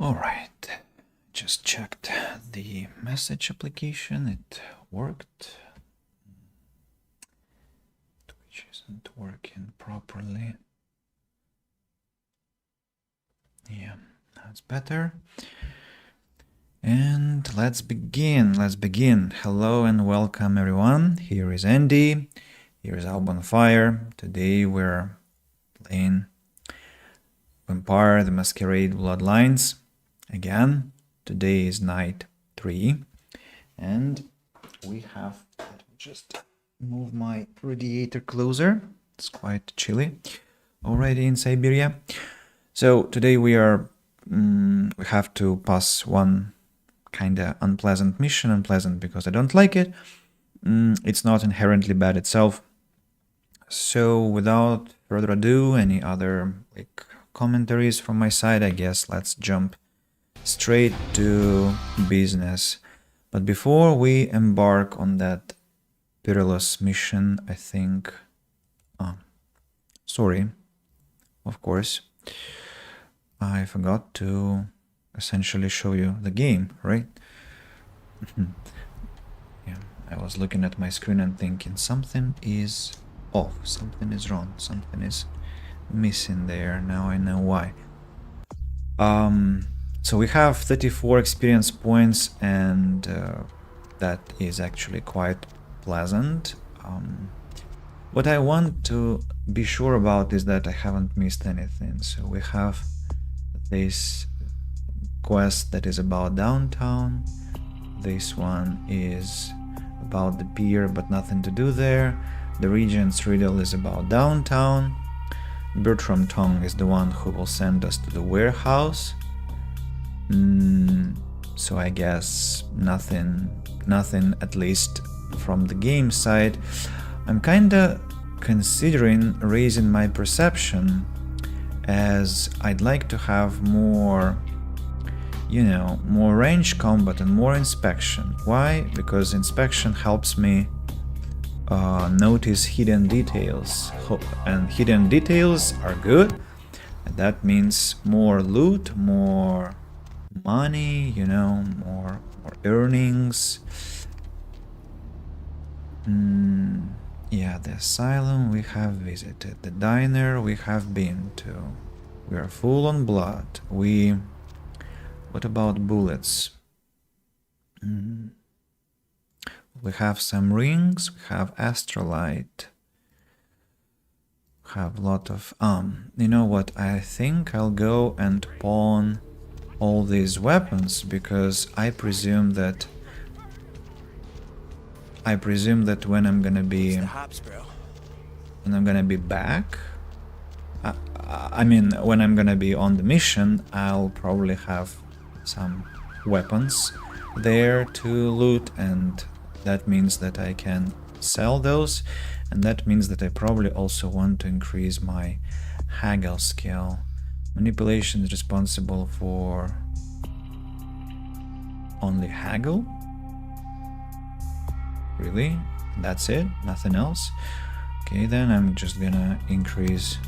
All right, just checked the message application. It worked. Twitch isn't working properly. Yeah, that's better. And let's begin. Hello and welcome everyone. Here is Andy. Here is Albonfire. Today we're playing Vampire the Masquerade Bloodlines. Again, today is night 3. And we have, let me just move my radiator closer. It's quite chilly already in Siberia. So today we have to pass one kinda unpleasant mission. Unpleasant because I don't like it. It's not inherently bad itself. So without further ado, any other commentaries from my side, I guess let's jump straight to business. But before we embark on that perilous mission, I think... sorry, of course, I forgot to essentially show you the game, right? Yeah, I was looking at my screen and thinking something is off, something is wrong, something is missing there. Now I know why. So we have 34 experience points, and that is actually quite pleasant. What I want to be sure about is that I haven't missed anything. So we have this quest that is about downtown. This one is about the pier, but nothing to do there. The Regent's Riddle is about downtown. Bertram Tong is the one who will send us to the warehouse. So I guess nothing at least from the game side. I'm kinda considering raising my perception, as I'd like to have more, more range combat and more inspection. Why? Because inspection helps me notice hidden details, and hidden details are good, and that means more loot, more money, more earnings. Yeah, the asylum we have visited, the diner we have been to. We are full on blood. What about bullets? We have some rings, we have astrolite. We have a lot of... you know what, I think I'll go and pawn all these weapons, because I presume that when I'm gonna be back, I mean when I'm gonna be on the mission, I'll probably have some weapons there to loot, and that means that I can sell those, and that means that I probably also want to increase my haggle skill. Manipulation is responsible for only haggle? Really? That's it? Nothing else? Okay, then I'm just gonna increase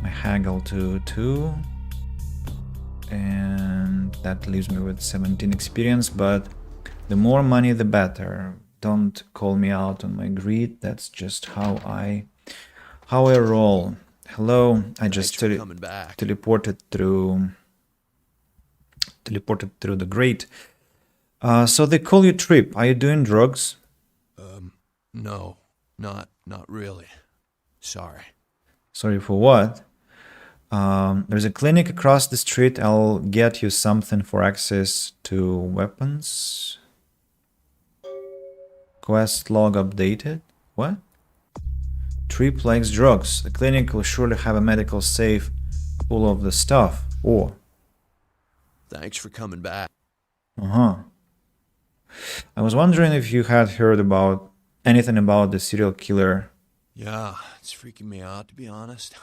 my haggle to 2. And that leaves me with 17 experience, but the more money the better. Don't call me out on my greed, that's just how I roll. Hello, I just teleported through the grate. So they call you Trip. Are you doing drugs? No, not really. Sorry. Sorry for what? There's a clinic across the street. I'll get you something for access to weapons. Quest log updated. What? Trip likes drugs. The clinic will surely have a medical safe full of the stuff. Oh. Thanks for coming back. I was wondering if you had heard about anything about the serial killer. Yeah, it's freaking me out, to be honest.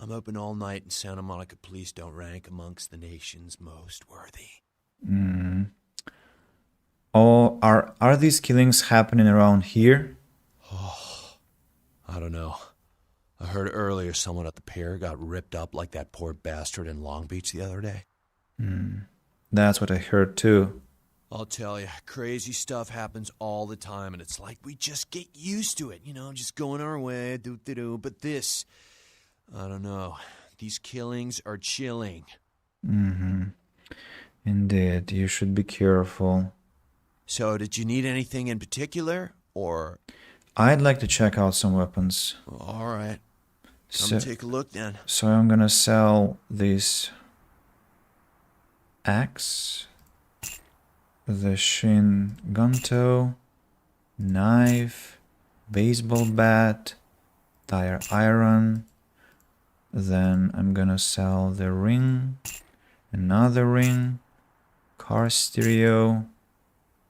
I'm open all night and Santa Monica police don't rank amongst the nation's most worthy. Oh, are these killings happening around here? Oh, I don't know. I heard earlier someone at the pier got ripped up like that poor bastard in Long Beach the other day. That's what I heard too. I'll tell you, crazy stuff happens all the time, and it's like we just get used to it, just going our way, do. But this, I don't know. These killings are chilling. Mm-hmm. Indeed, you should be careful. So, did you need anything in particular, or? I'd like to check out some weapons. All right. Come take a look then. So I'm gonna sell this axe, the Shin Gunto, knife, baseball bat, tire iron. Then I'm gonna sell the ring, another ring, car stereo,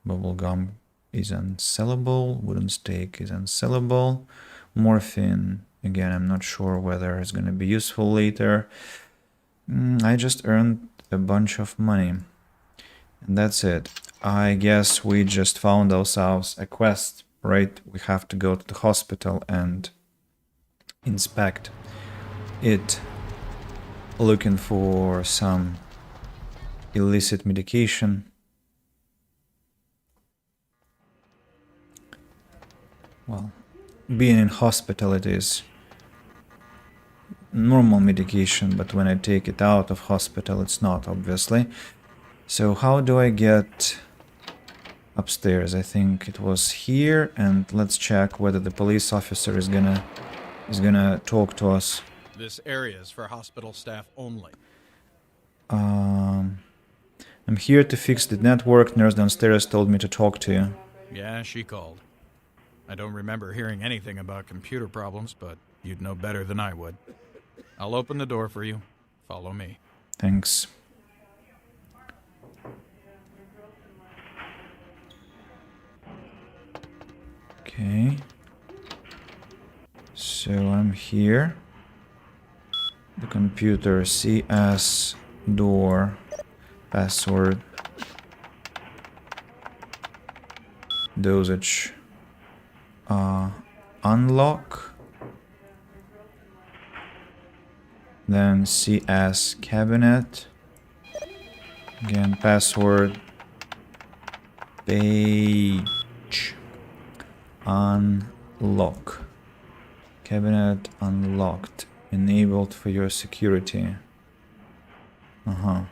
bubblegum is unsellable, wooden stake is unsellable, morphine, again I'm not sure whether it's gonna be useful later. I just earned a bunch of money. And that's it. I guess we just found ourselves a quest, right? We have to go to the hospital and inspect it, looking for some illicit medication. Well, being in hospital it is normal medication, but when I take it out of hospital it's not, obviously. So how do I get upstairs? I think it was here, and let's check whether the police officer is gonna talk to us. This area is for hospital staff only. I'm here to fix the network. Nurse downstairs told me to talk to you. Yeah, she called. I don't remember hearing anything about computer problems, but you'd know better than I would. I'll open the door for you. Follow me. Thanks. Okay. So I'm here. The computer, CS door, password, dosage, unlock, then CS cabinet, again password, page, unlock, cabinet unlocked. Enabled for your security. Oh.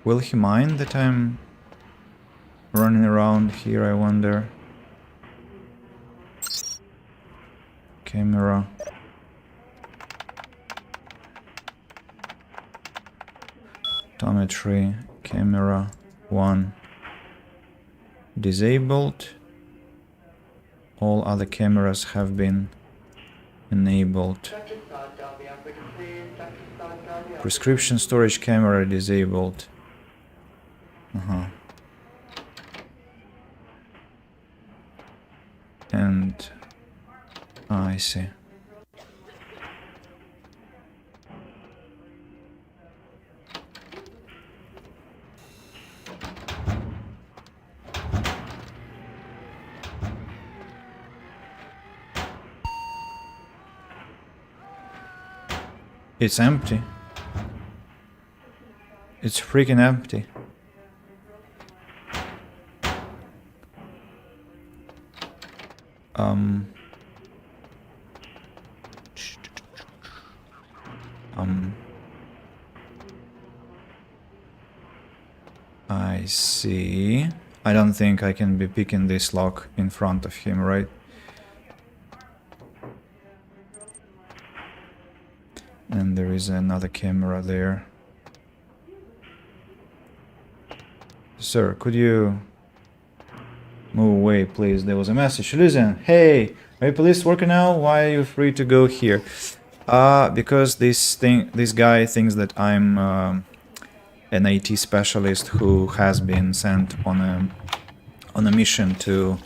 Will he mind that I'm running around here, I wonder? Camera. Optometry, camera 1 disabled. All other cameras have been enabled. Prescription storage camera disabled. And I see. It's empty. It's freaking empty. I see. I don't think I can be picking this lock in front of him, right? And there is another camera there. Sir, could you move away, please? There was a message. Listen, hey, are you police working now? Why are you free to go here? Because this guy thinks that I'm an IT specialist who has been sent on a mission to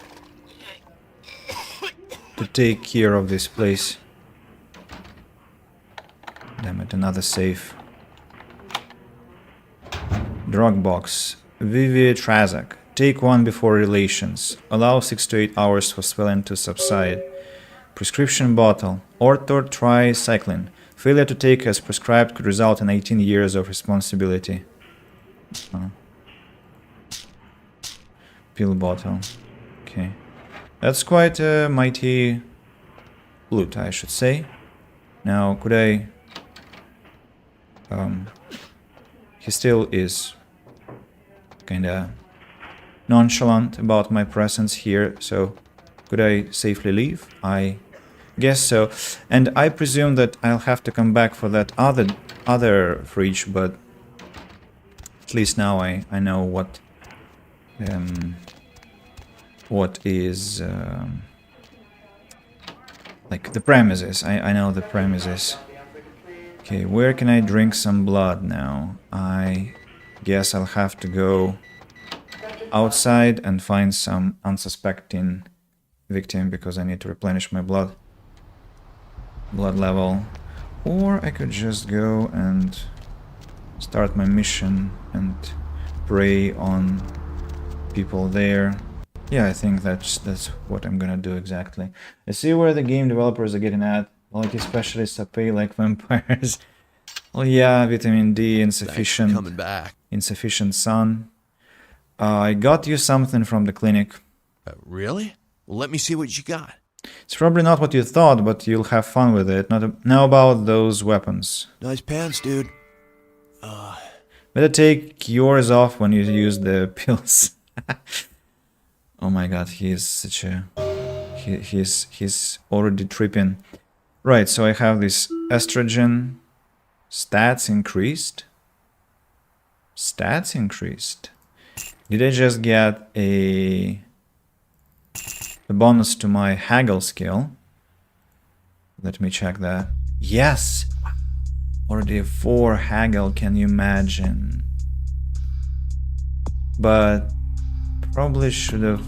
take care of this place. Damn it, another safe. Drug box. Vivi Trazak. Take one before relations. Allow 6 to 8 hours for swelling to subside. Prescription bottle. Orthor tricycline. Failure to take as prescribed could result in 18 years of responsibility. Pill bottle. Okay. That's quite a mighty loot, I should say. Now, could I... he still is kinda nonchalant about my presence here, so could I safely leave? I guess so. And I presume that I'll have to come back for that other fridge, but at least now I know what is like the premises. I know the premises. Okay, where can I drink some blood now? I guess I'll have to go outside and find some unsuspecting victim because I need to replenish my blood level. Or I could just go and start my mission and prey on people there. Yeah, I think that's what I'm gonna do exactly. I see where the game developers are getting at. Quality specialists are paid like vampires. Oh yeah, vitamin D, insufficient. Coming back. Insufficient sun. I got you something from the clinic. Really? Well, let me see what you got. It's probably not what you thought, but you'll have fun with it. Now about those weapons. Nice pants, dude. Better take yours off when you use the pills. Oh my god, he's such a... He's already tripping. Right, so I have this estrogen. Stats increased. Stats increased. Did I just get a bonus to my haggle skill? Let me check that. Yes! Already 4 haggle, can you imagine? But probably should have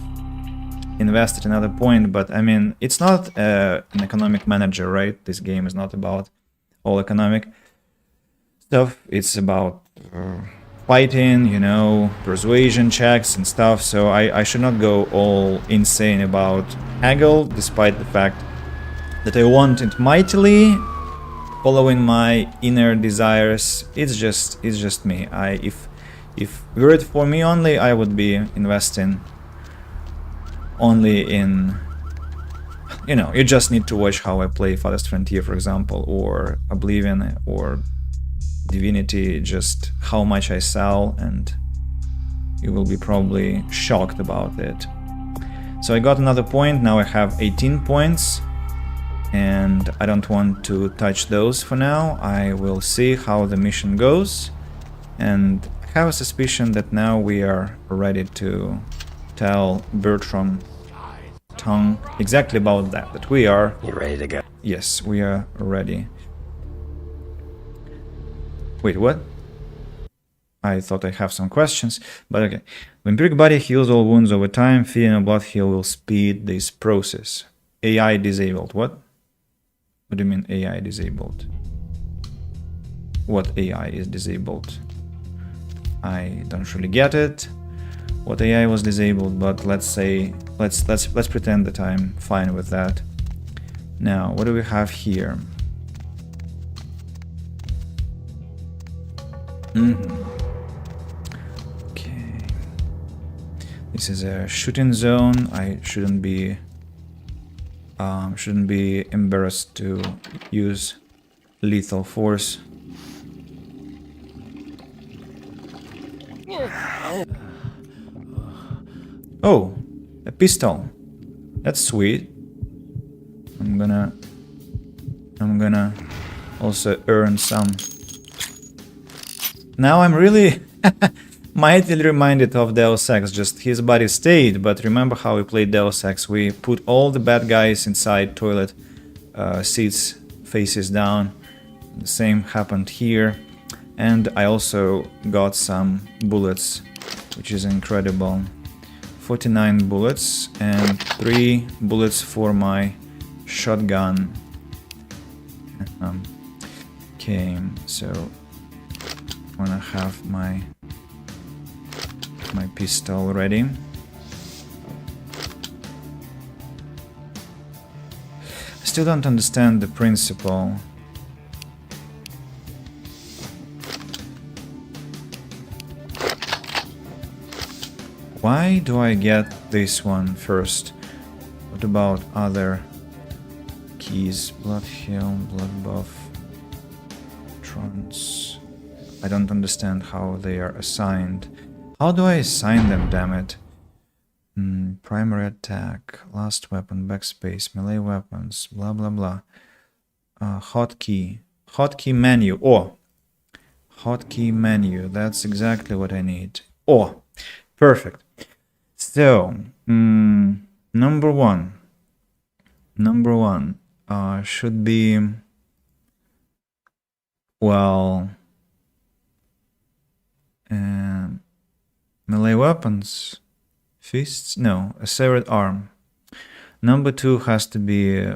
invested another point, but I mean, it's not an economic manager, right? This game is not about all economic stuff. It's about fighting, you know, persuasion checks and stuff, so I should not go all insane about haggle, despite the fact that I want it mightily, following my inner desires. It's just me. If were it for me only, I would be investing only in, you know, you just need to watch how I play Farthest Frontier, for example, or Oblivion, or Divinity, just how much I sell, and you will be probably shocked about it. So I got another point, now I have 18 points, and I don't want to touch those for now. I will see how the mission goes, and I have a suspicion that now we are ready to tell Bertram Tongue exactly about that we are... You ready to go? Yes, we are ready. Wait, what? I thought I have some questions, but okay. Vampiric body heals all wounds over time. Fear and blood heal will speed this process. AI disabled. What? What do you mean AI disabled? What AI is disabled? I don't really get it. What AI was disabled, but let's say let's pretend that I'm fine with that. Now, what do we have here? Okay. This is a shooting zone. I shouldn't be embarrassed to use lethal force. Oh, a pistol. That's sweet. I'm gonna also earn some. Now I'm really mightily reminded of Deus Ex, just his body stayed, but remember how we played Deus Ex? We put all the bad guys inside toilet seats, faces down. The same happened here. And I also got some bullets, which is incredible. 49 bullets and 3 bullets for my shotgun. Okay, so I wanna have my pistol ready. I still don't understand the principle. Why do I get this one first? What about other keys? Blood heal, blood buff, trance. I don't understand how they are assigned. How do I assign them, damn it? Primary attack, last weapon, backspace, melee weapons, blah blah blah. Hotkey menu. Oh, hotkey menu. That's exactly what I need. Oh, perfect. So, number one should be, well, melee weapons, fists, no, a severed arm. Number 2 has to be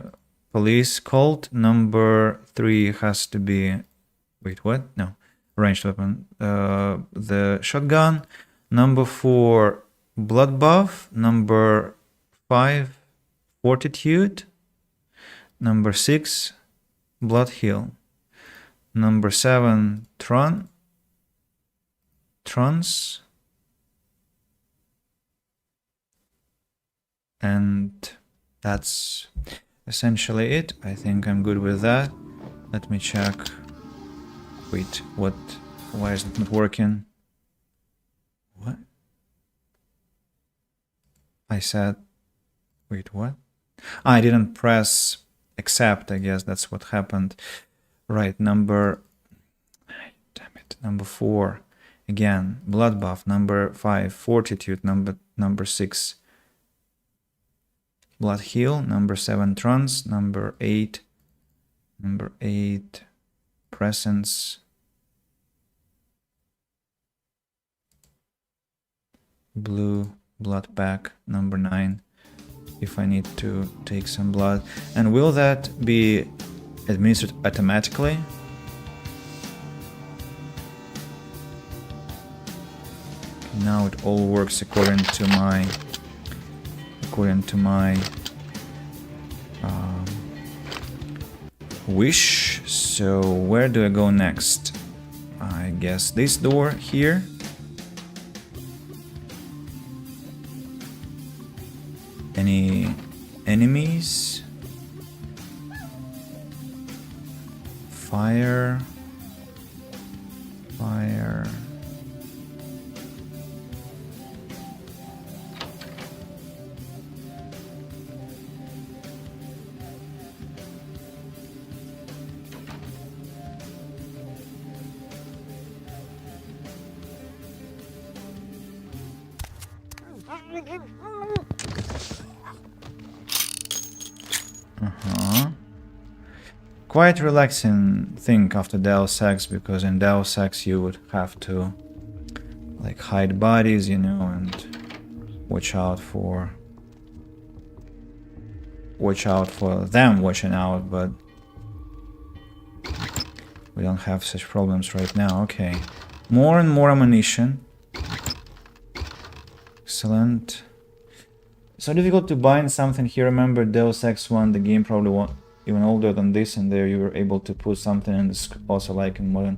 police Colt. Number 3 has to be, wait, what? No, ranged weapon, the shotgun. Number 4, blood buff. Number 5, fortitude. Number 6, blood heal. Number 7, trance. And that's essentially it. I think I'm good with that. Let me check. Wait, what? Why is it not working? What? I said, wait, what? I didn't press accept, I guess that's what happened. Right, number 4, again, blood buff. Number 5, fortitude. Number 6, blood heal. Number 7, trance. Number 8, presence. Blue blood pack. Number 9, if I need to take some blood. And will that be administered automatically? Now it all works according to my wish. So where do I go next? I guess this door here. Any enemies? Fire. Quite relaxing thing after Deus Ex, because in Deus Ex you would have to like hide bodies, you know, and watch out for them watching out, but we don't have such problems right now. Okay, more and more ammunition. Excellent. So difficult to bind something here. Remember Deus Ex 1, the game probably won't even older than this, and there you were able to put something in this, also like in modern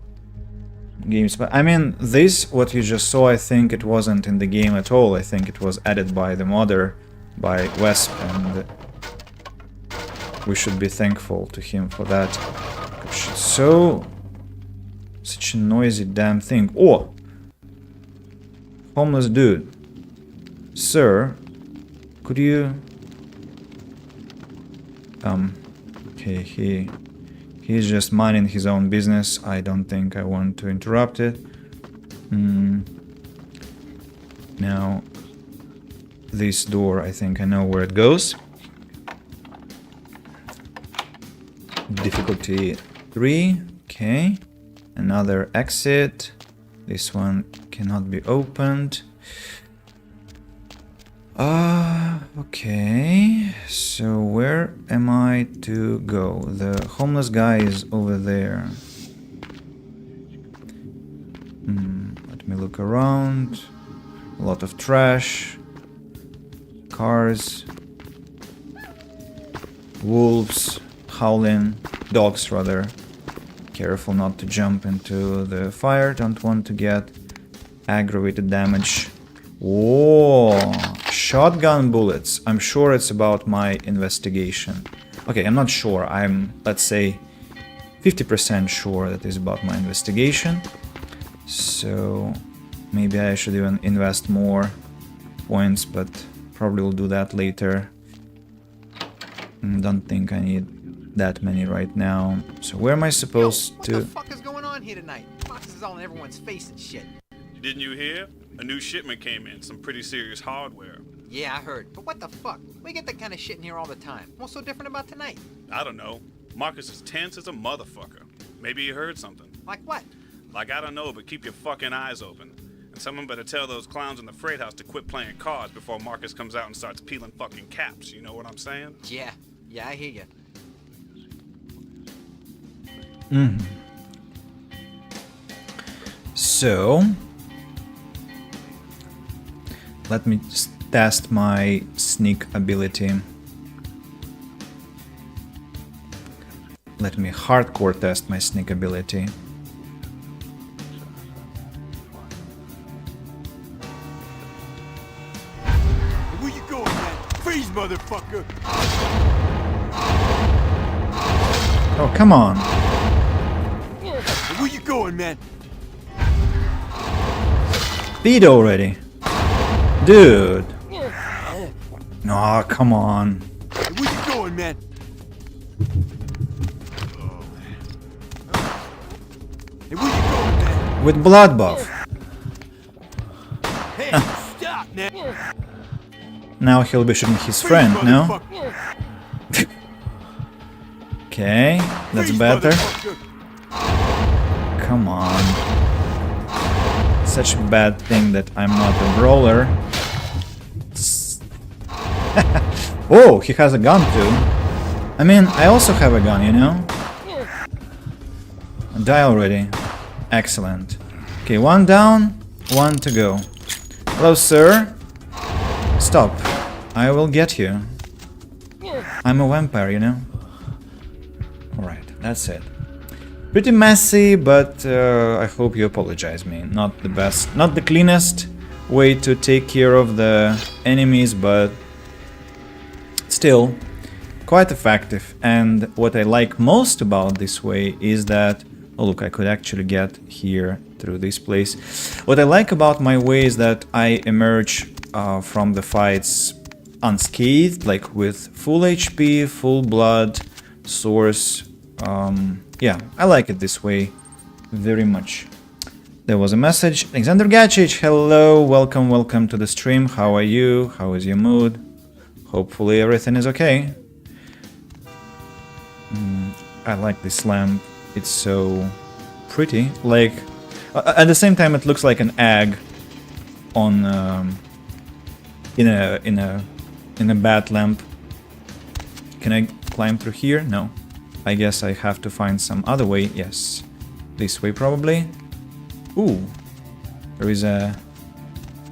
games. But I mean, this, what you just saw, I think it wasn't in the game at all. I think it was added by the modder, by Wesp, and we should be thankful to him for that. Such a noisy damn thing. Oh! Homeless dude. Sir, could you... Okay, he's just minding his own business. I don't think I want to interrupt it. Now, this door, I think I know where it goes. Difficulty 3, okay. Another exit. This one cannot be opened. Okay. So where am I to go? The homeless guy is over there. Let me look around. A lot of trash. Cars. Wolves howling. Dogs, rather. Careful not to jump into the fire. Don't want to get aggravated damage. Whoa! Shotgun bullets. I'm sure it's about my investigation. Okay, I'm not sure. I'm, let's say, 50% sure that it's about my investigation. So maybe I should even invest more points, but probably will do that later. Don't think I need that many right now. So where am I supposed to... What the fuck is going on here tonight? Boxes all in everyone's face and shit. Didn't you hear? A new shipment came in, some pretty serious hardware. Yeah, I heard. But what the fuck? We get that kind of shit in here all the time. What's so different about tonight? I don't know. Marcus is tense as a motherfucker. Maybe he heard something. Like what? Like, I don't know, but keep your fucking eyes open. And someone better tell those clowns in the freight house to quit playing cards before Marcus comes out and starts peeling fucking caps. You know what I'm saying? Yeah, I hear you. So, let me just test my sneak ability. Let me hardcore test my sneak ability. Where you going, man? Freeze, motherfucker! Oh, come on. Where you going, man? Beat already. Dude. No, come on. Where you going, man? Hey, where you going, man? With blood buff. Hey, stop, man! Now he'll be shooting his Freeze, friend, no? motherfucker. Okay, that's Freeze, better. motherfucker. Come on. Such a bad thing that I'm not a brawler. Oh, he has a gun too. I mean, I also have a gun, you know? Die already. Excellent. Okay, one down, one to go. Hello, sir. Stop. I will get you. I'm a vampire, you know? Alright, that's it. Pretty messy, but I hope you apologize me. Not the best, not the cleanest way to take care of the enemies, but still quite effective. And what I like most about this way is that, oh look, I could actually get here through this place. What I like about my way is that I emerge from the fights unscathed, like with full HP, full blood, source. Yeah, I like it this way very much. There was a message. Alexander Gacic, hello, welcome to the stream. How are you? How is your mood? Hopefully everything is okay. I like this lamp. It's so pretty. Like, at the same time, it looks like an egg on in a bat lamp. Can I climb through here? No. I guess I have to find some other way. Yes, this way probably. Ooh, there is a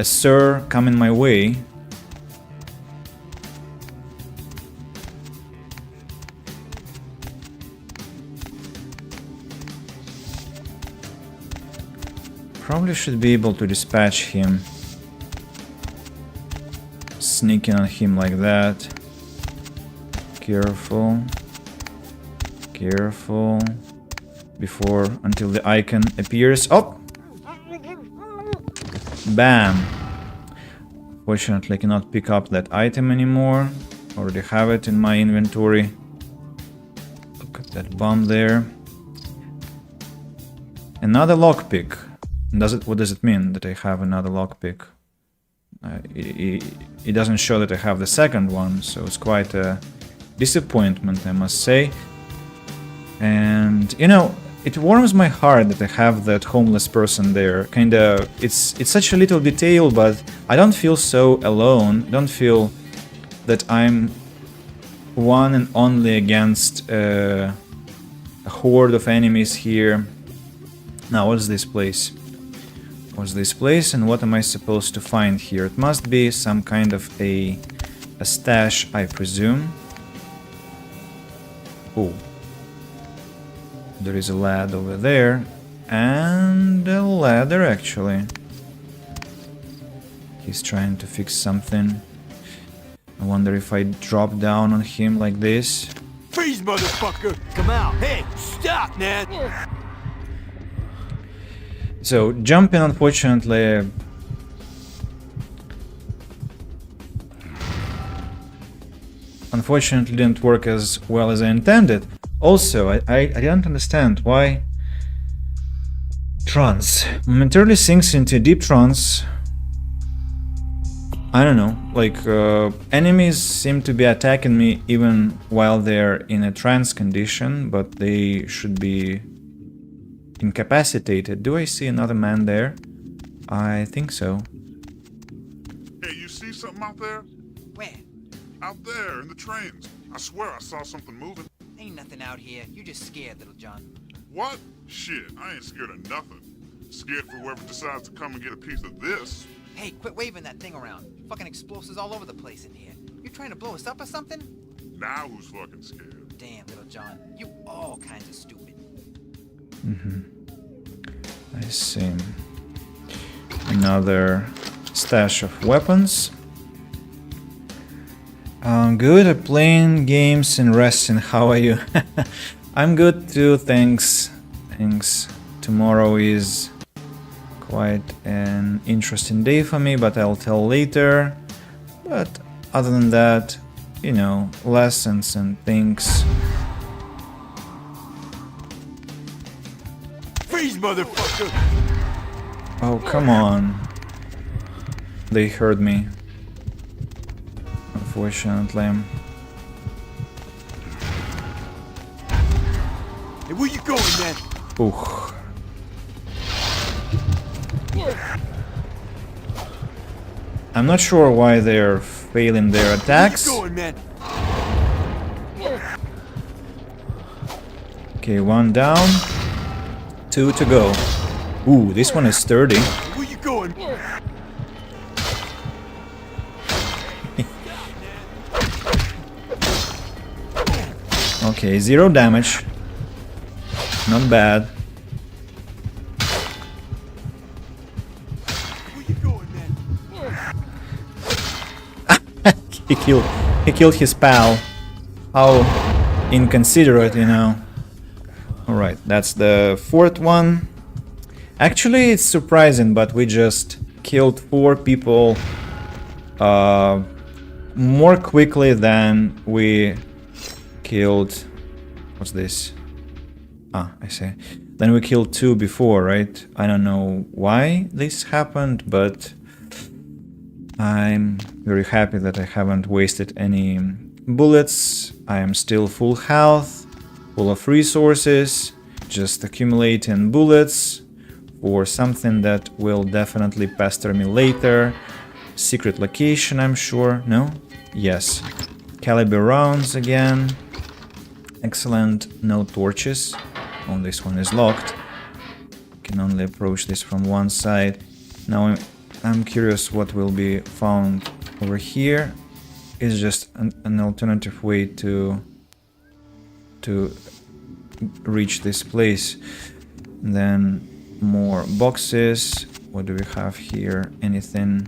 sir coming my way. Probably should be able to dispatch him. Sneaking on him like that. Careful. Careful. Until the icon appears. Oh! Bam! Fortunately, I cannot pick up that item anymore. Already have it in my inventory. Look at that bomb there. Another lockpick. What does it mean that I have another lockpick? It doesn't show that I have the second one, so it's quite a disappointment, I must say. And, you know, it warms my heart that I have that homeless person there. Kinda, it's such a little detail, but I don't feel so alone. I don't feel that I'm one and only against a horde of enemies here. Now, what's this place? What's this place, and what am I supposed to find here? It must be some kind of a stash, I presume. Oh. There is a lad over there, and a ladder actually. He's trying to fix something. I wonder if I drop down on him like this. Freeze, motherfucker! Come out! Hey, stop, man! So, jumping, unfortunately, didn't work as well as I intended. Also, I don't understand why trance momentarily sinks into deep trance. I don't know, like enemies seem to be attacking me even while they're in a trance condition, but they should be incapacitated. Do I see another man there? I think so. Hey, you see something out there? Where? Out there in the trains. I swear I saw something moving. Ain't nothing out here. You just scared, Little John. What? Shit, I ain't scared of nothing. Scared for whoever decides to come and get a piece of this. Hey, quit waving that thing around. Fucking explosives all over the place in here. You trying to blow us up or something? Now who's fucking scared? Damn, Little John. You all kinds of stupid. I see. Another stash of weapons. I'm good at playing games and resting. How are you? I'm good too, thanks. Tomorrow is quite an interesting day for me, but I'll tell later. But other than that, you know, lessons and things. Freeze, motherfucker! Oh, come on. They heard me. Unfortunately. Hey, where you going, man? Ooh. I'm not sure why they're failing their attacks. Where you going, man? Okay, one down. 2 to go. Ooh, this one is sturdy. Where you going? Okay, 0 damage. Not bad. Where you going, man? He killed his pal. How inconsiderate, you know. Alright, that's the 4th one. Actually, it's surprising, but we just killed 4 people more quickly than we killed... What's this? Ah, I see. Then we killed 2 before, right? I don't know why this happened, but I'm very happy that I haven't wasted any bullets. I am still full health, full of resources, just accumulating bullets for something that will definitely pester me later. Secret location, I'm sure. No? Yes. Caliber rounds again. Excellent. No torches. Oh, this one is locked. Can only approach this from one side. Now I'm curious what will be found over here. It's just an alternative way to reach this place. Then more boxes. What do we have here? Anything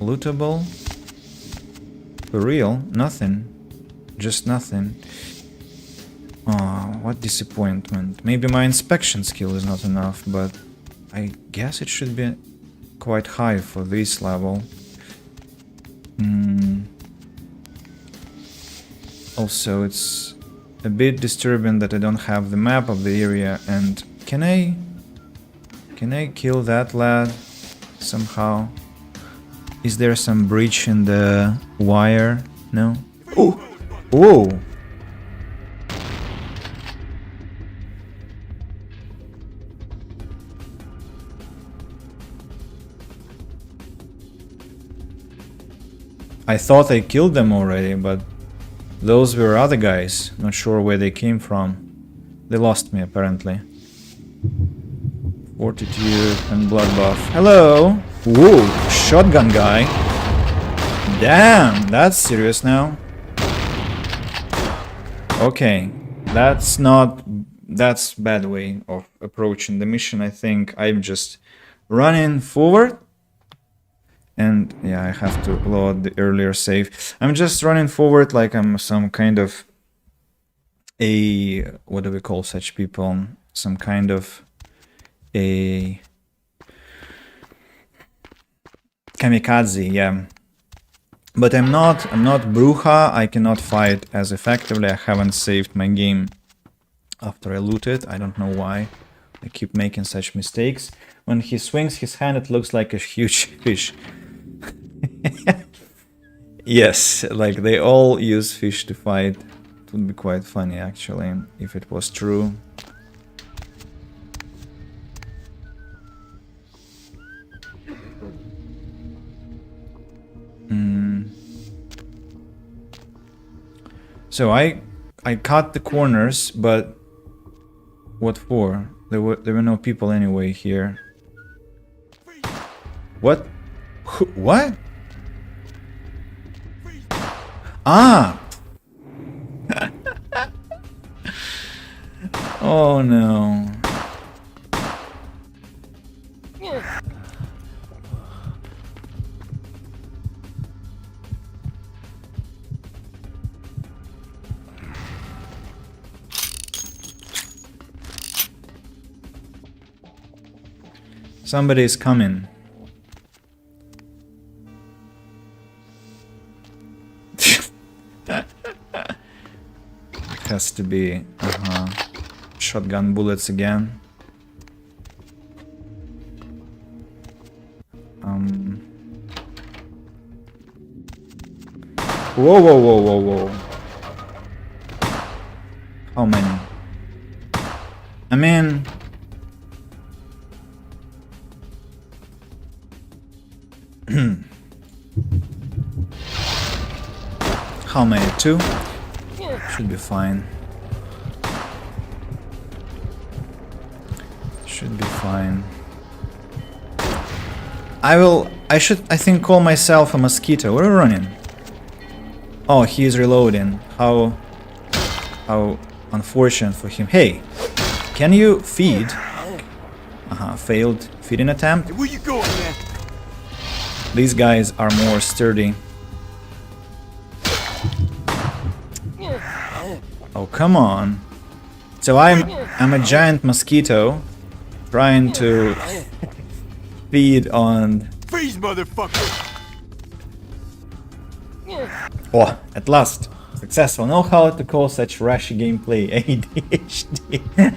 lootable? For real? Nothing. Just nothing. Oh, what disappointment. Maybe my inspection skill is not enough, but I guess it should be quite high for this level. Also, it's a bit disturbing that I don't have the map of the area, and can I kill that lad somehow? Is there some breach in the wire? No? Oh! Whoa! I thought I killed them already, but those were other guys. Not sure where they came from. They lost me, apparently. Fortitude and blood buff. Hello! Whoa! Shotgun guy! Damn! That's serious now. Okay. That's not... That's bad way of approaching the mission. I think I'm just running forward. And yeah, I have to load the earlier save. I'm just running forward like I'm some kind of a... What do we call such people? Some kind of a... kamikaze, yeah. But I'm not Bruja. I cannot fight as effectively. I haven't saved my game after I looted. I don't know why. I keep making such mistakes. When he swings his hand, it looks like a huge fish. Yes, like they all use fish to fight. It would be quite funny actually, if it was true. So I cut the corners, but what for? There were no people anyway here. What? What? Ah! Oh no. Somebody is coming. Has to be shotgun bullets again. Whoa, whoa, whoa, whoa, whoa. How many? I mean... How many? 2? Should be fine. Should be fine. I should, I think, call myself a mosquito. Where are we running? Oh, he is reloading. How unfortunate for him. Hey, can you feed? Failed feeding attempt. Where you going, man? These guys are more sturdy. Oh, come on. So I'm a giant mosquito trying to feed on... Freeze, motherfucker! Oh, at last. Successful. Know how to call such rash gameplay. ADHD.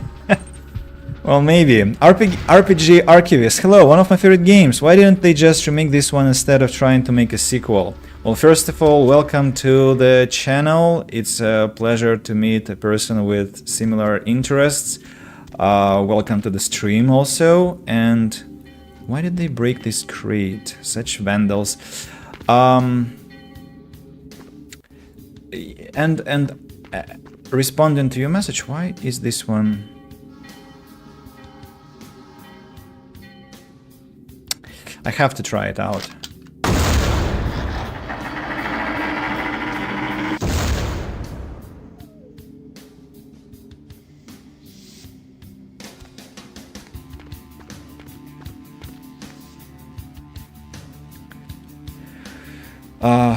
Well, maybe. RPG Archivist. Hello, one of my favorite games. Why didn't they just remake this one instead of trying to make a sequel? Well, first of all, welcome to the channel. It's a pleasure to meet a person with similar interests. Welcome to the stream also. And why did they break this crate? Such vandals. Responding to your message, why is this one... I have to try it out.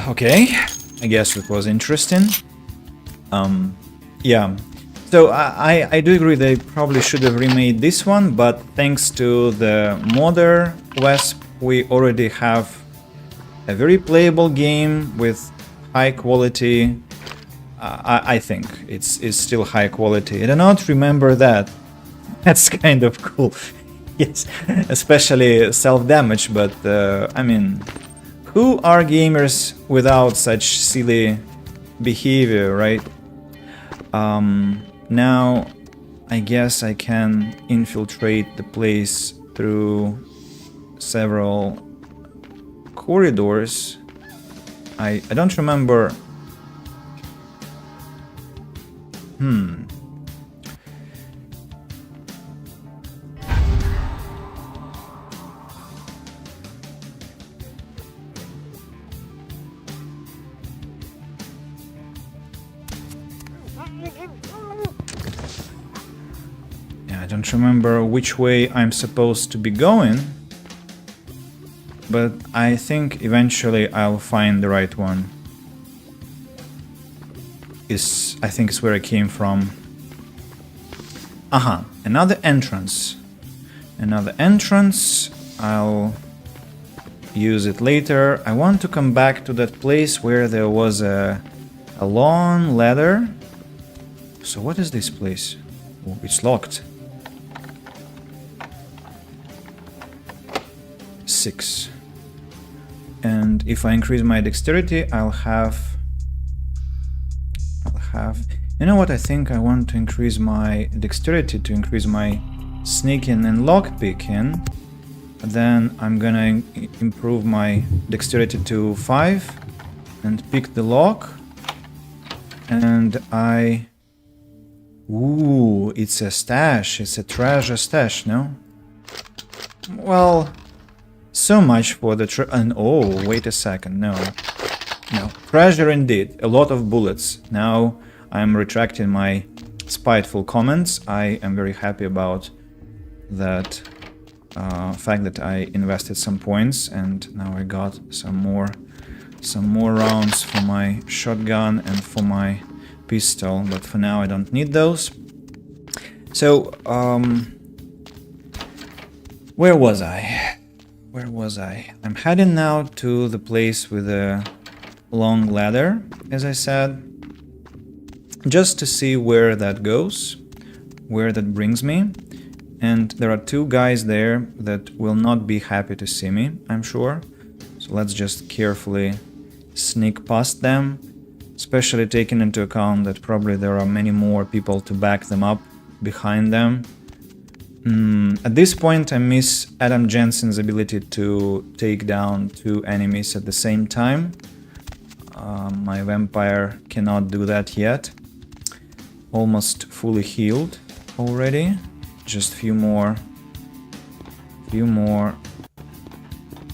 Okay, I guess it was interesting. Yeah, so I do agree they probably should have remade this one, but thanks to the modder Wesp, we already have a very playable game with high quality. I think it's still high quality. I do not remember that. That's kind of cool. Yes, especially self-damage, but I mean, who are gamers without such silly behavior, right? Now, I guess I can infiltrate the place through several corridors. I don't remember. I don't remember which way I'm supposed to be going, but I think eventually I'll find the right one. I think it's where I came from. Aha, another entrance. Another entrance. I'll use it later. I want to come back to that place where there was a long ladder. So what is this place? Oh, it's locked. 6. And if I increase my dexterity, I'll have... You know what? I think I want to increase my dexterity to increase my sneaking and lockpicking. Then I'm gonna improve my dexterity to 5 and pick the lock. And I... Ooh, it's a stash. It's a treasure stash, no? Well... So much for the and oh, wait a second, no. Treasure indeed, a lot of bullets. Now I'm retracting my spiteful comments. I am very happy about that fact that I invested some points, and now I got some more rounds for my shotgun and for my pistol, but for now I don't need those. So, where was I? I'm heading now to the place with a long ladder, as I said, just to see where that goes, where that brings me. And there are 2 guys there that will not be happy to see me, I'm sure. So let's just carefully sneak past them, especially taking into account that probably there are many more people to back them up behind them. At this point I miss Adam Jensen's ability to take down 2 enemies at the same time. My vampire cannot do that yet. Almost fully healed already. Just few more,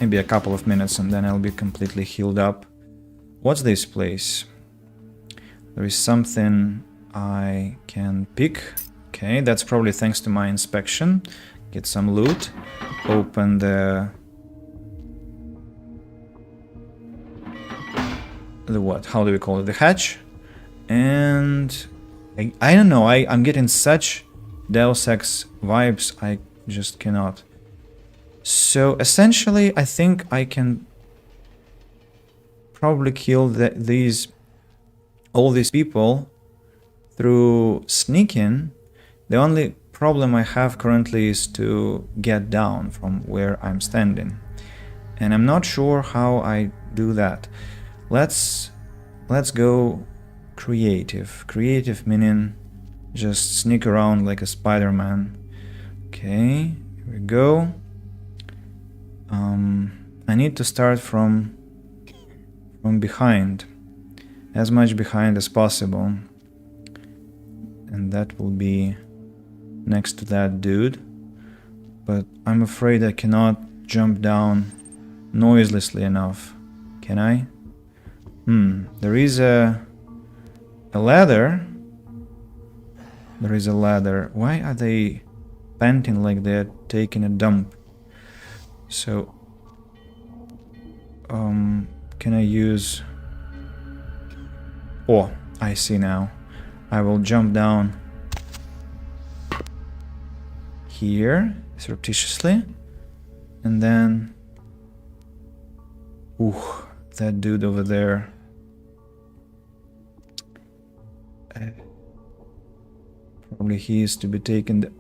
maybe a couple of minutes and then I'll be completely healed up. What's this place? There is something I can pick. Okay, that's probably thanks to my inspection. Get some loot. Open the what? How do we call it? The hatch. And I don't know. I'm getting such Deus Ex vibes. I just cannot. So essentially, I think I can probably kill all these people through sneaking. The only problem I have currently is to get down from where I'm standing. And I'm not sure how I do that. Let's go creative. Creative meaning just sneak around like a Spider-Man. Okay, here we go. I need to start from behind. As much behind as possible. And that will be next to that dude, but I'm afraid I cannot jump down noiselessly enough. Can I? There is a ladder. There is a ladder. Why are they panting like they're taking a dump? So, can I use... Oh, I see now. I will jump down here surreptitiously, and then that dude over there, probably he is to be taken.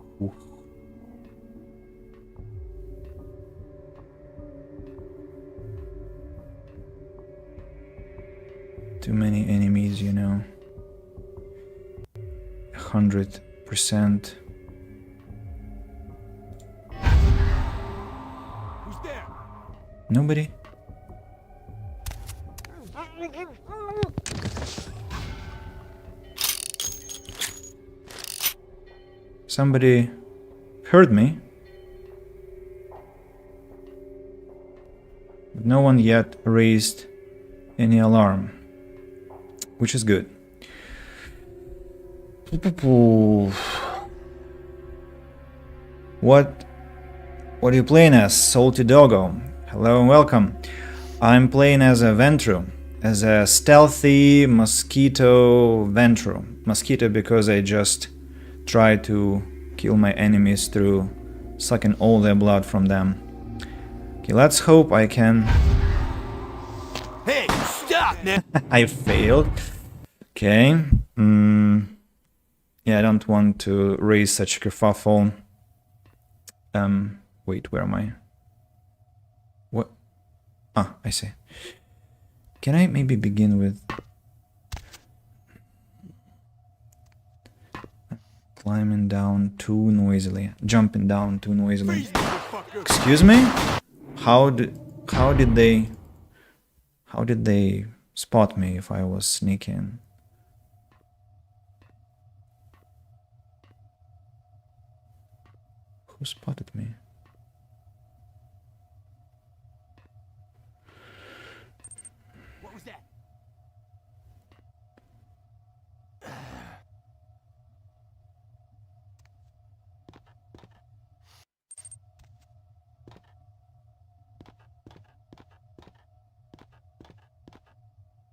Too many enemies, you know. 100%. Who's there? Nobody? Somebody heard me. But no one yet raised any alarm, which is good. What are you playing as, Salty Doggo? Hello and welcome. I'm playing as a Ventru, as a stealthy mosquito Ventru. Mosquito because I just try to kill my enemies through sucking all their blood from them. Okay, let's hope I can... Hey, stop, man! I failed. Okay. Yeah, I don't want to raise such a kerfuffle. Wait, where am I? What? Ah, I see. Can I maybe begin with... climbing down too noisily, jumping down too noisily. Excuse me? How did they spot me if I was sneaking? Who spotted me? What was that?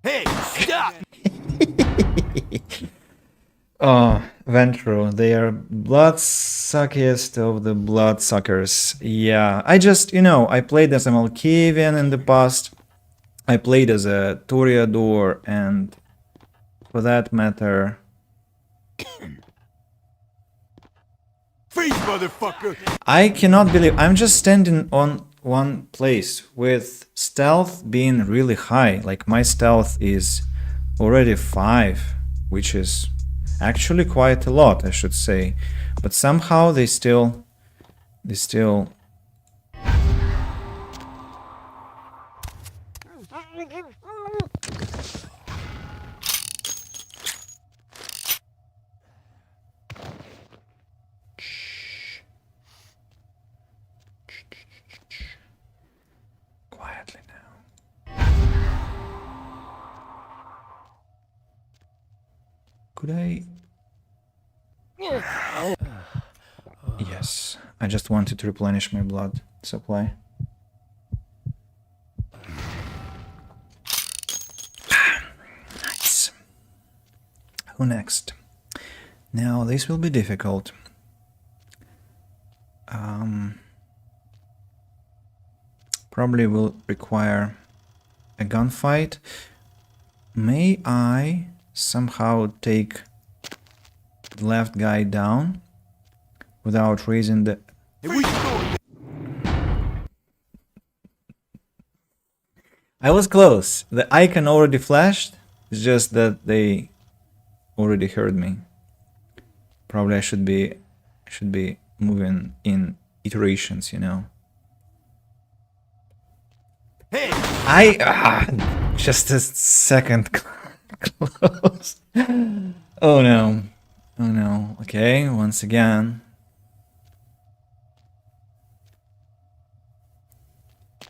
Hey, stop! Oh, Ventru, they are bloodsuckiest of the bloodsuckers. Yeah, I just, I played as a Malkavian in the past. I played as a Toreador, and for that matter... Freeze, motherfucker! I cannot believe I'm just standing on one place with stealth being really high. Like my stealth is already 5, which is actually quite a lot, I should say. But somehow they still quietly now. Could I? Yes, I just wanted to replenish my blood supply. Nice. Who next? Now this will be difficult. Probably will require a gunfight. May I somehow take the left guy down without raising the... I was close. The icon already flashed. It's just that they already heard me. Probably I should be moving in iterations, Hey! Just a second close. Oh no. Oh no. Okay, once again.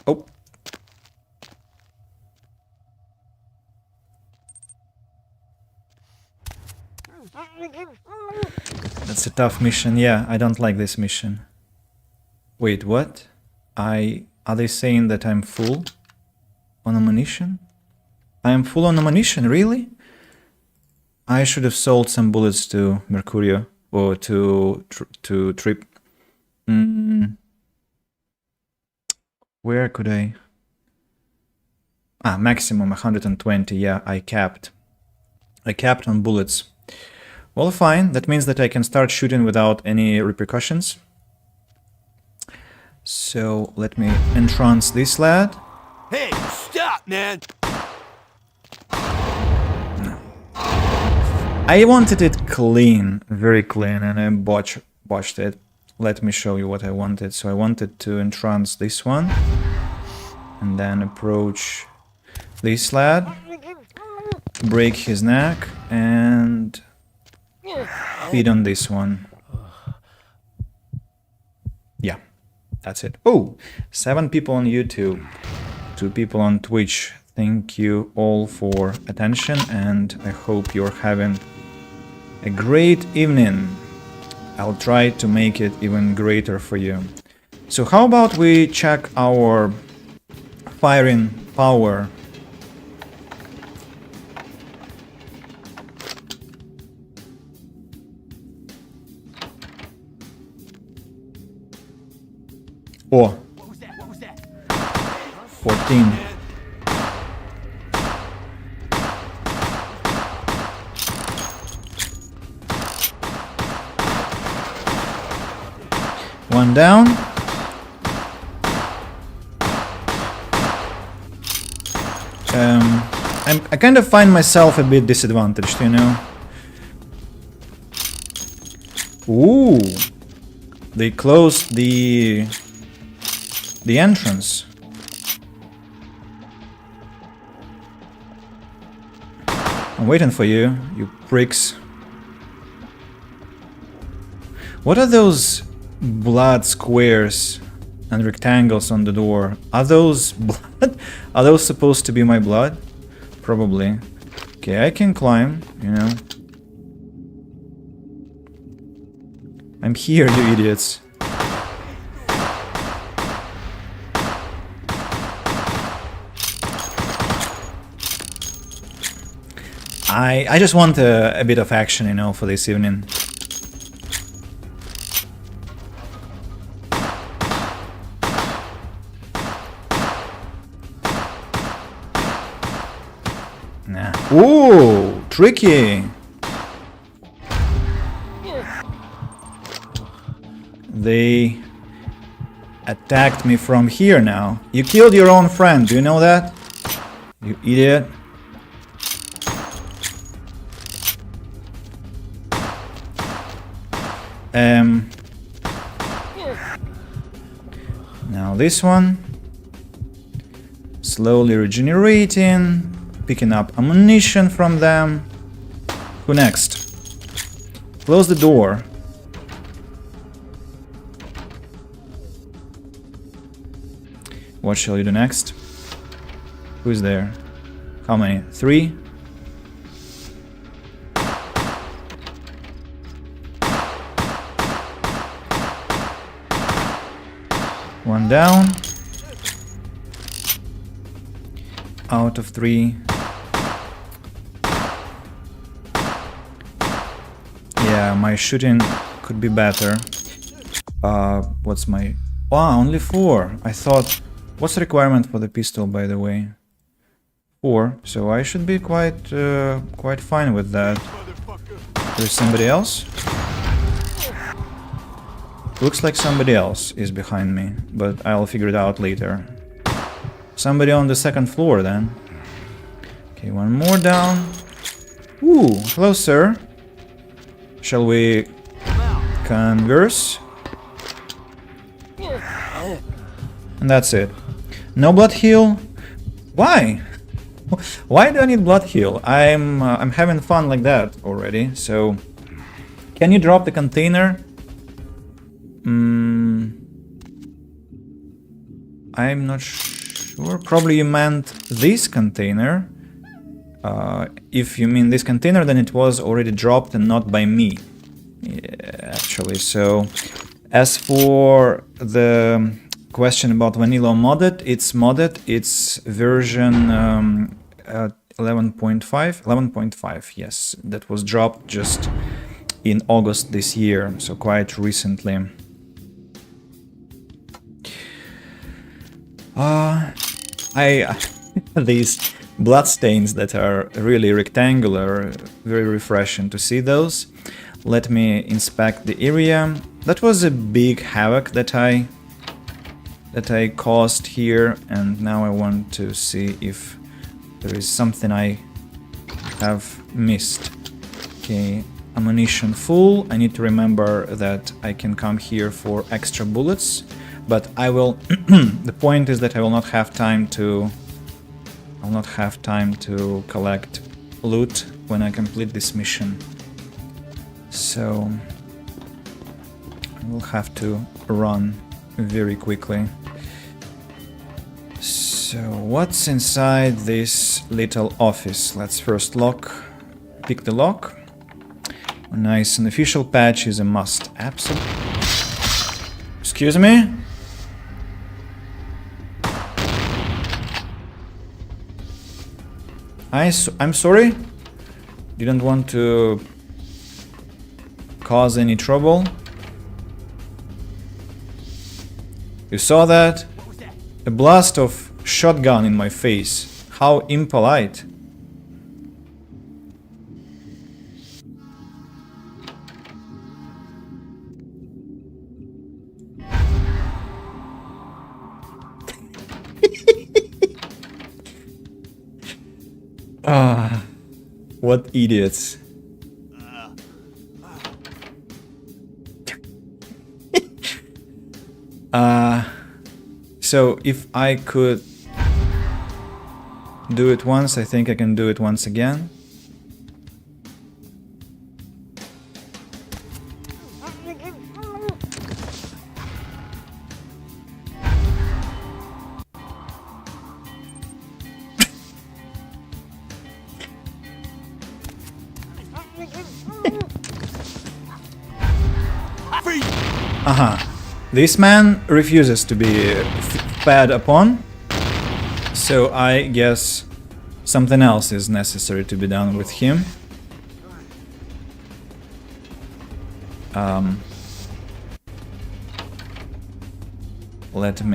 Oh. That's a tough mission. Yeah, I don't like this mission. Wait, what? Are they saying that I'm full on ammunition? I am full on ammunition, really? I should have sold some bullets to Mercurio or to Trip. Where could I? Maximum 120. Yeah, I capped on bullets. Well, fine. That means that I can start shooting without any repercussions. So let me entrance this lad. Hey, stop, man! I wanted it clean, very clean, and I botched it. Let me show you what I wanted. So I wanted to entrance this one, and then approach this lad. break his neck and feed on this one. Yeah, that's it. Oh, 7 people on YouTube, 2 people on Twitch. Thank you all for attention, and I hope you're having a great evening. I'll try to make it even greater for you. So how about we check our firing power? Oh, 14. One down. I kind of find myself a bit disadvantaged, you know. Ooh, they closed the entrance. I'm waiting for you, you pricks. What are those blood squares and rectangles on the door? Are those blood? Are those supposed to be my blood? Probably. Okay, I can climb, you know. I'm here, you idiots. I just want a bit of action, you know, for this evening. Nah. Ooh, tricky. They attacked me from here now. You killed your own friend, do you know that? You idiot. Now this one. Slowly regenerating, picking up ammunition from them. Who next? Close the door. What shall you do next? Who's there? How many? 3? One down. Out of 3. Yeah, my shooting could be better. What's my... Wow, only 4. I thought... What's the requirement for the pistol, by the way? 4, so I should be quite fine with that. There's somebody else? Looks like somebody else is behind me, but I'll figure it out later. Somebody on the 2nd floor, then. Okay, one more down. Ooh, hello, sir. Shall we converse? And that's it. No blood heal? Why? Why do I need blood heal? I'm having fun like that already. So, can you drop the container? I'm not sure. Probably you meant this container. If you mean this container, then it was already dropped and not by me. Yeah, actually. So, as for the question about vanilla modded, it's modded. It's version 11.5. 11.5, yes. That was dropped just in August this year, so quite recently. These bloodstains that are really rectangular, very refreshing to see those. Let me inspect the area. That was a big havoc that I caused here, and now I want to see if there is something I have missed. Okay, ammunition full. I need to remember that I can come here for extra bullets, but I will. The point is that I will not have time to. I'll not have time to collect loot when I complete this mission. So I will have to run very quickly. So what's inside this little office? Let's first pick the lock. Nice, an official patch is a must. Absolutely. Excuse me? I'm sorry? Didn't want to cause any trouble. You saw that? A blast of shotgun in my face. How impolite. Ah, what idiots. So if I could do it once, I think I can do it once again. This man refuses to be fed upon, so I guess something else is necessary to be done with him. Let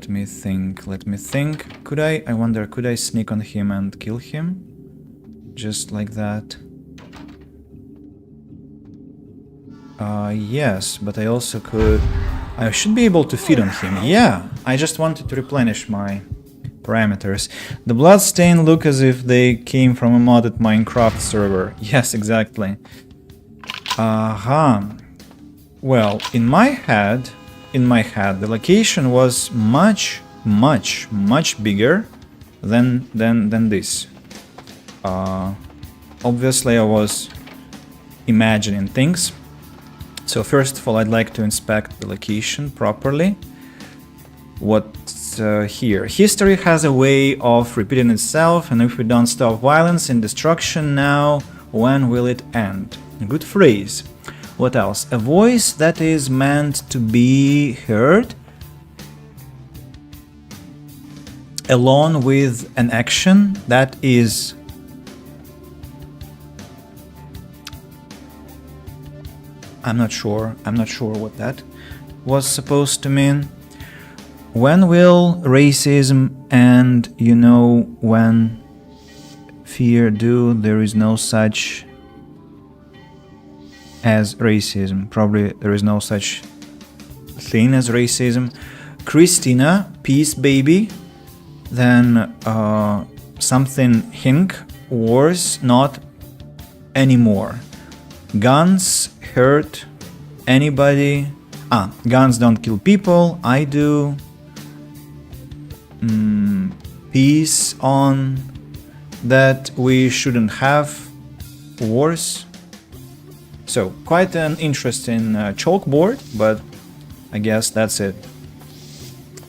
me think. Could I wonder, could I sneak on him and kill him? Just like that. Yes, but I also could... I should be able to feed on him. Yeah, I just wanted to replenish my parameters. The bloodstain look as if they came from a modded Minecraft server. Yes, exactly. Well, in my head, the location was much bigger than this. Obviously, I was imagining things. So first of all, I'd like to inspect the location properly. What's here? History has a way of repeating itself, and if we don't stop violence and destruction now, when will it end? Good phrase. What else? A voice that is meant to be heard, along with an action that is I'm not sure what that was supposed to mean. When will racism and, when fear do, there is no such as racism. Probably there is no such thing as racism. Christina, peace baby. Then something hink, wars not anymore. Guns hurt anybody. Guns don't kill people. I do. Peace on that we shouldn't have wars. So quite an interesting chalkboard, but I guess that's it.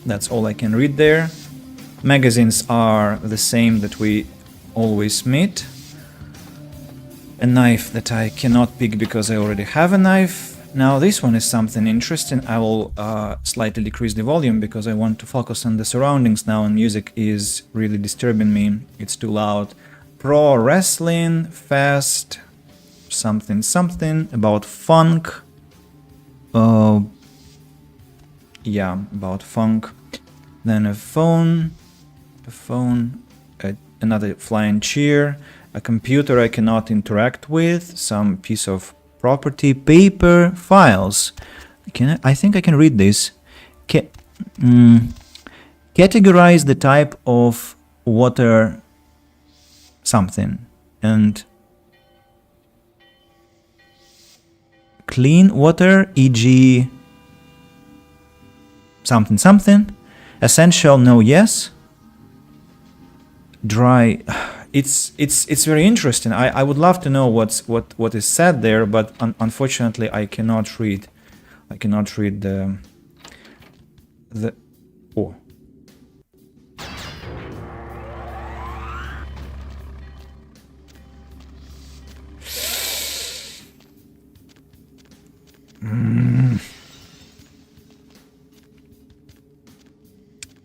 That's all I can read there. Magazines are the same that we always meet. A knife that I cannot pick because I already have a knife. Now this one is something interesting. I will slightly decrease the volume because I want to focus on the surroundings now, and music is really disturbing me. It's too loud. Pro wrestling, fast, something about funk. Yeah, about funk. Then a phone, another flying chair. A computer I cannot interact with, some piece of property, paper, files. I think I can read this. Categorize the type of water something. And clean water, e.g. something. Essential, no, yes. dry. It's very interesting. I would love to know what is said there, but unfortunately I cannot read. I cannot read the oh.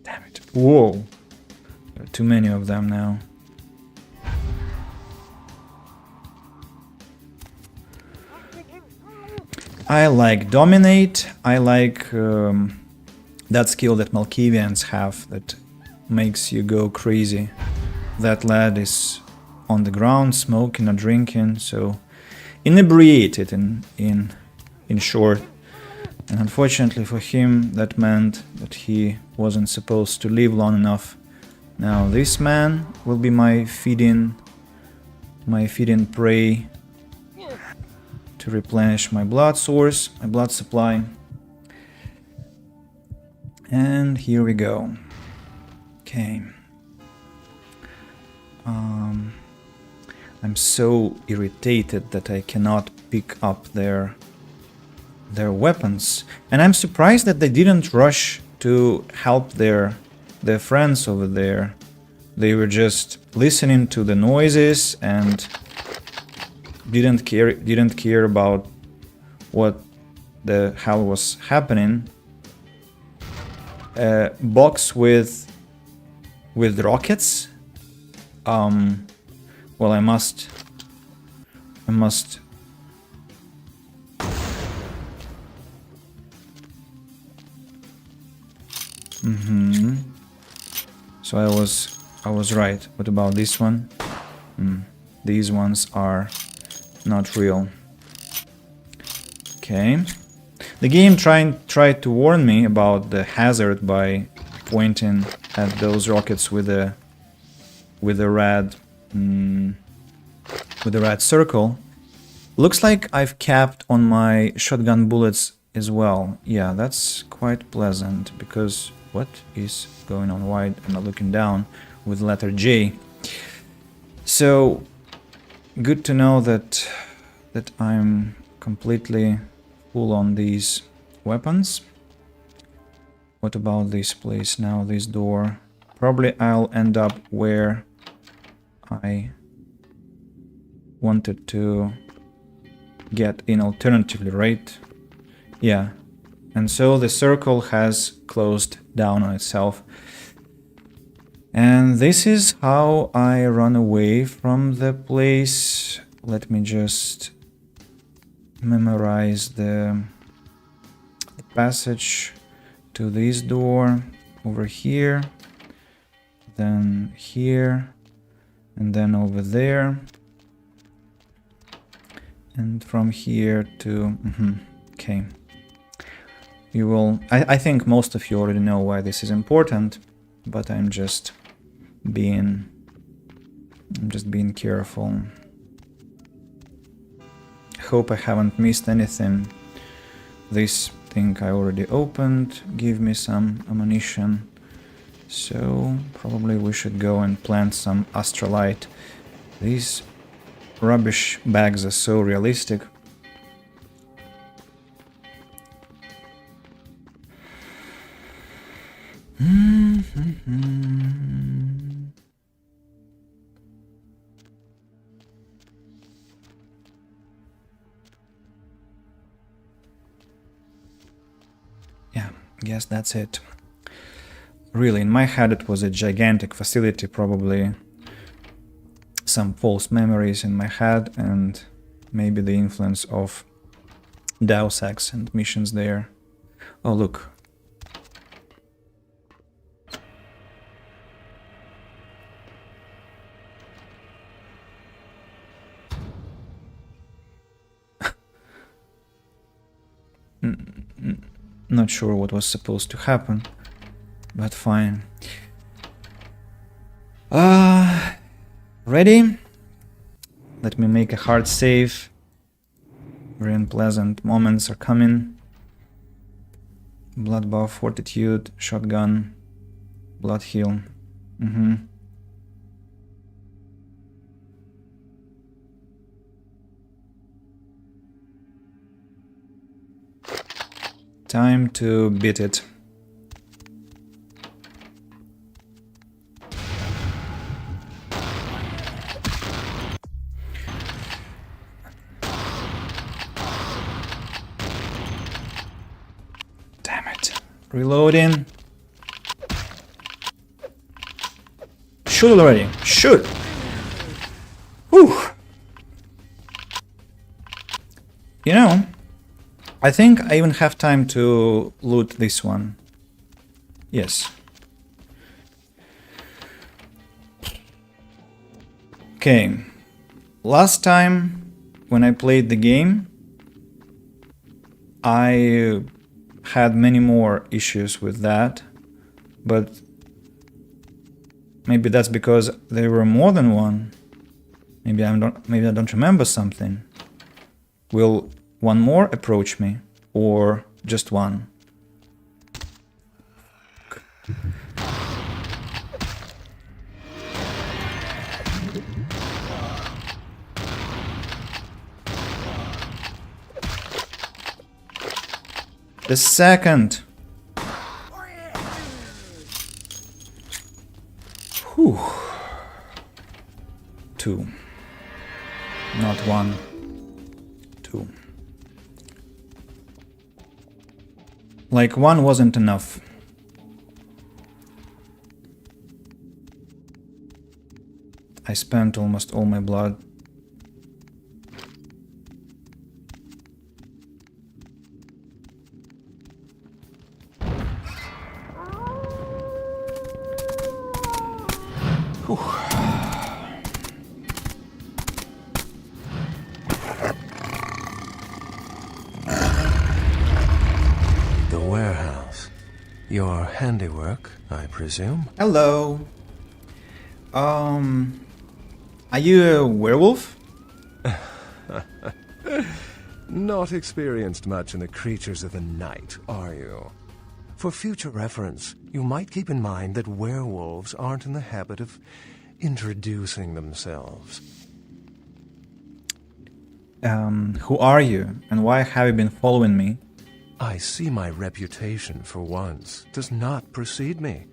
Damn it. Whoa. There are too many of them now. I like Dominate. I like that skill that Malkavians have that makes you go crazy. That lad is on the ground, smoking or drinking, so inebriated in short. And unfortunately for him, that meant that he wasn't supposed to live long enough. Now this man will be my feeding prey to replenish my blood source, my blood supply. And here we go. Okay. I'm so irritated that I cannot pick up their weapons, and I'm surprised that they didn't rush to help their friends over there. They were just listening to the noises and didn't care about what the hell was happening. Box with rockets. Well, I must. So I was right. What about this one? These ones are not real. Okay. The game tried to warn me about the hazard by pointing at those rockets with a red circle. Looks like I've capped on my shotgun bullets as well. Yeah, that's quite pleasant, because what is going on? Why am I looking down with letter J? So good to know that I'm completely full on these weapons. What about this place now, this door? Probably I'll end up where I wanted to get in alternatively, right? Yeah. And so the circle has closed down on itself. And this is how I run away from the place. Let me just memorize the passage to this door over here, then here, and then over there, and from here to okay. You will. I think most of you already know why this is important, but I'm just being careful. Hope I haven't missed anything. This thing I already opened give me some ammunition, so probably we should go and plant some astrolite. These rubbish bags are so realistic. Yeah, I guess that's it. Really, in my head it was a gigantic facility, probably some false memories in my head, and maybe the influence of Deus Ex and missions there. Oh, look. Not sure what was supposed to happen, but fine. Ready? Let me make a hard save. Very unpleasant moments are coming. Blood buff, fortitude, shotgun, blood heal. Time to beat it. Damn it. Reloading. Shoot already. Shoot. Whew. You know, I think I even have time to loot this one. Yes. Okay. Last time when I played the game, I had many more issues with that, but maybe that's because there were more than one. Maybe I don't remember something. Will one more approach me, or just one? The second. Whew. Two. Not one. Two. Like one wasn't enough. I spent almost all my blood. The warehouse. Your handiwork, I presume? Hello. Are you a werewolf? Not experienced much in the creatures of the night, are you? For future reference, you might keep in mind that werewolves aren't in the habit of introducing themselves. Who are you, and why have you been following me? I see my reputation, for once, does not precede me.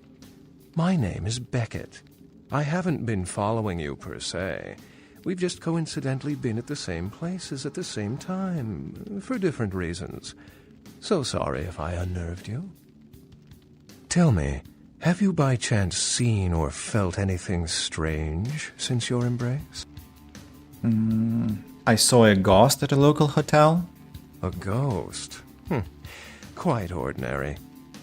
My name is Beckett. I haven't been following you per se. We've just coincidentally been at the same places at the same time, for different reasons. So sorry if I unnerved you. Tell me, have you by chance seen or felt anything strange since your embrace? I saw a ghost at a local hotel. A ghost? Quite ordinary.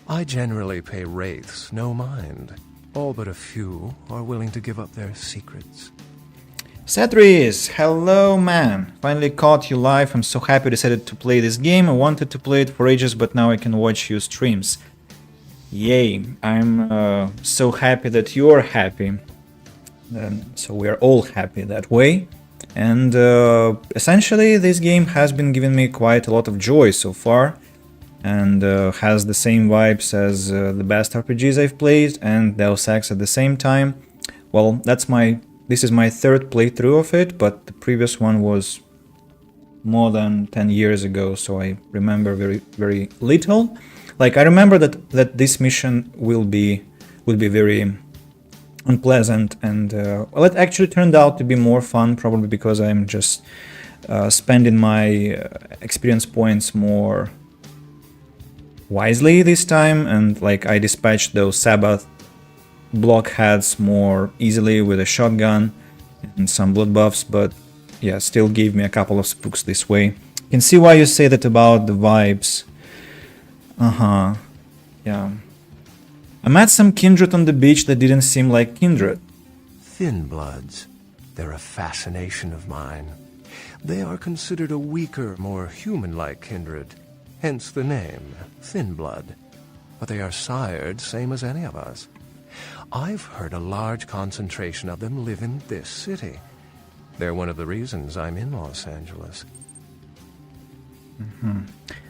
I generally pay wraiths no mind. All but a few are willing to give up their secrets. Cetris, hello man. Finally caught you live. I'm so happy I decided to play this game. I wanted to play it for ages, but now I can watch you streams. Yay, I'm so happy that you're happy. So we're all happy that way. And essentially this game has been giving me quite a lot of joy so far. And has the same vibes as the best RPGs I've played and Deus Ex at the same time. Well, this is my third playthrough of it, but the previous one was more than 10 years ago, so I remember very, very little. Like, I remember that this mission will be very unpleasant, and well, it actually turned out to be more fun, probably because I'm just spending my experience points more wisely this time, and like I dispatched those Sabbath blockheads more easily with a shotgun and some blood buffs, but yeah, still gave me a couple of spooks this way. You can see why you say that about the vibes. Yeah. I met some kindred on the beach that didn't seem like kindred. Thin bloods. They're a fascination of mine. They are considered a weaker, more human-like kindred. Hence the name, Thin Blood. But they are sired same as any of us. I've heard a large concentration of them live in this city. They're one of the reasons I'm in Los Angeles.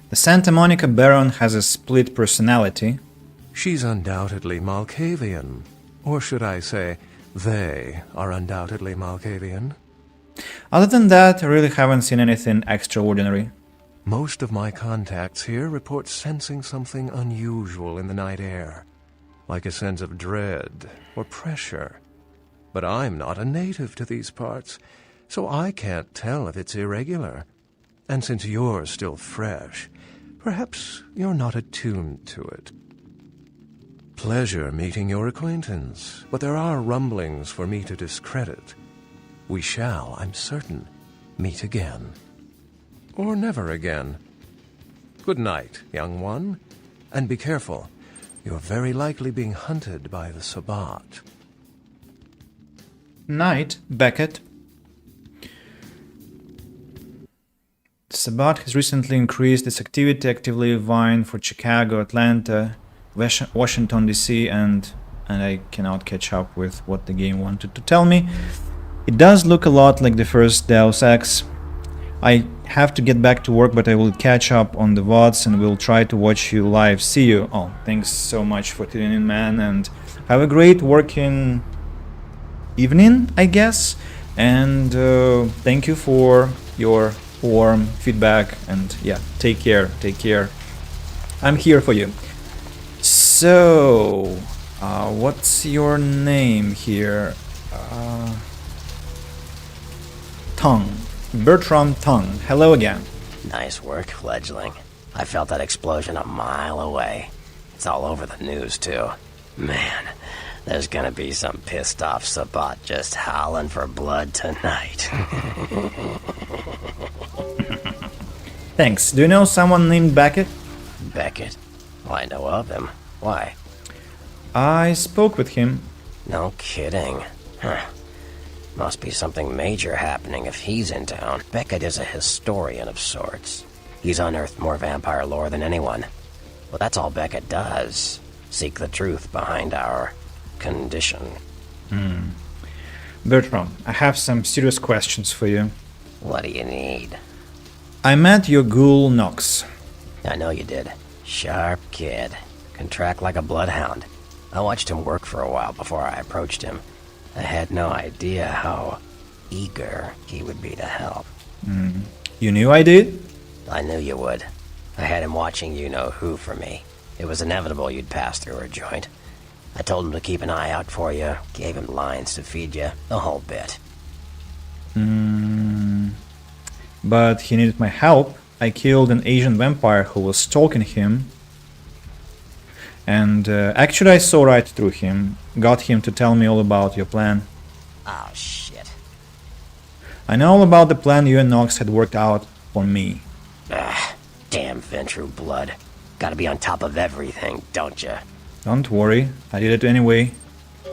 The Santa Monica Baron has a split personality. She's undoubtedly Malkavian. Or should I say, they are undoubtedly Malkavian. Other than that, I really haven't seen anything extraordinary. Most of my contacts here report sensing something unusual in the night air, like a sense of dread or pressure. But I'm not a native to these parts, so I can't tell if it's irregular. And since you're still fresh, perhaps you're not attuned to it. Pleasure meeting your acquaintance, but there are rumblings for me to discredit. We shall, I'm certain, meet again. Or never again. Good night, young one, and be careful. You're very likely being hunted by the Sabbat. Night, Beckett. The Sabbat has recently increased its activity, actively vying for Chicago, Atlanta, Washington DC, and I cannot catch up with what the game wanted to tell me. It does look a lot like the first Deus Ex. I have to get back to work, but I will catch up on the VODs and will try to watch you live. See you. Oh, thanks so much for tuning in, man, and have a great working evening, I guess. And thank you for your warm feedback, and yeah, take care. I'm here for you. So, what's your name here? Tongue. Bertram Tongue. Hello again. Nice work, fledgling. I felt that explosion a mile away. It's all over the news, too. Man, there's gonna be some pissed off Sabbat just howling for blood tonight. Thanks. Do you know someone named Beckett? Beckett? Well, I know of him. Why? I spoke with him. No kidding. Huh. Must be something major happening if he's in town. Beckett is a historian of sorts. He's unearthed more vampire lore than anyone. Well, that's all Beckett does. Seek the truth behind our condition. Bertram, I have some serious questions for you. What do you need? I met your ghoul Nox. I know you did. Sharp kid. Can track like a bloodhound. I watched him work for a while before I approached him. I had no idea how eager he would be to help. You knew I did? I knew you would. I had him watching you-know-who for me. It was inevitable you'd pass through our joint. I told him to keep an eye out for you, gave him lines to feed you, the whole bit. But he needed my help. I killed an Asian vampire who was stalking him. And actually I saw right through him. Got him to tell me all about your plan. Oh, shit. I know all about the plan you and Nox had worked out for me. Damn Ventru blood. Gotta be on top of everything, don't you? Don't worry, I did it anyway.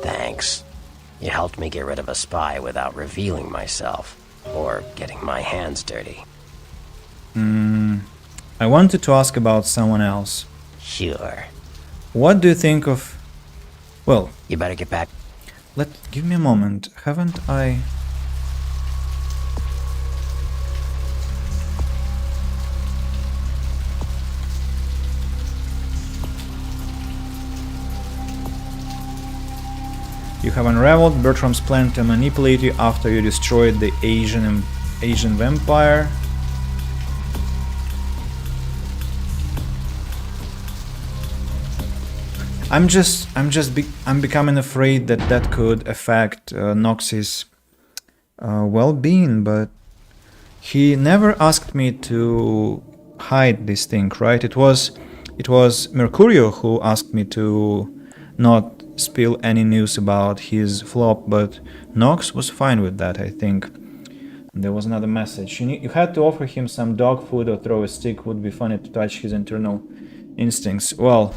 Thanks. You helped me get rid of a spy without revealing myself, or getting my hands dirty. I wanted to ask about someone else. Sure. What do you think of... Well, You better get back. give me a moment. Haven't I... You have unraveled Bertram's plan to manipulate you after you destroyed the Asian vampire. I'm becoming afraid that could affect Nox's well-being, but he never asked me to hide this thing, right? It was Mercurio who asked me to not spill any news about his flop, but Nox was fine with that, I think. And there was another message. You had to offer him some dog food or throw a stick. Would be funny to touch his internal instincts. Well,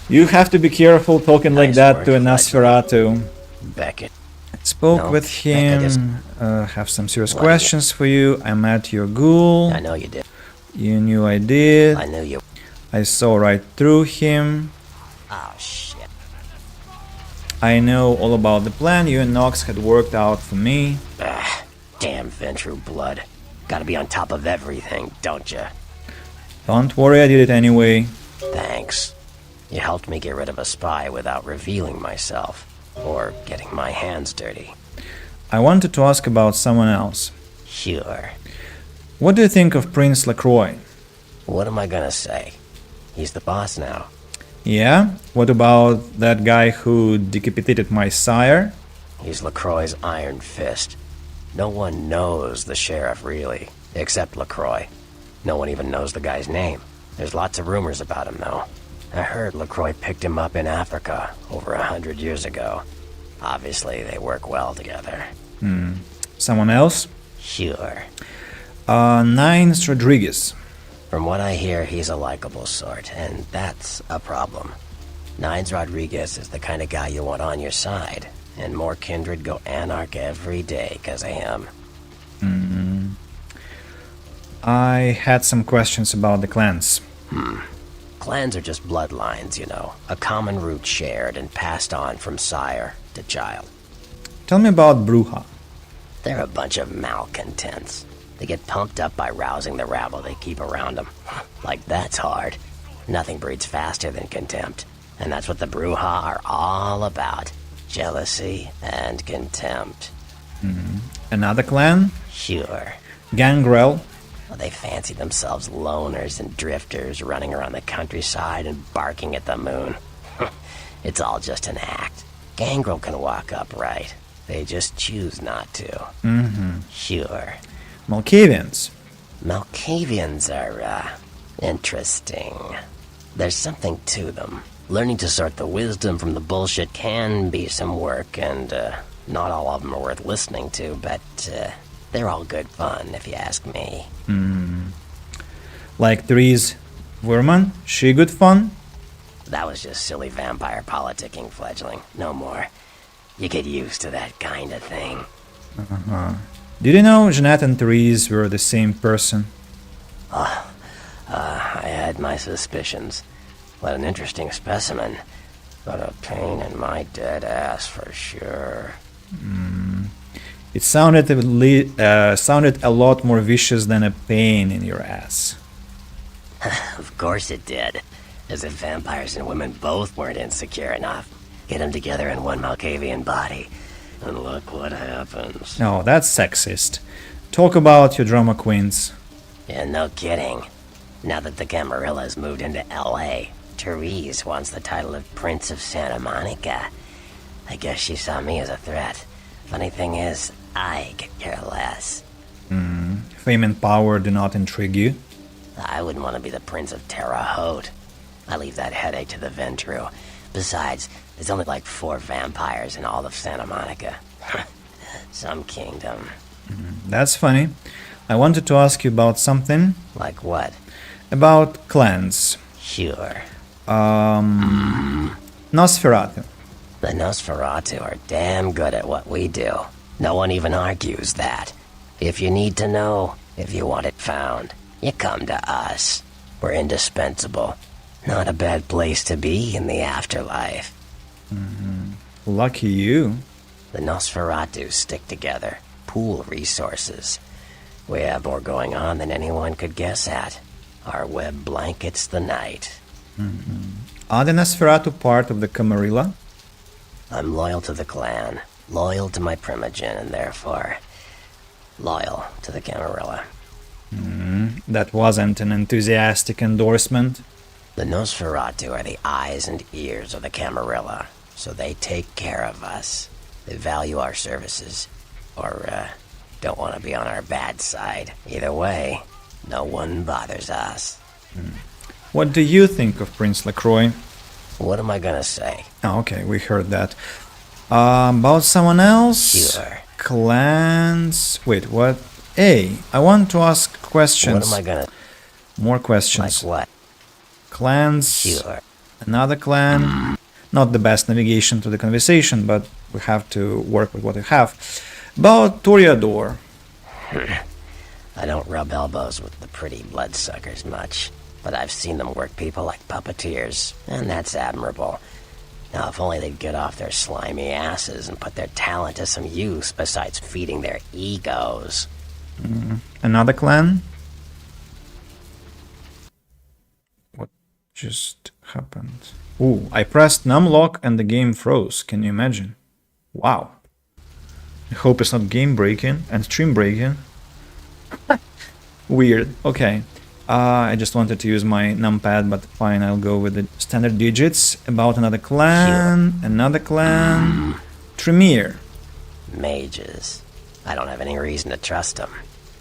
you have to be careful talking like Nice that work, to a Nosferatu. Beckett. Spoke No, with Beckett is- him. Have some serious What do you- questions for you. I met your ghoul. I know you did. You knew I did. I knew you. I saw right through him. Oh, shit. I know all about the plan you and Nox had worked out for me. Damn Ventru blood. Gotta be on top of everything, don't you? Don't worry, I did it anyway. Thanks. You helped me get rid of a spy without revealing myself, or getting my hands dirty. I wanted to ask about someone else. Sure. What do you think of Prince LaCroix? What am I gonna say? He's the boss now. Yeah? What about that guy who decapitated my sire? He's LaCroix's iron fist. No one knows the sheriff, really, except LaCroix. No one even knows the guy's name. There's lots of rumors about him, though. I heard LaCroix picked him up in Africa over 100 years ago. Obviously, they work well together. Someone else? Sure. Nines Rodriguez. From what I hear, he's a likable sort, and that's a problem. Nines Rodriguez is the kind of guy you want on your side, and more kindred go anarch every day because of him. I had some questions about the clans. Clans are just bloodlines, you know, a common root shared and passed on from sire to child. Tell me about Bruja. They're a bunch of malcontents. They get pumped up by rousing the rabble they keep around them. Like, that's hard. Nothing breeds faster than contempt. And that's what the Bruja are all about. Jealousy and contempt. Another clan? Sure. Gangrel. Well, they fancy themselves loners and drifters running around the countryside and barking at the moon. It's all just an act. Gangrel can walk upright. They just choose not to. Sure. Malkavians. Malkavians are, interesting. There's something to them. Learning to sort the wisdom from the bullshit can be some work, and, not all of them are worth listening to, but, they're all good fun, if you ask me. Like Therese Werman. She good fun? That was just silly vampire politicking, fledgling. No more. You get used to that kind of thing. Did you know Jeanette and Therese were the same person? I had my suspicions. What an interesting specimen. But a pain in my dead ass for sure. It sounded a lot more vicious than a pain in your ass. Of course it did. As if vampires and women both weren't insecure enough. Get them together in one Malkavian body. And look what happens. Oh, that's sexist. Talk about your drama queens. Yeah, no kidding. Now that the Camarillas moved into L.A., Therese wants the title of Prince of Santa Monica. I guess she saw me as a threat. Funny thing is, I could care less. Fame and power do not intrigue you. I wouldn't want to be the Prince of Terre Haute. I leave that headache to the Ventru. Besides, there's only like 4 vampires in all of Santa Monica. Some kingdom. That's funny. I wanted to ask you about something. Like what? About clans. Sure. Nosferatu. The Nosferatu are damn good at what we do. No one even argues that. If you need to know, if you want it found, you come to us. We're indispensable. Not a bad place to be in the afterlife. Lucky you. The Nosferatu stick together, pool resources. We have more going on than anyone could guess at. Our web blankets the night. Are the Nosferatu part of the Camarilla? I'm loyal to the clan, loyal to my primogen, and therefore loyal to the Camarilla. That wasn't an enthusiastic endorsement. The Nosferatu are the eyes and ears of the Camarilla, so they take care of us. They value our services, or don't want to be on our bad side. Either way, no one bothers us. What do you think of Prince LaCroix? What am I gonna say? Oh, okay, we heard that. About someone else? Sure. Clans... Wait, what? Hey, I want to ask questions. What am I gonna... More questions. Like what? Clans... Sure. Another clan... Not the best navigation to the conversation, but we have to work with what we have. About Toreador. I don't rub elbows with the pretty bloodsuckers much, but I've seen them work people like puppeteers, and that's admirable. Now, if only they'd get off their slimy asses and put their talent to some use besides feeding their egos. Another clan? What just happened? Ooh, I pressed numlock and the game froze. Can you imagine? Wow. I hope it's not game breaking and stream breaking. Weird. Okay. I just wanted to use my numpad, but fine, I'll go with the standard digits. About another clan, another clan. Tremere. Mages. I don't have any reason to trust them.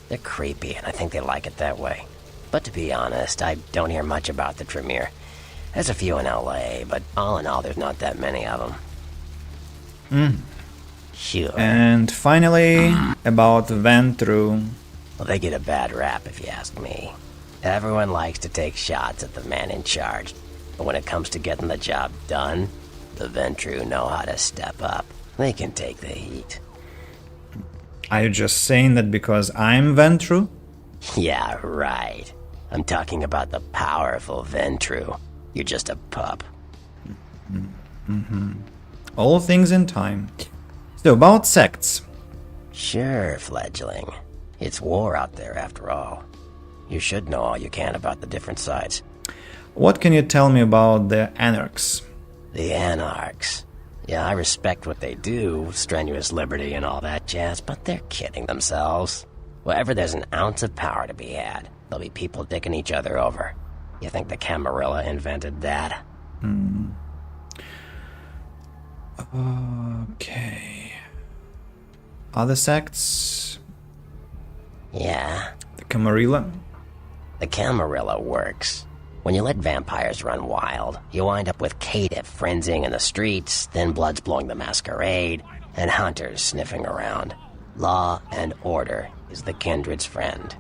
They're creepy, and I think they like it that way. But to be honest, I don't hear much about the Tremere. There's a few in LA, but all in all, there's not that many of them. Sure. And finally, about Ventru. Well, they get a bad rap, if you ask me. Everyone likes to take shots at the man in charge. But when it comes to getting the job done, the Ventru know how to step up. They can take the heat. Are you just saying that because I'm Ventru? Yeah, right. I'm talking about the powerful Ventru. You're just a pup. All things in time. So, about sects. Sure, fledgling. It's war out there, after all. You should know all you can about the different sides. What can you tell me about the Anarchs? The Anarchs. Yeah, I respect what they do, strenuous liberty and all that jazz, but they're kidding themselves. Wherever there's an ounce of power to be had, there'll be people dicking each other over. You think the Camarilla invented that? Okay. Other sects? Yeah, The Camarilla? the Camarilla works. When you let vampires run wild, you wind up with caitiff frenzying in the streets, then bloods blowing the Masquerade, and hunters sniffing around. Law and order is the kindred's friend.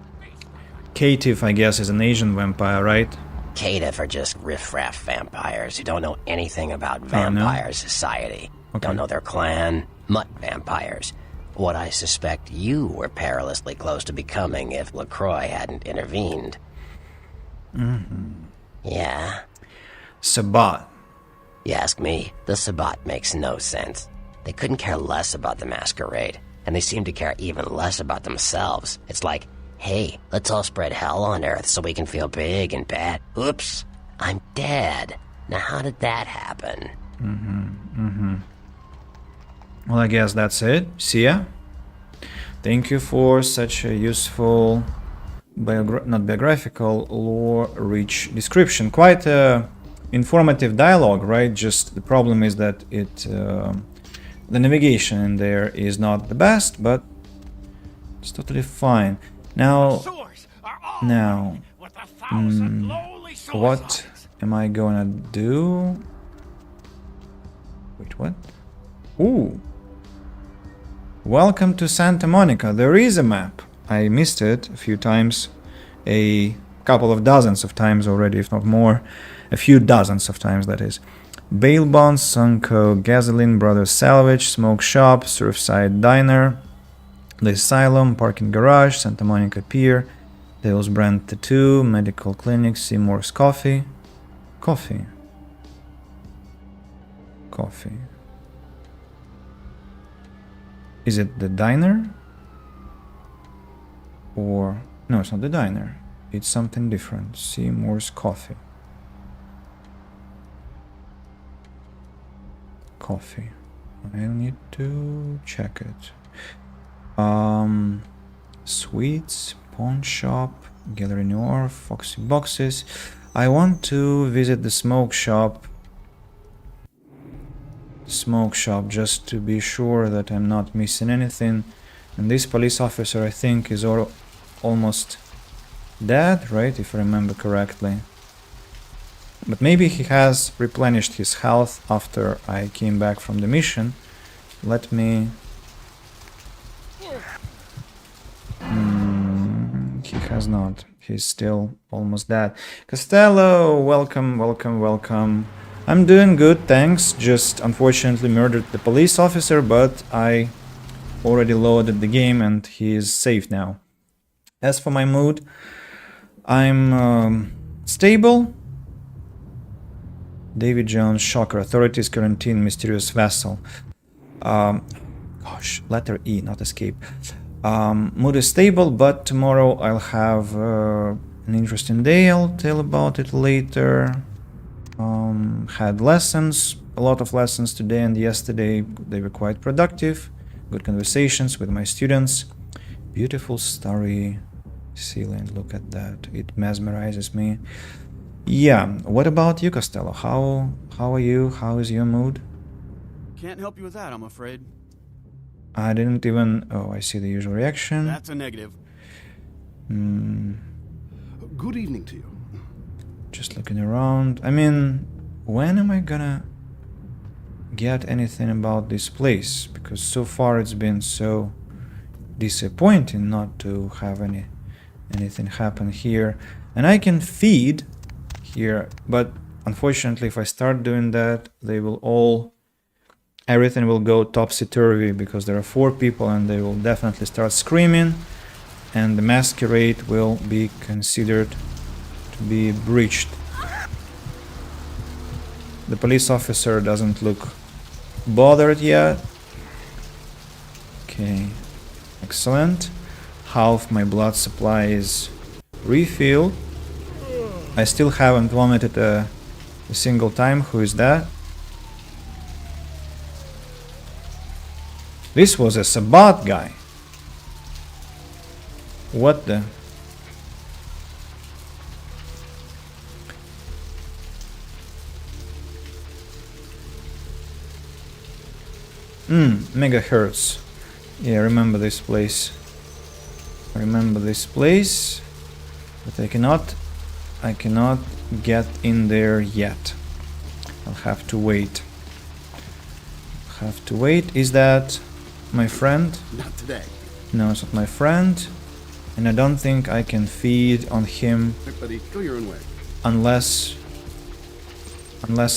Caitiff, I guess, is an Asian vampire, right? Caitiff are just riffraff vampires who don't know anything about no? vampire society. Okay. Don't know their clan. Mutt vampires. What I suspect you were perilously close to becoming if LaCroix hadn't intervened. Yeah? Sabbat. You ask me, the Sabbat makes no sense. They couldn't care less about the Masquerade, and they seem to care even less about themselves. It's like, hey, let's all spread hell on Earth so we can feel big and bad. Oops, I'm dead. Now how did that happen? Well, I guess that's it. See ya. Thank you for such a useful, not biographical, lore-rich description. Quite a informative dialogue, right? Just the problem is that the navigation in there is not the best, but it's totally fine. Now, what am I gonna do? Wait, what? Ooh. Welcome to Santa Monica. There is a map. I missed it a few times. A couple of dozens of times already, if not more. A few dozens of times, that is. Bail Bonds, Sunco, Gasoline, Brothers Salvage, Smoke Shop, Surfside Diner, The Asylum, Parking Garage, Santa Monica Pier, Dale's Brand Tattoo, Medical Clinic, Seymour's Coffee. Coffee. Is it the diner? Or... no, it's not the diner. It's something different. Seymour's Coffee. I need to check it. Sweets, Pawn Shop, Gallery Noir, Foxy Boxes. I want to visit the smoke shop just to be sure that I'm not missing anything. And this police officer, I think, is almost dead, right, if I remember correctly. But maybe he has replenished his health after I came back from the mission. Let me... he has not. He's still almost dead. Costello, welcome. I'm doing good, thanks. Just unfortunately murdered the police officer, but I already loaded the game and he is safe now. As for my mood, I'm stable. David Jones, Shocker, Authorities, Quarantine, Mysterious Vessel. Letter E, not escape. Mood is stable, but tomorrow I'll have an interesting day. I'll tell about it later. Had lessons, a lot of lessons today and yesterday. They were quite productive. Good conversations with my students. Beautiful starry ceiling. Look at that. It mesmerizes me. Yeah. What about you, Costello? How are you? How is your mood? Can't help you with that, I'm afraid. I didn't even... Oh, I see the usual reaction. That's a negative. Good evening to you. Just looking around. I mean, when am I gonna get anything about this place? Because so far it's been so disappointing not to have anything happen here. And I can feed here, but unfortunately if I start doing that, everything will go topsy-turvy, because there are 4 people and they will definitely start screaming, and the Masquerade will be considered to be breached. The police officer doesn't look bothered yet. Okay, excellent. Half my blood supply is refilled. I still haven't vomited a single time. Who is that? This was a Sabbat guy. What the? Megahertz. Yeah, I remember this place. But I cannot get in there yet. I'll have to wait. Is that my friend? Not today. No, it's not my friend. And I don't think I can feed on him Hey, buddy, go your own way. unless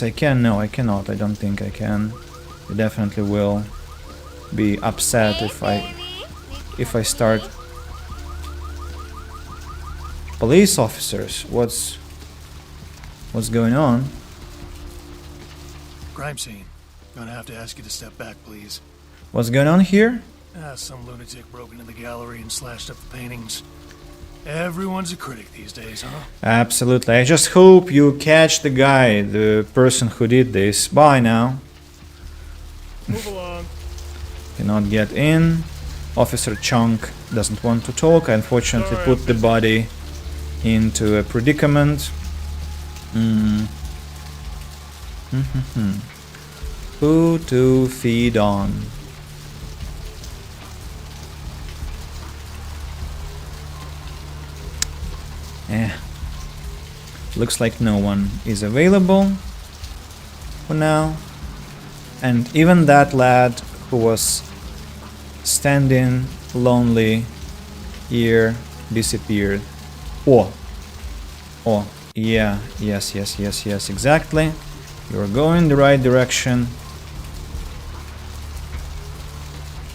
I can. No, I cannot. I don't think I can. I definitely will be upset if I start. Police officers, what's going on? Crime scene. Gonna have to ask you to step back, please. What's going on here? Some lunatic broke into the gallery and slashed up the paintings. Everyone's a critic these days, huh? Absolutely. I just hope you catch the guy, the person who did this. Bye now. Move along. Cannot get in. Officer Chunk doesn't want to talk. I unfortunately put the body into a predicament. Who to feed on? Looks like no one is available for now. And even that lad who was standing lonely here disappeared. Oh, yeah, yes, exactly. You're going the right direction.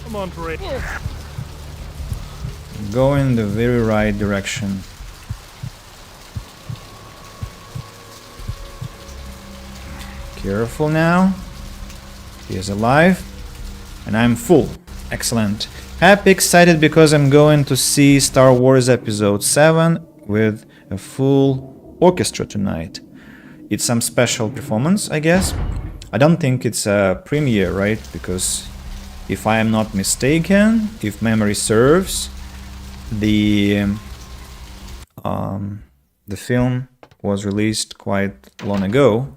I'm on parade. Going the very right direction. Careful now. He is alive. And I'm full. Excellent. Happy, excited because I'm going to see Star Wars Episode 7 with a full orchestra tonight. It's some special performance, I guess. I don't think it's a premiere, right? Because if I am not mistaken, if memory serves, the film was released quite long ago,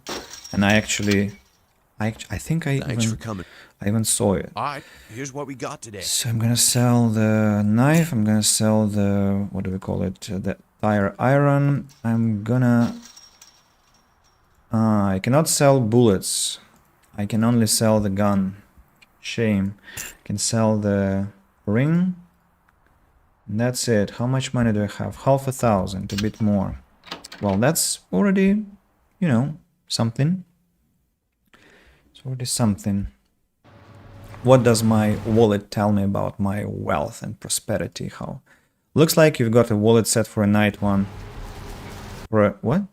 and I think I Thanks for coming. even saw it. All right, here's what we got today. So I'm gonna sell the knife. I'm gonna sell the, what do we call it? The tire iron. I'm gonna. I cannot sell bullets. I can only sell the gun. Shame. I can sell the ring. And that's it. How much money do I have? 500, a bit more. Well, that's already, something. It's already something. What does my wallet tell me about my wealth and prosperity? How? Looks like you've got a wallet set for a night one. For a what?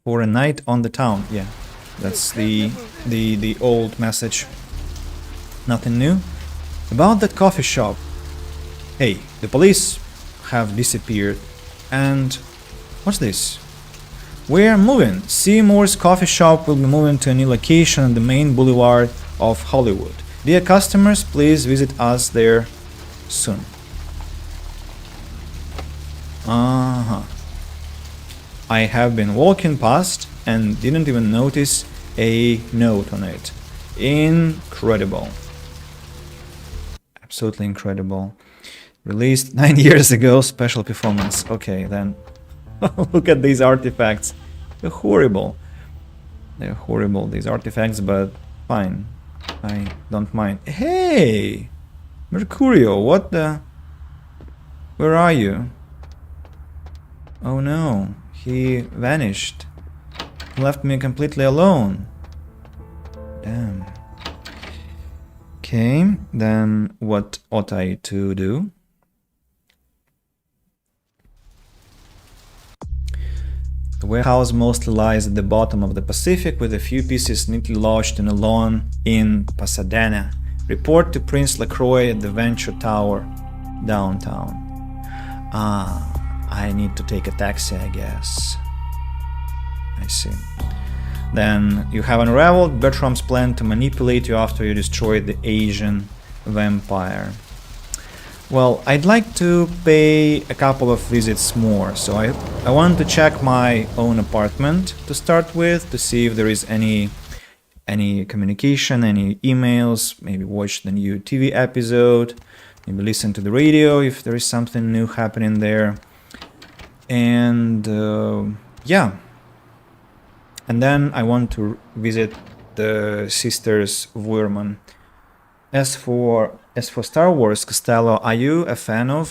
For a night on the town. Yeah, that's the old message. Nothing new. About that coffee shop. Hey, the police have disappeared. And what's this? We're moving. Seymour's coffee shop will be moving to a new location on the main boulevard of Hollywood. Dear customers, please visit us there soon. Uh-huh. I have been walking past and didn't even notice a note on it. Incredible. Absolutely incredible. Released 9 years ago, special performance. Okay, then. Look at these artifacts. They're horrible. They're horrible, these artifacts, but fine. I don't mind. Hey! Mercurio, what the... Where are you? Oh no, he vanished. Left me completely alone. Damn. Okay, then what ought I to do? The warehouse mostly lies at the bottom of the Pacific, with a few pieces neatly lodged in a lawn in Pasadena. Report to Prince LaCroix at the Venture Tower, downtown. I need to take a taxi, I guess. I see. Then you have unraveled Bertram's plan to manipulate you after you destroyed the Asian vampire. Well, I'd like to pay a couple of visits more, so I want to check my own apartment to start with, to see if there is any communication, any emails, maybe watch the new TV episode, maybe listen to the radio if there is something new happening there. And yeah. And then I want to visit the sisters Vuurman. As for Star Wars, Costello, are you a fan of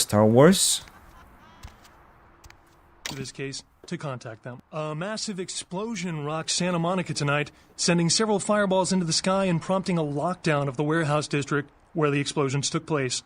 Star Wars? In this case, to contact them. A massive explosion rocked Santa Monica tonight, sending several fireballs into the sky and prompting a lockdown of the warehouse district where the explosions took place.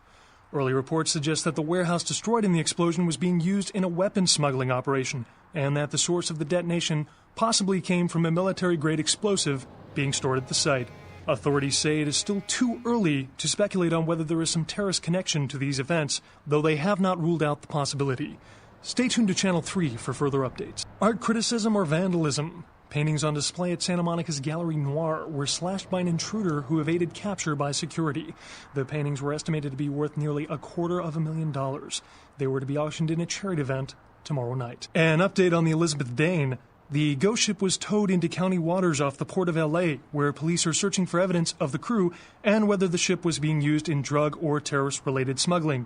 Early reports suggest that the warehouse destroyed in the explosion was being used in a weapons smuggling operation, and that the source of the detonation possibly came from a military-grade explosive being stored at the site. Authorities say it is still too early to speculate on whether there is some terrorist connection to these events, though they have not ruled out the possibility. Stay tuned to Channel 3 for further updates. Art criticism or vandalism? Paintings on display at Santa Monica's Gallery Noir were slashed by an intruder who evaded capture by security. The paintings were estimated to be worth nearly $250,000. They were to be auctioned in a charity event tomorrow night. An update on the Elizabeth Dane. The ghost ship was towed into county waters off the port of L.A., where police are searching for evidence of the crew and whether the ship was being used in drug or terrorist-related smuggling.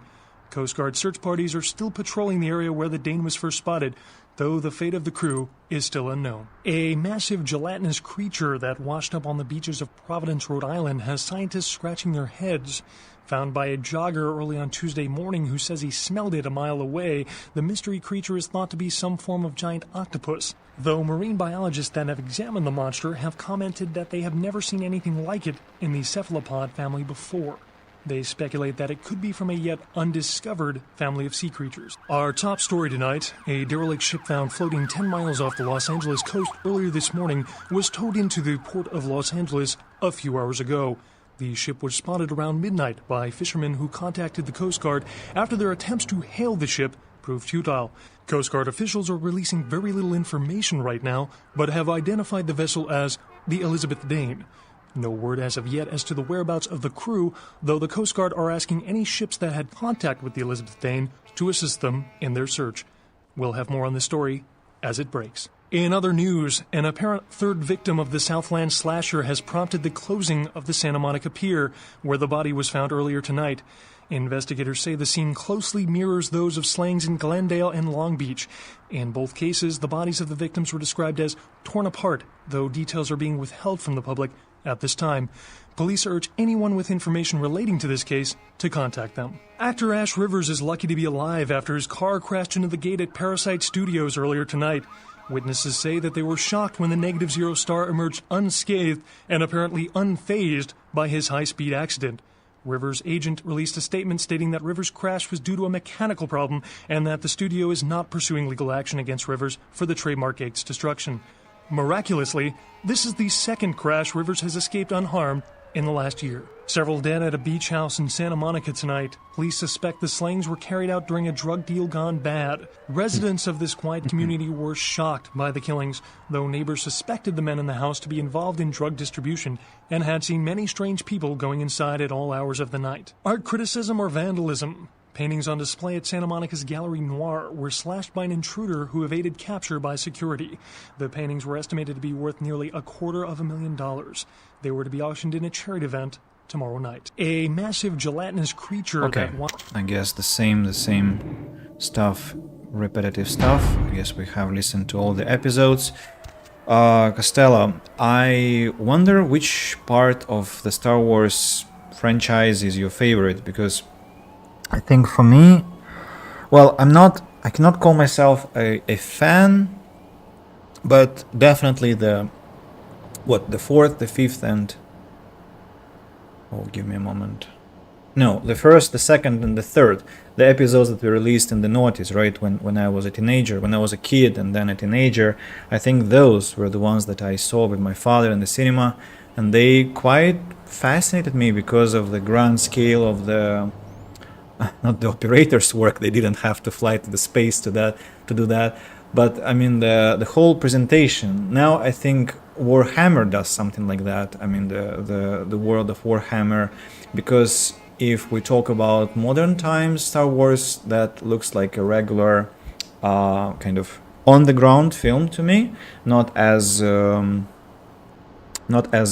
Coast Guard search parties are still patrolling the area where the Dane was first spotted, though the fate of the crew is still unknown. A massive gelatinous creature that washed up on the beaches of Providence, Rhode Island, has scientists scratching their heads. Found by a jogger early on Tuesday morning who says he smelled it a mile away, the mystery creature is thought to be some form of giant octopus, though marine biologists that have examined the monster have commented that they have never seen anything like it in the cephalopod family before. They speculate that it could be from a yet undiscovered family of sea creatures. Our top story tonight, a derelict ship found floating 10 miles off the Los Angeles coast earlier this morning was towed into the port of Los Angeles a few hours ago. The ship was spotted around midnight by fishermen who contacted the Coast Guard after their attempts to hail the ship proved futile. Coast Guard officials are releasing very little information right now, but have identified the vessel as the Elizabeth Dane. No word as of yet as to the whereabouts of the crew, though the Coast Guard are asking any ships that had contact with the Elizabeth Dane to assist them in their search. We'll have more on this story as it breaks. In other news, an apparent third victim of the Southland slasher has prompted the closing of the Santa Monica Pier, where the body was found earlier tonight. Investigators say the scene closely mirrors those of slayings in Glendale and Long Beach. In both cases, the bodies of the victims were described as torn apart, though details are being withheld from the public at this time. Police urge anyone with information relating to this case to contact them. Actor Ash Rivers is lucky to be alive after his car crashed into the gate at Parasite Studios earlier tonight. Witnesses say that they were shocked when the Negative Zero star emerged unscathed and apparently unfazed by his high-speed accident. Rivers' agent released a statement stating that Rivers' crash was due to a mechanical problem and that the studio is not pursuing legal action against Rivers for the trademark gate's destruction. Miraculously, this is the second crash Rivers has escaped unharmed in the last year. Several dead at a beach house in Santa Monica tonight. Police suspect the slayings were carried out during a drug deal gone bad. Residents of this quiet community were shocked by the killings, though neighbors suspected the men in the house to be involved in drug distribution and had seen many strange people going inside at all hours of the night. Art criticism or vandalism? Paintings on display at Santa Monica's Gallery Noir were slashed by an intruder who evaded capture by security. The paintings were estimated to be worth nearly $250,000. They were to be auctioned in a charity event tomorrow night. A massive gelatinous creature Okay, I guess the same stuff, repetitive stuff. I guess we have listened to all the episodes. Costello, I wonder which part of the Star Wars franchise is your favorite, because I think for me, well, I cannot call myself a fan, but definitely the fourth, the fifth, and oh, give me a moment. No, the first, the second, and the third. The episodes that were released in the noughties, right? When I was a teenager, when I was a kid and then a teenager, I think those were the ones that I saw with my father in the cinema, and they quite fascinated me because of the grand scale of the, not the operators' work. They didn't have to fly to the space to do that. But I mean the whole presentation. Now I think Warhammer does something like that. I mean the world of Warhammer, because if we talk about modern times Star Wars, that looks like a regular kind of on the ground film to me, not as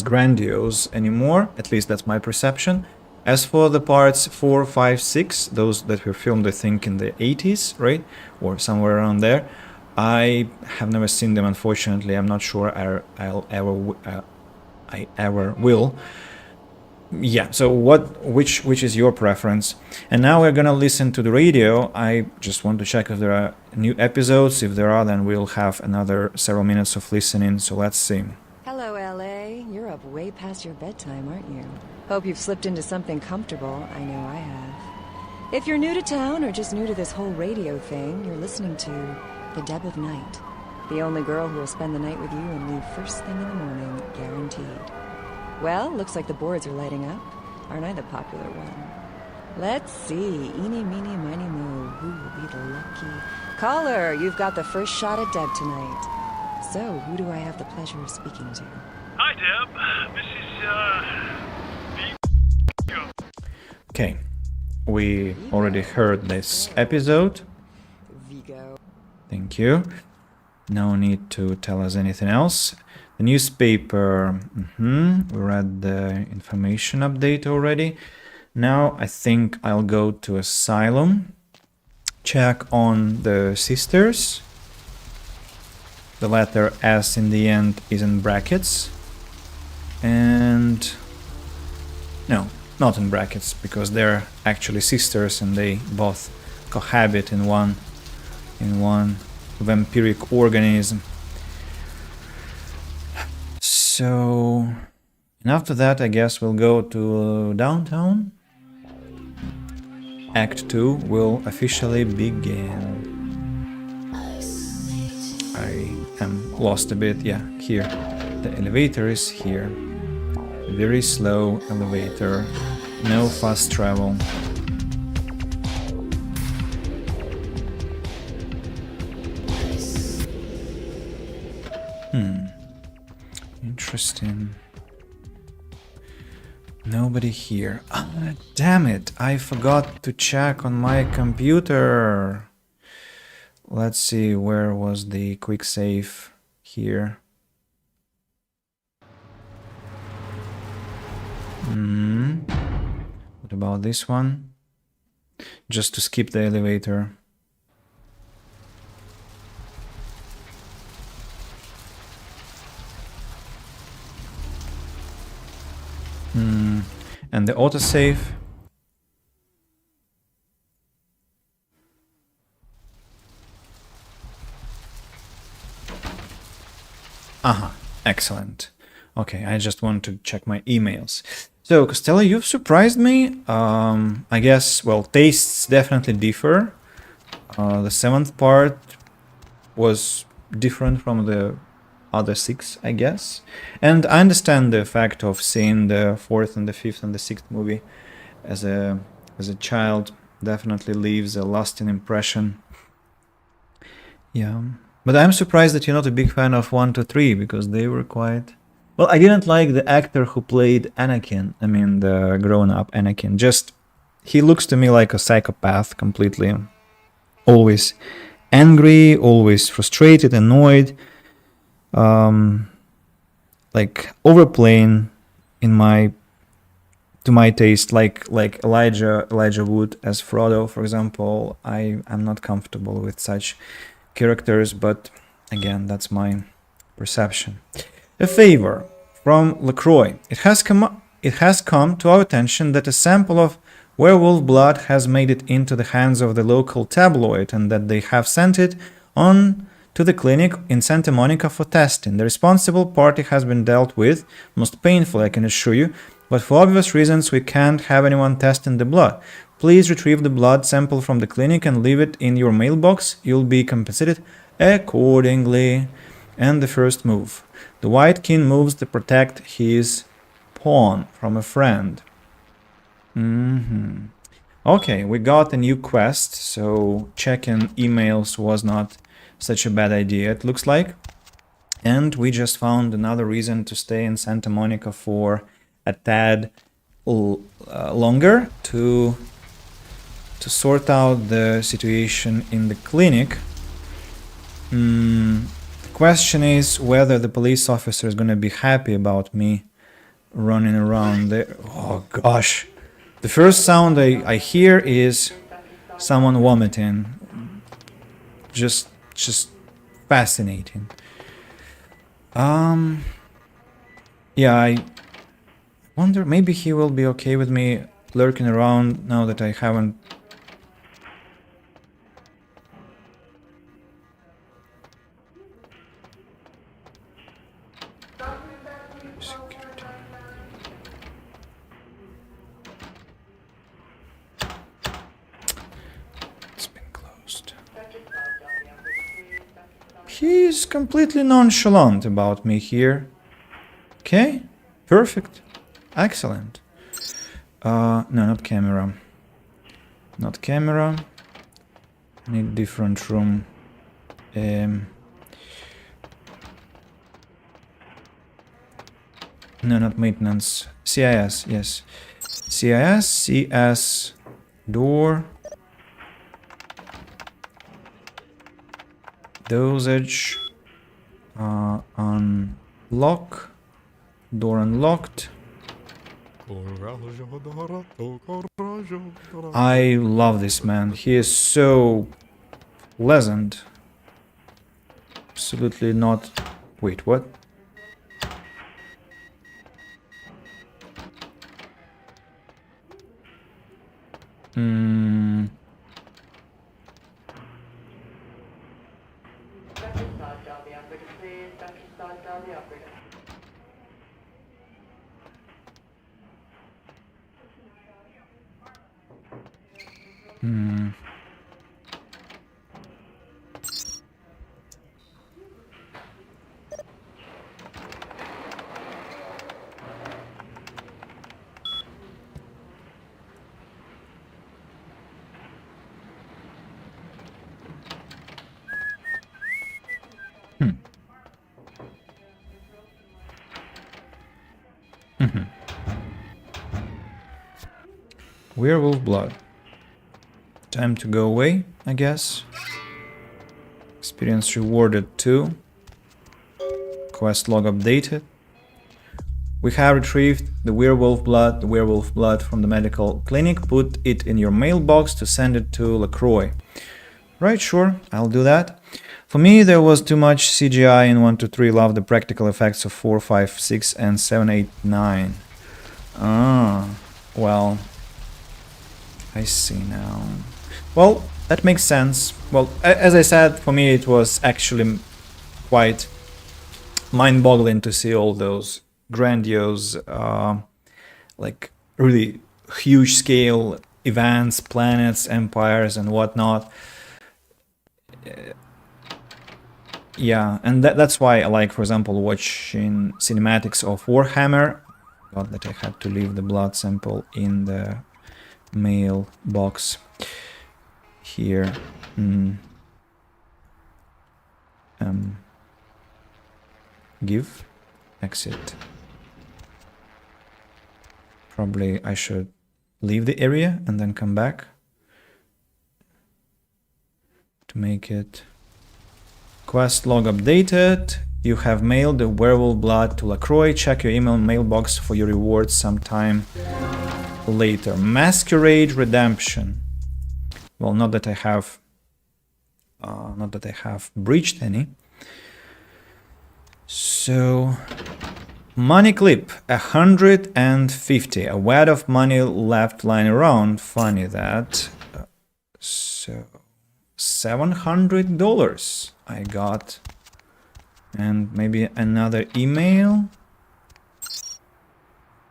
grandiose anymore. At least that's my perception. As for the parts 4, 5, 6, those that were filmed I think in the 80s, right, or somewhere around there, I have never seen them, unfortunately. I'm not sure I ever will. Yeah, so which is your preference? And now we're gonna listen to the radio. I just want to check if there are new episodes. If there are, then we'll have another several minutes of listening, so let's see. Hello, LA. You're up way past your bedtime, aren't you? Hope you've slipped into something comfortable. I know I have. If you're new to town or just new to this whole radio thing, you're listening to The Deb of Night, the only girl who will spend the night with you and leave first thing in the morning, guaranteed. Well, looks like the boards are lighting up. Aren't I the popular one? Let's see. Eeny, meeny, miny, mo. Who will be the lucky caller? You've got the first shot at Deb tonight. So, who do I have the pleasure of speaking to? Hi, Deb. This is, Okay, we already heard this episode. Vigo. Thank you. No need to tell us anything else. The newspaper, we read the information update already. Now I think I'll go to Asylum, check on the sisters. The letter S in the end is in brackets. And no, not in brackets, because they're actually sisters and they both cohabit in one vampiric organism. So, and after that, I guess we'll go to downtown. Act 2 will officially begin. I am lost a bit. Yeah, here. The elevator is here. Very slow elevator. No fast travel. Interesting. Nobody here. Ah, damn it! I forgot to check on my computer. Let's see, where was the quick save here? What about this one? Just to skip the elevator. And the autosave. Excellent. Okay, I just want to check my emails. So, Costello, you've surprised me. I guess, well, tastes definitely differ. The 7th part was different from the other 6, I guess. And I understand the fact of seeing the 4th and the 5th and the 6th movie as a child. Definitely leaves a lasting impression. Yeah. But I'm surprised that you're not a big fan of 1 to 3, because they were quite... Well, I didn't like the actor who played Anakin. I mean, the grown-up Anakin. Just he looks to me like a psychopath completely. Always angry, always frustrated, annoyed, like overplaying in my to my taste, like Elijah Wood as Frodo, for example. I'm not comfortable with such characters, but again, that's my perception. A favor from LaCroix. It has come to our attention that a sample of werewolf blood has made it into the hands of the local tabloid and that they have sent it on to the clinic in Santa Monica for testing. The responsible party has been dealt with, most painful, I can assure you, but for obvious reasons we can't have anyone testing the blood. Please retrieve the blood sample from the clinic and leave it in your mailbox. You'll be compensated accordingly. And the first move. The White King moves to protect his pawn from a friend. Okay, we got a new quest, so checking emails was not such a bad idea, it looks like. And we just found another reason to stay in Santa Monica for a tad longer to sort out the situation in the clinic. The question is whether the police officer is going to be happy about me running around there. Oh gosh. The first sound I hear is someone vomiting. Just fascinating. Yeah, I wonder, maybe he will be okay with me lurking around now that I haven't. It's been closed. He's completely nonchalant about me here. Okay, perfect. Excellent. No, not camera. Not camera. Need different room. No, not maintenance. CIS, yes. CIS, CS, door. Dosage. Unlock. Door unlocked. I love this man. He is so pleasant. Absolutely not. Wait, what? Werewolf blood. Time to go away, I guess. Experience rewarded too. Quest log updated. We have retrieved the werewolf blood from the medical clinic. Put it in your mailbox to send it to LaCroix. Right, sure, I'll do that. For me, there was too much CGI in 1, 2, 3. Love the practical effects of 4, 5, 6, and 7, 8, 9. Well, I see now. Well, that makes sense. Well, as I said, for me it was actually quite mind-boggling to see all those grandiose, like really huge scale events, planets, empires, and whatnot. Yeah, and that's why I like, for example, watching cinematics of Warhammer. God, that I had to leave the blood sample in the mailbox here. Give, exit. Probably I should leave the area and then come back to make it. Quest log updated. You have mailed the werewolf blood to LaCroix. Check your email mailbox for your rewards sometime later. Masquerade redemption. Well, not that I have breached any. So, money clip 150. A wad of money left lying around. Funny that. So, $700 I got. And maybe another email.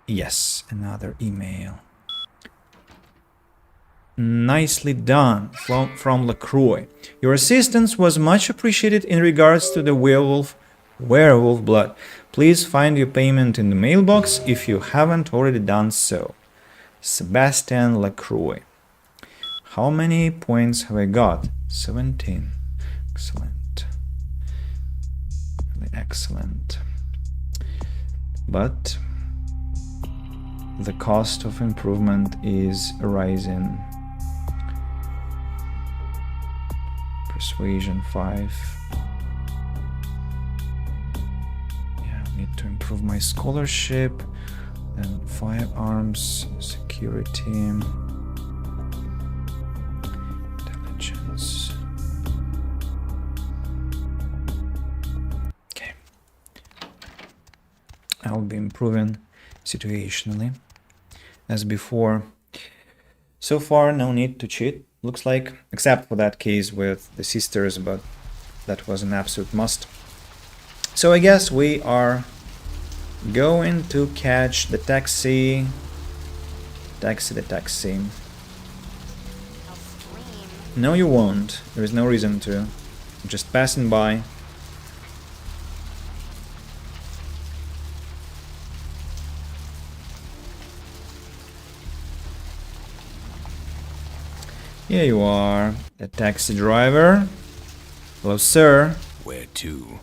Yes, another email. Nicely done from LaCroix. Your assistance was much appreciated in regards to the werewolf blood. Please find your payment in the mailbox if you haven't already done so. Sebastian LaCroix. How many points have I got? 17. Excellent. Really excellent. But the cost of improvement is rising. Persuasion 5. Yeah, I need to improve my scholarship. Then firearms, security, intelligence. Okay. I'll be improving situationally as before. So far, no need to cheat, looks like, except for that case with the sisters, but that was an absolute must. So I guess we are going to catch the taxi. The taxi. No, you won't. There is no reason to. I'm just passing by. Here you are, the taxi driver. Hello, sir. Where to?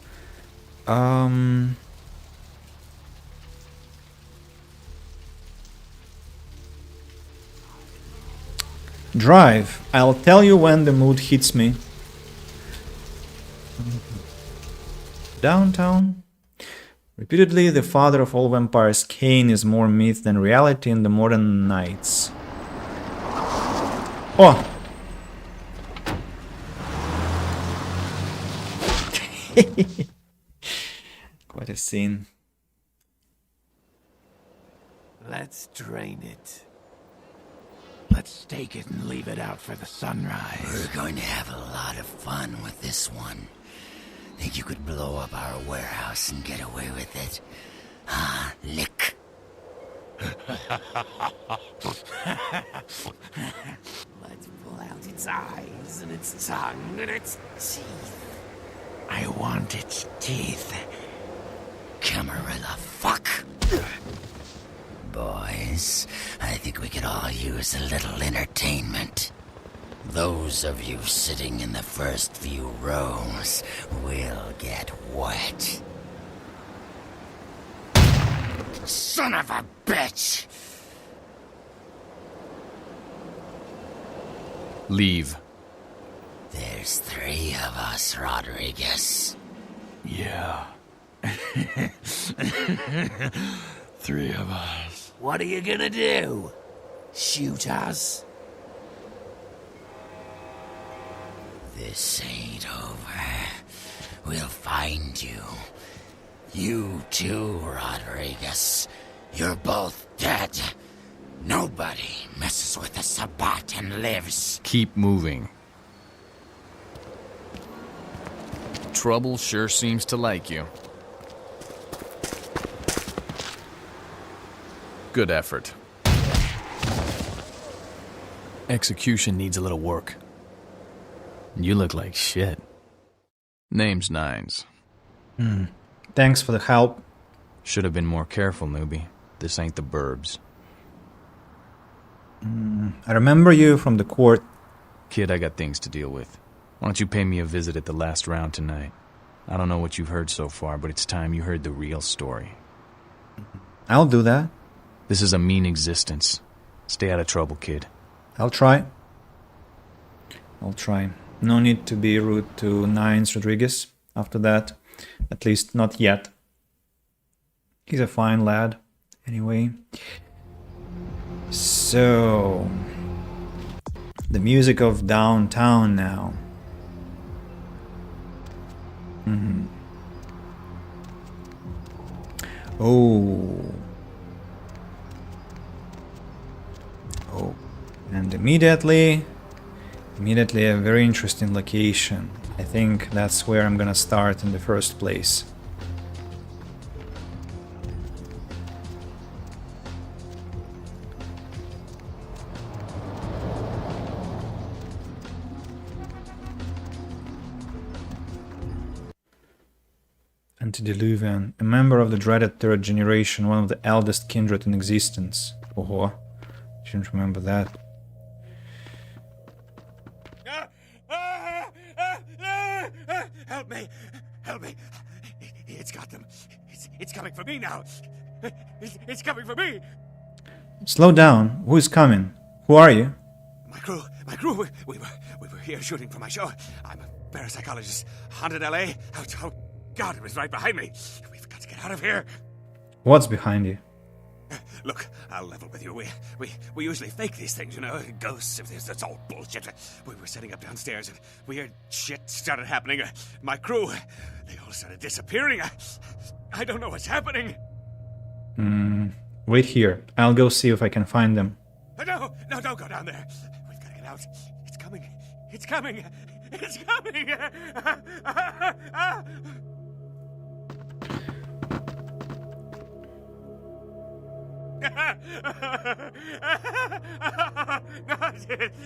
Drive. I'll tell you when the mood hits me. Downtown. Repeatedly, the father of all vampires, Cain, is more myth than reality in the modern nights. Oh! Quite a scene. Let's drain it. Let's take it and leave it out for the sunrise. We're going to have a lot of fun with this one. Think you could blow up our warehouse and get away with it? Ah, lick. Let's pull out its eyes and its tongue and its teeth. I want its teeth. Camarilla, fuck. Boys, I think we could all use a little entertainment. Those of you sitting in the first few rows will get wet. Son of a bitch! Leave. There's 3 of us, Rodriguez. Yeah. 3 of us. What are you gonna do? Shoot us? This ain't over. We'll find you. You too, Rodriguez. You're both dead. Nobody messes with the Sabbat and lives. Keep moving. Trouble sure seems to like you. Good effort. Execution needs a little work. You look like shit. Name's Nines. Thanks for the help. Should have been more careful, newbie. This ain't the burbs. I remember you from the court. Kid, I got things to deal with. Why don't you pay me a visit at the last round tonight? I don't know what you've heard so far, but it's time you heard the real story. I'll do that. This is a mean existence. Stay out of trouble, kid. I'll try. I'll try. No need to be rude to Nines Rodriguez after that. At least not yet. He's a fine lad. Anyway. So... the music of downtown now. Oh. Oh. And immediately a very interesting location. I think that's where I'm gonna start in the first place. Antediluvian, a member of the dreaded third generation, one of the eldest kindred in existence. Oh, shouldn't remember that. Help me! Help me! It's got them. It's coming for me now. It's coming for me. Slow down. Who is coming? Who are you? My crew. We were here shooting for my show. I'm a parapsychologist. Haunted LA. Oh God, it was right behind me. We've got to get out of here. What's behind you? Look, I'll level with you. We usually fake these things, you know, ghosts. That's all bullshit. We were setting up downstairs and weird shit started happening. My crew, they all started disappearing. I don't know what's happening. Wait here. I'll go see if I can find them. No, don't go down there. We've got to get out. It's coming. It's coming. It's coming.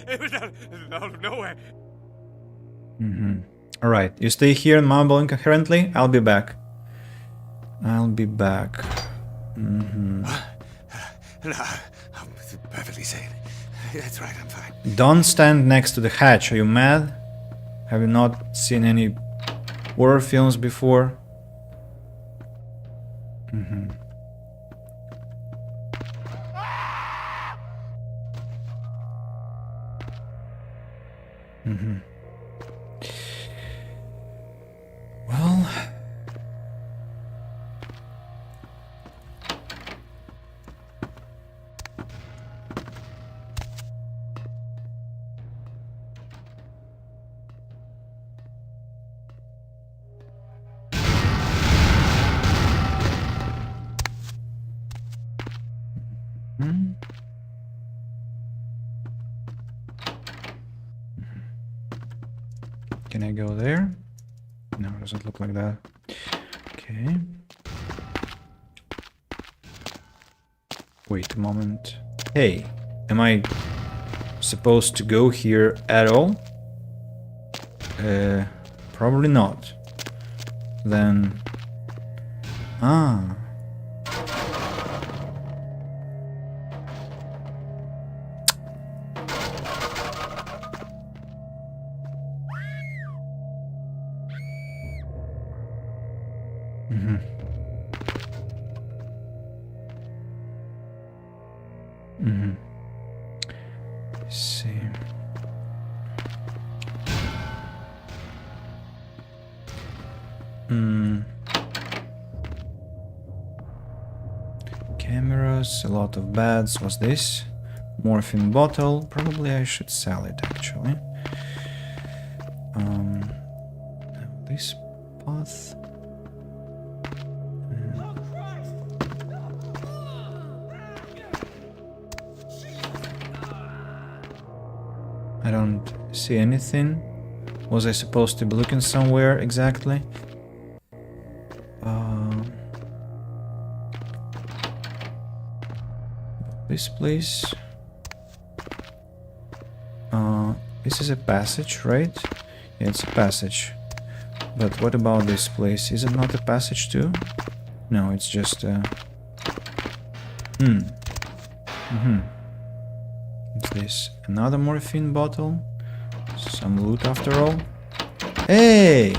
It was out of nowhere. Alright, you stay here and mumble incoherently. I'll be back. No, I'm perfectly sane. That's right, I'm fine. Don't stand next to the hatch. Are you mad? Have you not seen any horror films before? Well... Can I go there? No, it doesn't look like that. Okay. Wait a moment. Hey, am I supposed to go here at all? Probably not. Then... Ah. Let's see. Cameras, a lot of beds. What's this? Morphine bottle. Probably I should sell it actually. This path. I don't see anything. Was I supposed to be looking somewhere exactly? This place. This is a passage, right? Yeah, it's a passage. But what about this place? Is it not a passage too? No, it's just a... What's this? Another morphine bottle? Some loot after all? Hey!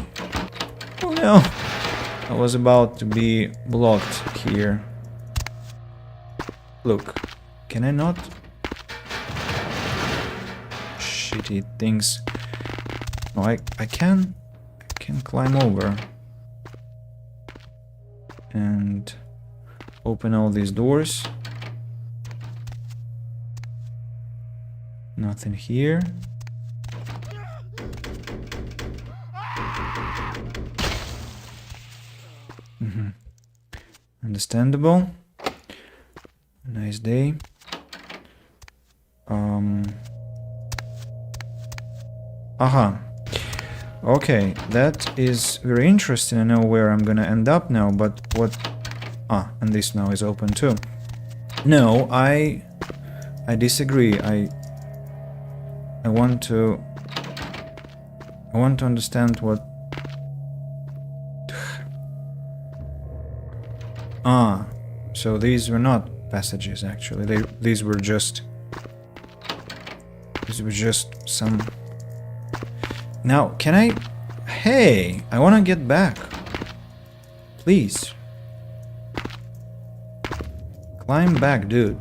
Oh no! I was about to be blocked here. Look, can I not shitty things. No, I can climb over and open all these doors. Nothing here. Understandable. Nice day. Okay, that is very interesting. I know where I'm gonna end up now, but what... and this now is open too. No, I disagree. I want to understand what... So these were not passages actually. These were just some... Now, can I... Hey, I want to get back. Please. Climb back, dude.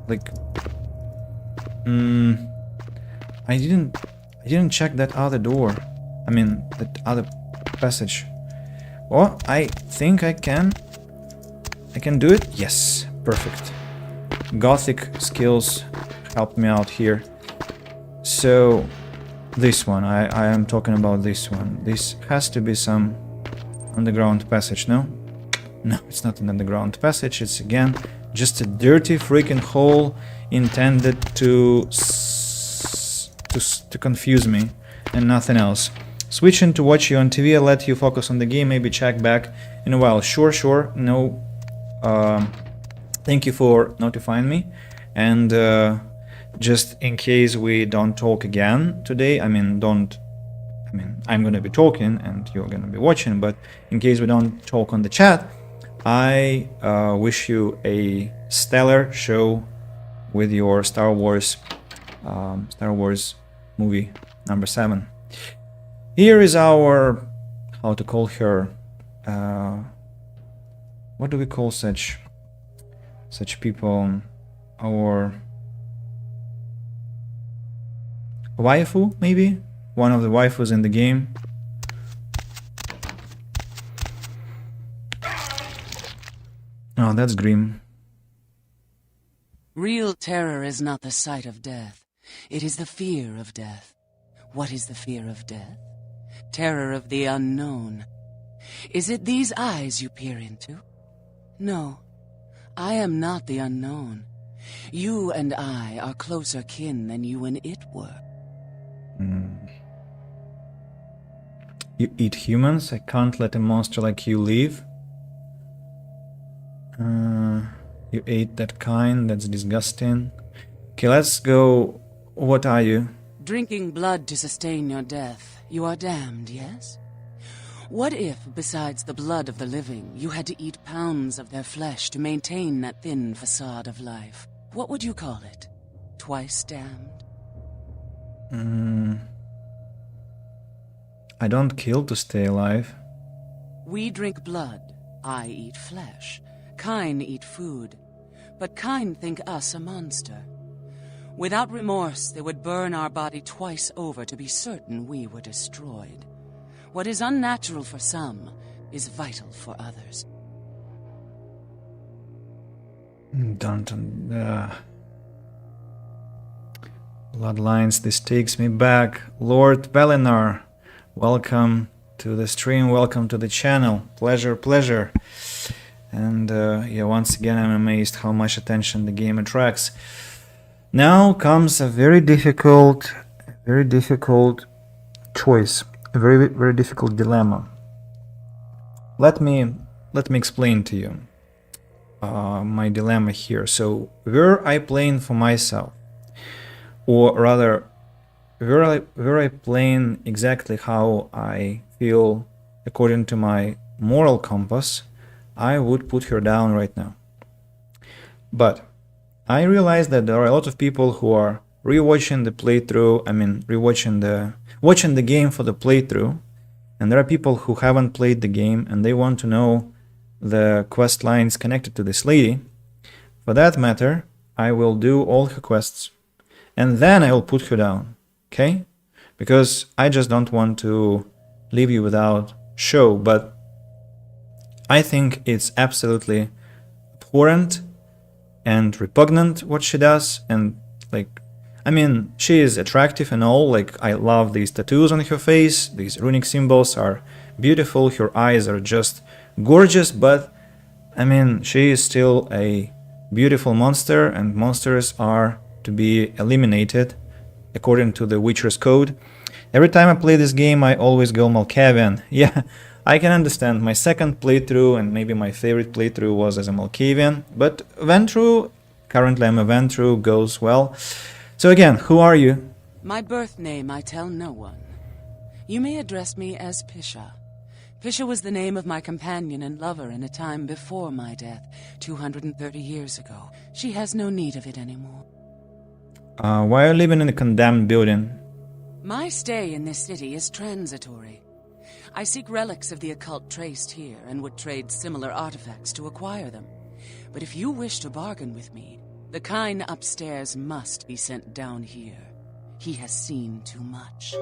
Like... I didn't check that other door. I mean, that other passage. Oh, I think I can do it. Yes, perfect. Gothic skills helped me out here. So, this one, I am talking about this one. This has to be some underground passage, no? No, it's not an underground passage. It's again just a dirty freaking hole intended to confuse me and nothing else. Switching to watch you on TV, I'll let you focus on the game, maybe check back in a while. Sure, no. Thank you for notifying me. And just in case we don't talk again today, I'm gonna be talking and you're gonna be watching, but in case we don't talk on the chat, I wish you a stellar show with your Star Wars movie number 7. Here is our, how to call her, what do we call such people? Our waifu, maybe? One of the waifus in the game. Oh, that's grim. Real terror is not the sight of death. It is the fear of death. What is the fear of death? Terror of the unknown. Is it these eyes you peer into? No, I am not the unknown. You and I are closer kin than you and it were. You eat humans? I can't let a monster like you live. You ate that kind, that's disgusting. Okay, let's go. What are you? Drinking blood to sustain your death. You are damned, yes? What if, besides the blood of the living, you had to eat pounds of their flesh to maintain that thin facade of life? What would you call it? Twice damned? I don't kill to stay alive. We drink blood. I eat flesh. Kine eat food. But Kine think us a monster. Without remorse, they would burn our body twice over to be certain we were destroyed. What is unnatural for some is vital for others. Bloodlines, this takes me back. Lord Belinar, welcome to the stream, welcome to the channel. Pleasure. And yeah, once again, I'm amazed how much attention the game attracts. Now comes a very difficult choice, a very difficult dilemma. Let me explain to you my dilemma here. So, were I playing for myself, or rather, were I playing exactly how I feel according to my moral compass, I would put her down right now. But I realize that there are a lot of people who are rewatching the playthrough, watching the game for the playthrough, and there are people who haven't played the game and they want to know the quest lines connected to this lady. For that matter, I will do all her quests and then I will put her down. okay? Because I just don't want to leave you without show, but I think it's absolutely abhorrent and repugnant what she does, and like, I mean, she is attractive and all, like, I love these tattoos on her face, these runic symbols are beautiful, her eyes are just gorgeous, but I mean, she is still a beautiful monster, and monsters are to be eliminated according to the Witcher's code. Every time I play this game, I always go Malkavian. Yeah, I can understand. My second playthrough and maybe my favorite playthrough was as a Malkavian, but Ventru, currently I'm a Ventru, goes well. So again, who are you? My birth name I tell no one. You may address me as Pisha. Pisha was the name of my companion and lover in a time before my death, 230 years ago. She has no need of it anymore. Why are you living in a condemned building? My stay in this city is transitory. I seek relics of the occult traced here and would trade similar artifacts to acquire them. But if you wish to bargain with me, the kind upstairs must be sent down here. He has seen too much.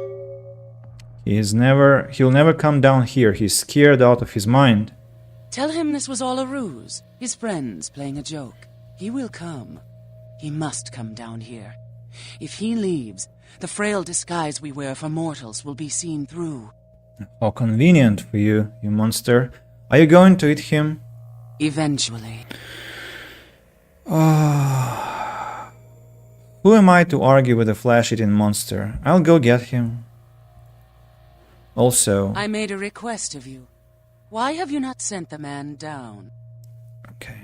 He'll never come down here. He's scared out of his mind. Tell him this was all a ruse, his friends playing a joke. He will come. He must come down here. If he leaves, the frail disguise we wear for mortals will be seen through. How convenient for you, you monster. Are you going to eat him? Eventually. Who am I to argue with a flesh-eating monster? I'll go get him. Also... I made a request of you. Why have you not sent the man down? Okay.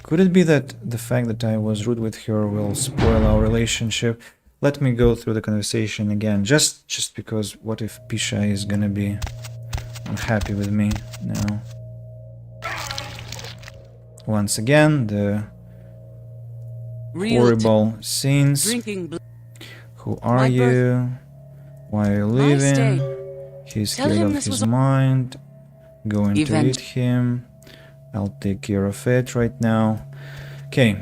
Could it be that the fact that I was rude with her will spoil our relationship? Let me go through the conversation again, just because what if Pisha is gonna be unhappy with me now? Once again, the horrible scenes. Who are you? Why are you leaving? He's scared of his mind. Going to eat him. I'll take care of it right now. Okay,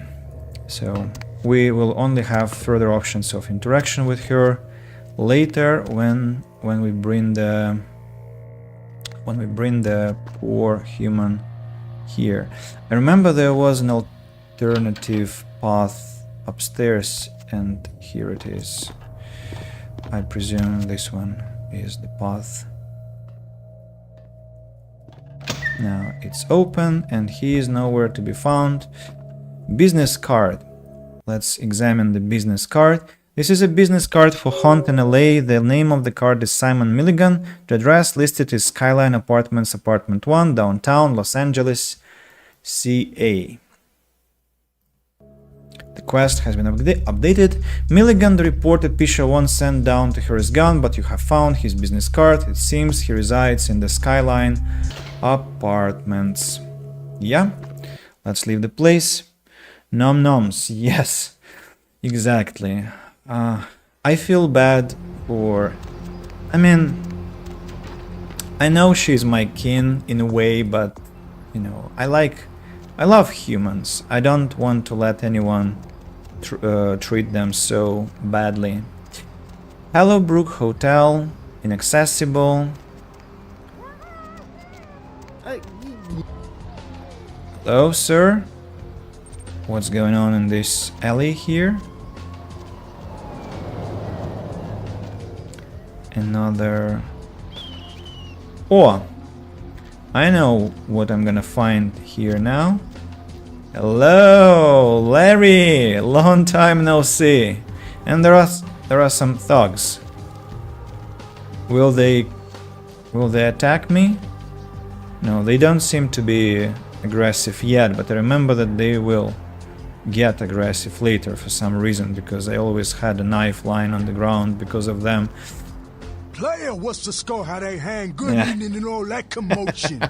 so we will only have further options of interaction with her later when we bring the poor human here. I remember there was an alternative path upstairs, and here it is. I presume this one is the path. Now it's open and he is nowhere to be found. Business card. Let's examine the business card. This is a business card for Hunt in LA. The name of the card is Simon Milligan. The address listed is Skyline Apartments, Apartment 1, downtown Los Angeles, CA. The quest has been updated. Milligan, the reporter Pisha once sent down to her his gun, but you have found his business card. It seems he resides in the Skyline Apartments. Yeah, let's leave the place. Nom noms, yes, exactly. I feel bad for... I mean, I know she's my kin in a way, but, you know, I love humans. I don't want to let anyone treat them so badly. Hallowbrook Hotel, inaccessible. Hello, sir. What's going on in this alley here? Another... Oh! I know what I'm gonna find here now. Hello, Larry! Long time no see. And there are some thugs. Will they attack me? No, they don't seem to be aggressive yet, but I remember that they will get aggressive later for some reason, because I always had a knife lying on the ground because of them. player, what's the score? How they hang? Good Yeah. evening and all that commotion.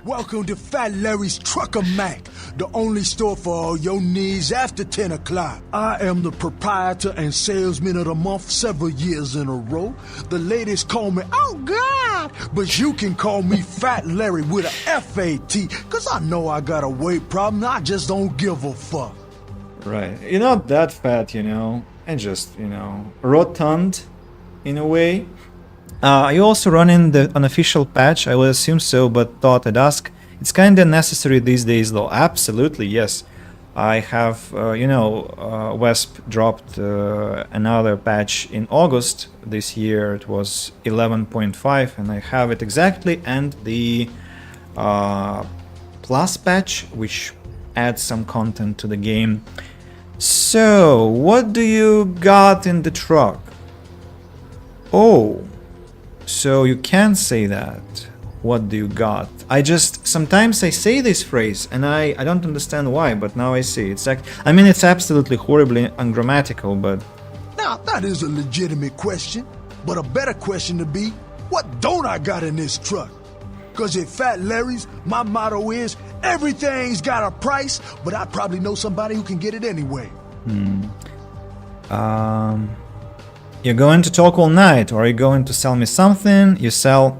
Welcome to Fat Larry's Trucker Mac, the only store for all your needs after 10 o'clock. I am the proprietor and salesman of the month several years in a row. The ladies call me, oh God, but you can call me Fat Larry with a F-A-T, cause I know I got a weight problem, I just don't give a fuck. Right. You're not that fat, and just, rotund in a way. Are you also running the unofficial patch? I would assume so, but thought I'd ask. It's kinda necessary these days though. Absolutely, yes. I have, Wesp dropped another patch in August this year. It was 11.5 and I have it exactly, and the plus patch, which adds some content to the game. So, what do you got in the truck? Oh, so you can say that. What do you got? Sometimes I say this phrase and I don't understand why, but now I see. It's absolutely horribly ungrammatical, but... Now, that is a legitimate question, but a better question to be, what don't I got in this truck? Cause at Fat Larry's, my motto is, everything's got a price, but I probably know somebody who can get it anyway. You're going to talk all night, or are you going to sell me something? You sell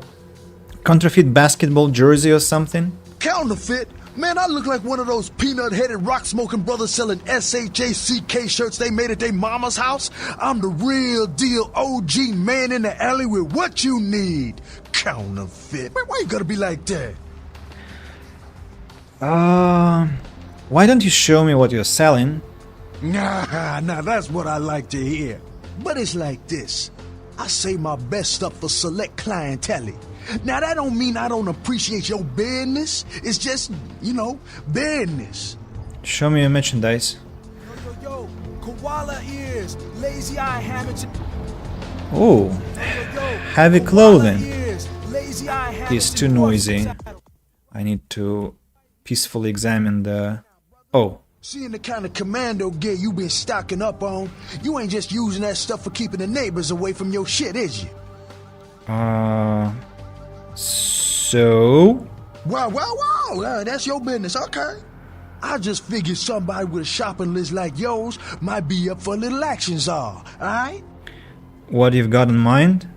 counterfeit basketball jersey or something? Counterfeit? Man, I look like one of those peanut-headed rock-smoking brothers selling SHACK shirts they made at their mama's house. I'm the real deal OG man in the alley with what you need. Counterfeit. Why you gotta be like that? Why don't you show me what you're selling? Nah, that's what I like to hear. But it's like this. I say my best stuff for select clientele. Now, that don't mean I don't appreciate your business. It's just, business. Show me your merchandise. Yo, koala ears, lazy eye hammock. Oh, heavy clothing. It's too noisy. I need to peacefully examine the... Oh. Seeing the kind of commando gear you been stocking up on, you ain't just using that stuff for keeping the neighbors away from your shit, is you? So? Wow, that's your business, okay. I just figured somebody with a shopping list like yours might be up for a little action, czar, alright? What you've got in mind?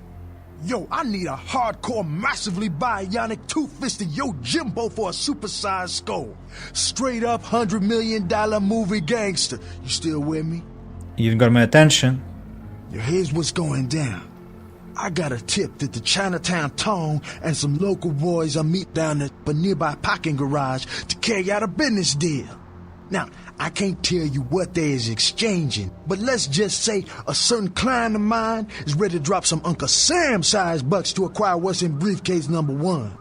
Yo, I need a hardcore, massively bionic, two-fisted Yojimbo for a supersized skull. Straight up $100 million movie gangster. You still with me? You've got my attention. Yo, here's what's going down. I got a tip that the Chinatown Tone and some local boys are meet down at a nearby parking garage to carry out a business deal. Now, I can't tell you what they is exchanging, but let's just say a certain client of mine is ready to drop some Uncle Sam-sized bucks to acquire what's in briefcase number 1.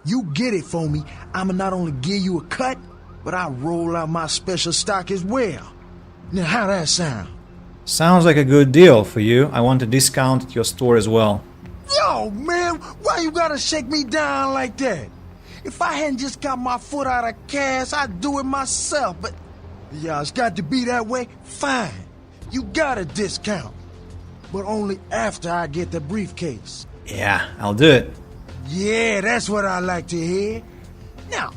You get it for me, I'ma not only give you a cut, but I'll roll out my special stock as well. Now, how that sound? Sounds like a good deal for you. I want a discount at your store as well. Yo, man, why you gotta shake me down like that? If I hadn't just got my foot out of cash, I'd do it myself, but... Yeah, it's got to be that way? Fine. You got a discount. But only after I get the briefcase. Yeah, I'll do it. Yeah, that's what I like to hear. Now,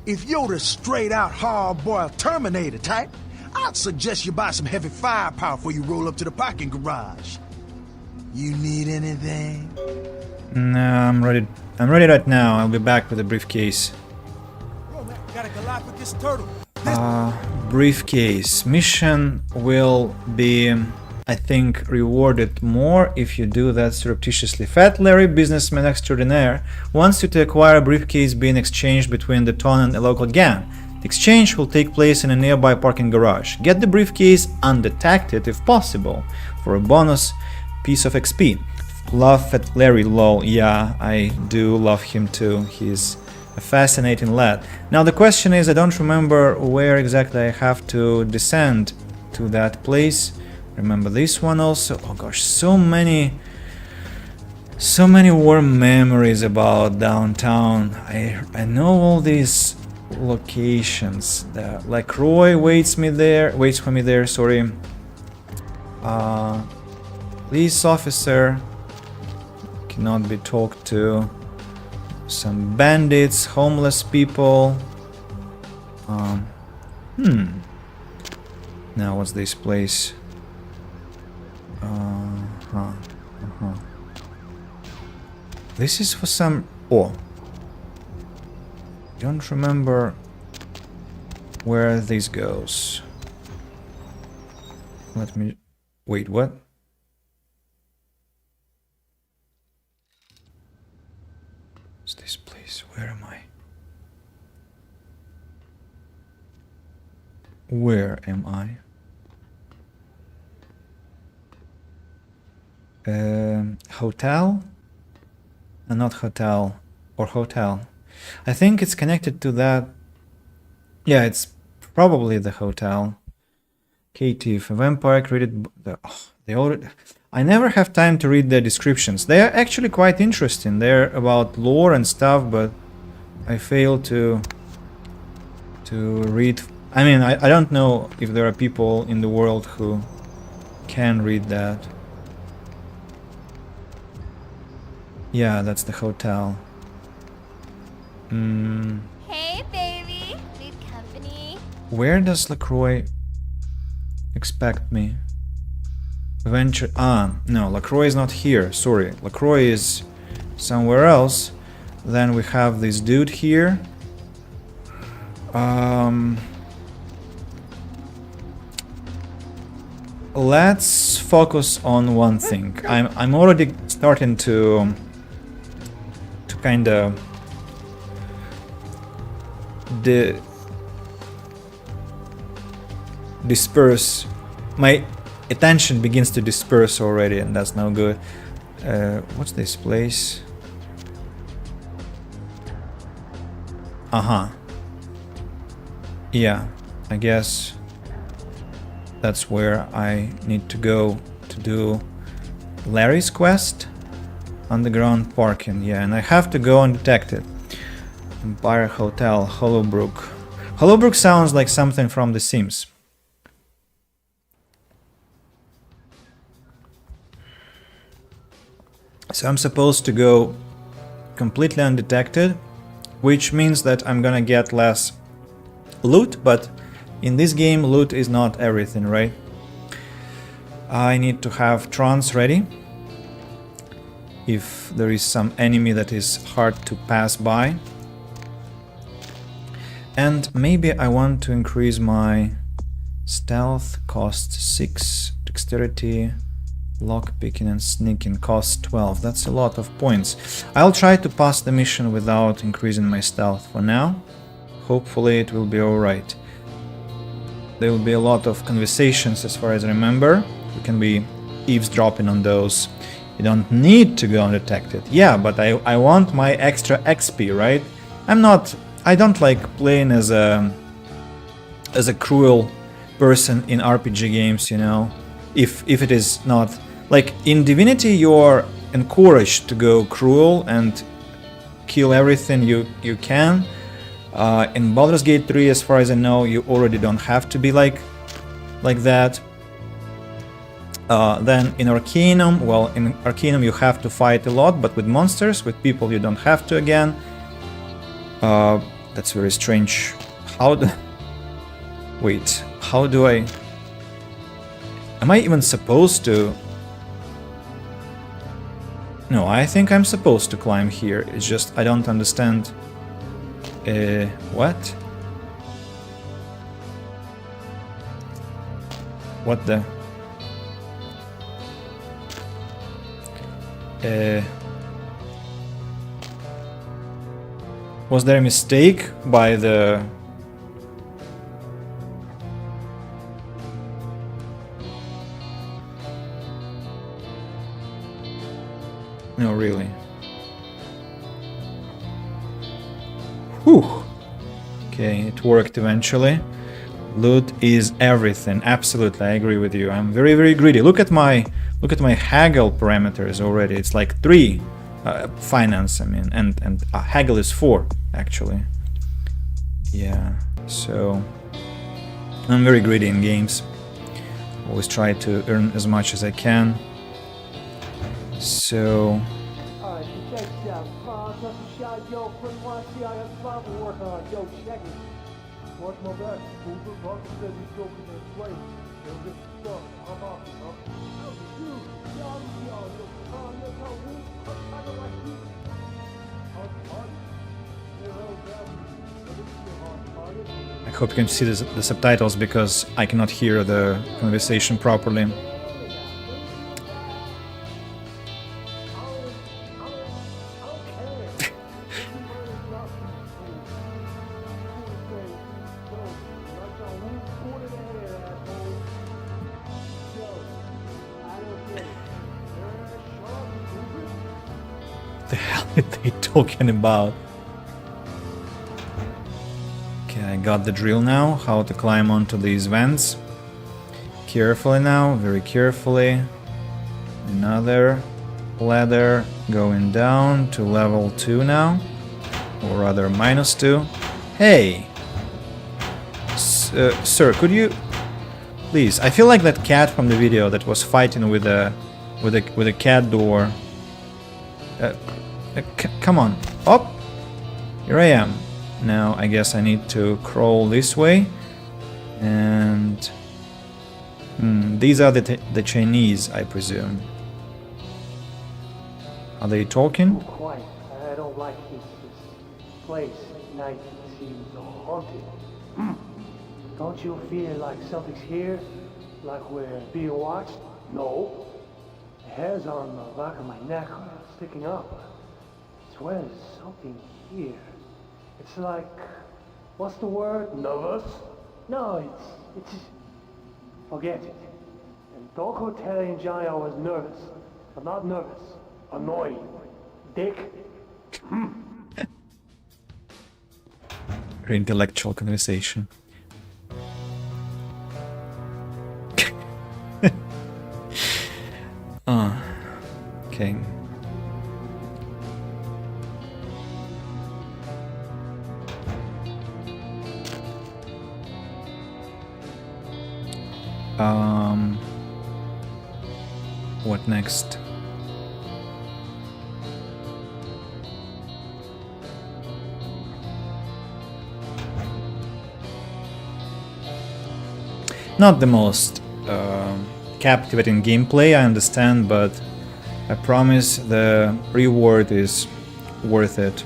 if you're the straight-out hard-boiled Terminator type, I'd suggest you buy some heavy firepower before you roll up to the parking garage. You need anything? No, I'm ready. I'm ready right now. I'll be back with the briefcase. Got a Galapagos turtle. Briefcase. Mission will be, I think, rewarded more if you do that surreptitiously. Fat Larry, businessman extraordinaire, wants you to acquire a briefcase being exchanged between the Ton and a local gang. The exchange will take place in a nearby parking garage. Get the briefcase undetected if possible for a bonus piece of XP. Love Fat Larry, lol. Yeah, I do love him too. He's a fascinating lad. Now the question is, I don't remember where exactly I have to descend to that place. Remember this one also. Oh gosh, so many warm memories about downtown. I know all these locations. Like Roy waits for me there. Sorry. Police officer. Cannot be talked to. Some bandits, homeless people. Now what's this place? This is for some... Oh. Don't remember where this goes. Let me... Wait, what? What's this place? Where am I? Where am I? Hotel? Not hotel. Or hotel. I think it's connected to that. Yeah, it's probably the hotel. Katie, if a vampire created they already... I never have time to read their descriptions. They are actually quite interesting. They're about lore and stuff, but I fail to read. I mean, I don't know if there are people in the world who can read that. Yeah, that's the hotel. Hey, baby. Need company? Where does LaCroix expect me? Venture... no, LaCroix is not here. Sorry, LaCroix is somewhere else. Then we have this dude here. Let's focus on one thing. I'm already starting to kind of disperse. My attention begins to disperse already, and that's no good. What's this place? Yeah, I guess that's where I need to go to do Larry's quest. Underground parking, yeah, and I have to go undetected. Empire Hotel, Hollowbrook. Hollowbrook sounds like something from The Sims. So I'm supposed to go completely undetected, which means that I'm gonna get less loot, but in this game loot is not everything, right? I need to have trance ready if there is some enemy that is hard to pass by. And maybe I want to increase my stealth, cost 6, dexterity, lockpicking and sneaking, cost 12. That's a lot of points. I'll try to pass the mission without increasing my stealth for now. Hopefully it will be alright. There will be a lot of conversations as far as I remember. You can be eavesdropping on those. You don't need to go undetected. Yeah, but I want my extra XP, right? I don't like playing as a cruel person in RPG games, you know. If it is not like in Divinity, you're encouraged to go cruel and kill everything you can. In Baldur's Gate 3, as far as I know, you already don't have to be like that. Then in Arcanum, well, in Arcanum you have to fight a lot, but with monsters, with people you don't have to again. That's very strange. Wait, how do I... Am I even supposed to... No, I think I'm supposed to climb here. It's just I don't understand... what? What the... Was there a mistake by the... No, really. Whew. Okay, it worked eventually. Loot is everything. Absolutely, I agree with you. I'm very, very greedy. Look at my haggle parameters already. It's like 3 finance, I mean, and haggle is 4 actually. Yeah, so I'm very greedy in games. Always try to earn as much as I can. So I hope you can see the subtitles because I cannot hear the conversation properly. What the hell are they talking about? Okay, I got the drill now, how to climb onto these vents. Carefully now, very carefully. Another ladder going down to level 2 now. Or rather, -2. Hey! Sir, could you... Please, I feel like that cat from the video that was fighting with a cat door. Come on. Up! Here I am. Now I guess I need to crawl this way. And... these are the Chinese, I presume. Are they talking? Quiet. I don't like this place at night. It seems haunted. Don't you feel like something's here? Like we're being watched? No. The hairs on the back of my neck are sticking up. I swear there's something here. It's like, what's the word? Nervous? No, it's just, forget it. And don't go telling Johnny I was nervous. I'm not nervous. Annoyed. Dick. Very intellectual conversation. Okay. What next? Not the most captivating gameplay, I understand, but I promise the reward is worth it.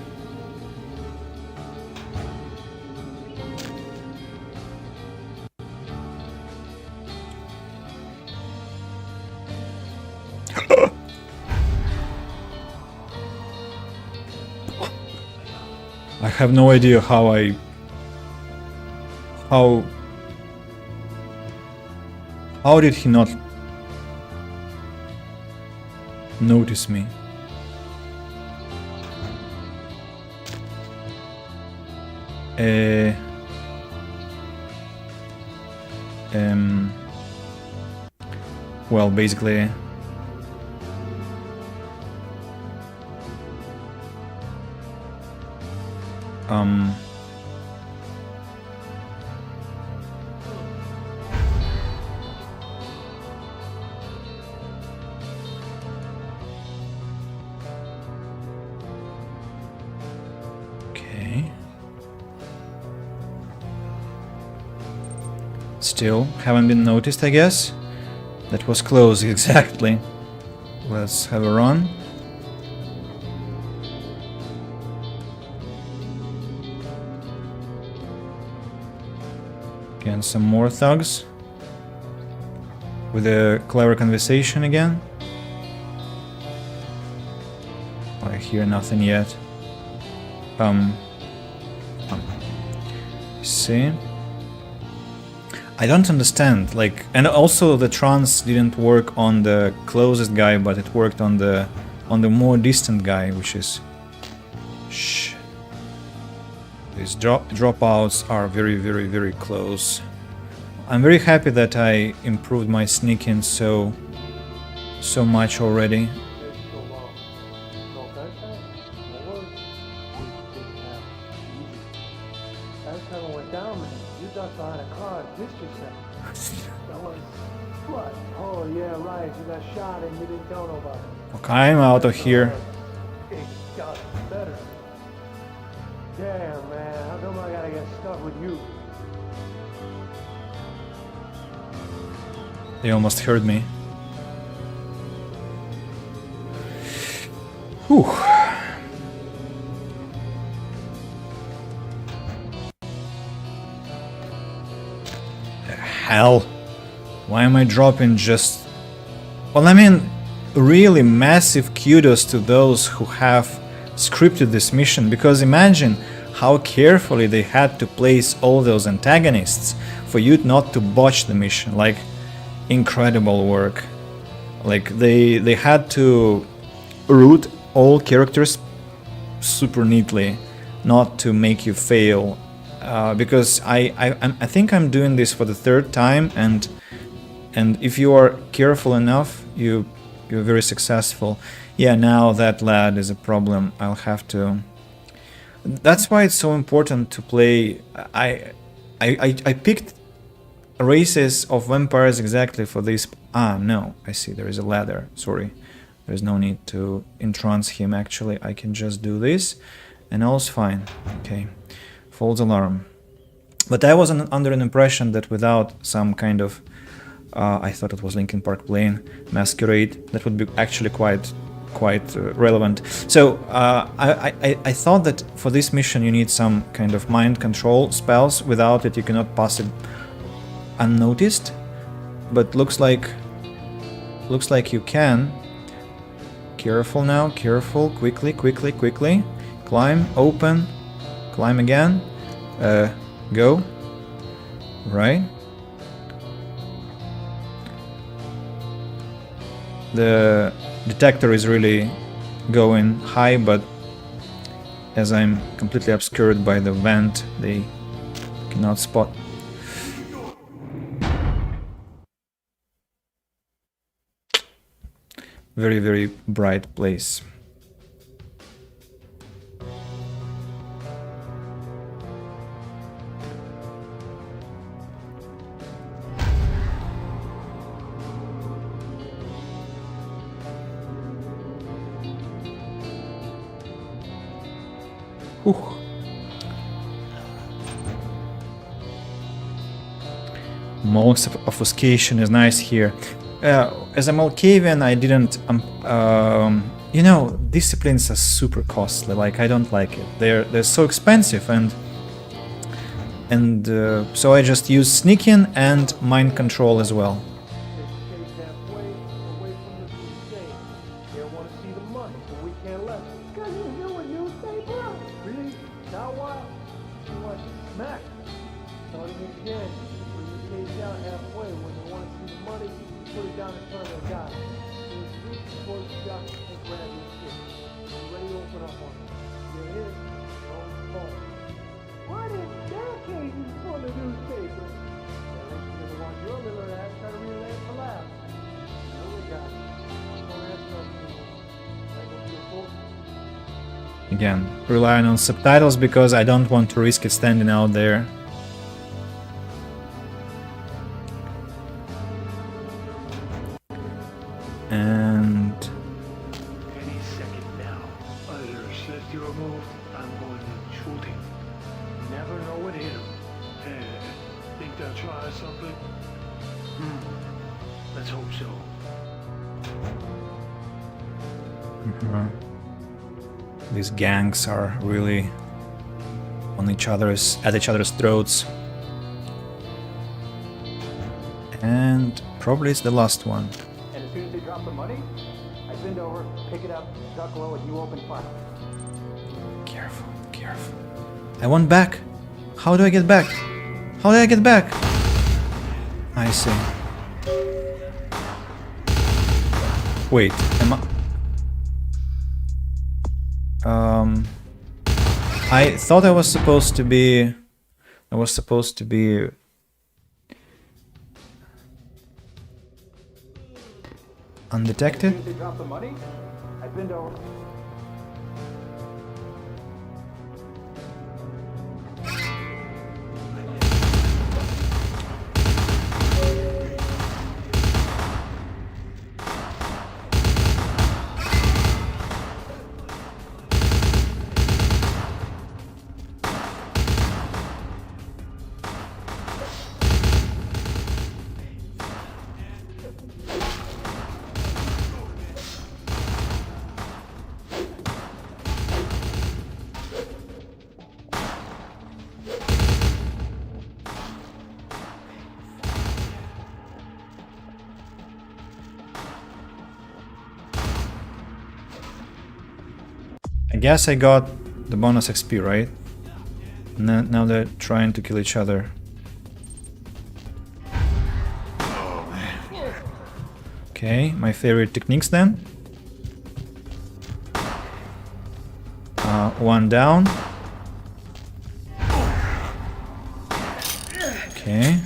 I have no idea how did he not notice me? Well, basically, okay. Still haven't been noticed, I guess. That was close, exactly. Let's have a run. Again, some more thugs. With a clever conversation again. I hear nothing yet. See? I don't understand, like, and also the trance didn't work on the closest guy, but it worked on the more distant guy, which is... Shh. These dropouts are very, very, very close. I'm very happy that I improved my sneaking so much already. Okay, I'm out of here. got better. Damn, man, how come I gotta get stuck with you? They almost heard me. Whew. Hell. Why am I dropping just... Well, I mean, really massive kudos to those who have scripted this mission, because imagine how carefully they had to place all those antagonists for you not to botch the mission. Like, incredible work. Like, they had to route all characters super neatly, not to make you fail. Because I think I'm doing this for the third time, and if you are careful enough, you're very successful. Yeah, now that lad is a problem. I'll have to. That's why it's so important to play. I picked races of vampires exactly for this. Ah, no, I see. There is a ladder. Sorry, there's no need to entrance him. Actually, I can just do this, and all's fine. Okay, false alarm. But I was under an impression that without some kind of, I thought it was Linkin Park playing Masquerade, that would be actually quite relevant. So I thought that for this mission you need some kind of mind control spells. Without it you cannot pass it unnoticed. But looks like you can. Careful now, careful, quickly. Climb, open, climb again. Go. Right. The detector is really going high, but as I'm completely obscured by the vent, they cannot spot. Very, very bright place. Whew. Most obfuscation is nice here. As a Malkavian, I didn't. You know, disciplines are super costly. Like, I don't like it. They're so expensive, and so I just use sneaking and mind control as well. Again, relying on subtitles because I don't want to risk it standing out there. And any second now, either says you remove, I'm going to shoot him. Never know what hit him. Think they'll try something? Let's hope so. These gangs are really on at each other's throats. And probably it's the last one. And as soon as they drop the money, I bend over, pick it up, duck low, and you open fire. Careful. I want back. How do I get back? How do I get back? I see. Wait, am I thought I was supposed to be undetected? As soon as they drop the money, I bend over. guess I got the bonus XP, right? Now they're trying to kill each other. Okay, my favorite techniques then. One down. Okay.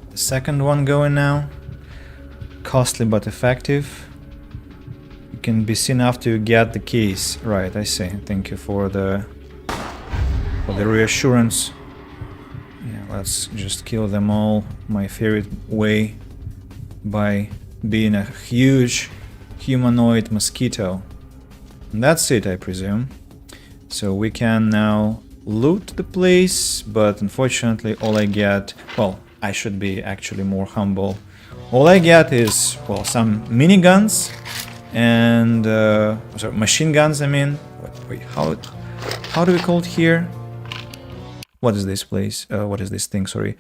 The second one going now. Costly but effective. You can be seen after you get the keys. Right, I see. Thank you for the reassurance. Yeah, let's just kill them all my favorite way, by being a huge humanoid mosquito. And that's it, I presume. So we can now loot the place, but unfortunately all I get... Well, I should be actually more humble. All I get is, well, some miniguns and... sorry, machine guns, I mean. Wait, how do we call it here? What is this place? What is this thing, sorry?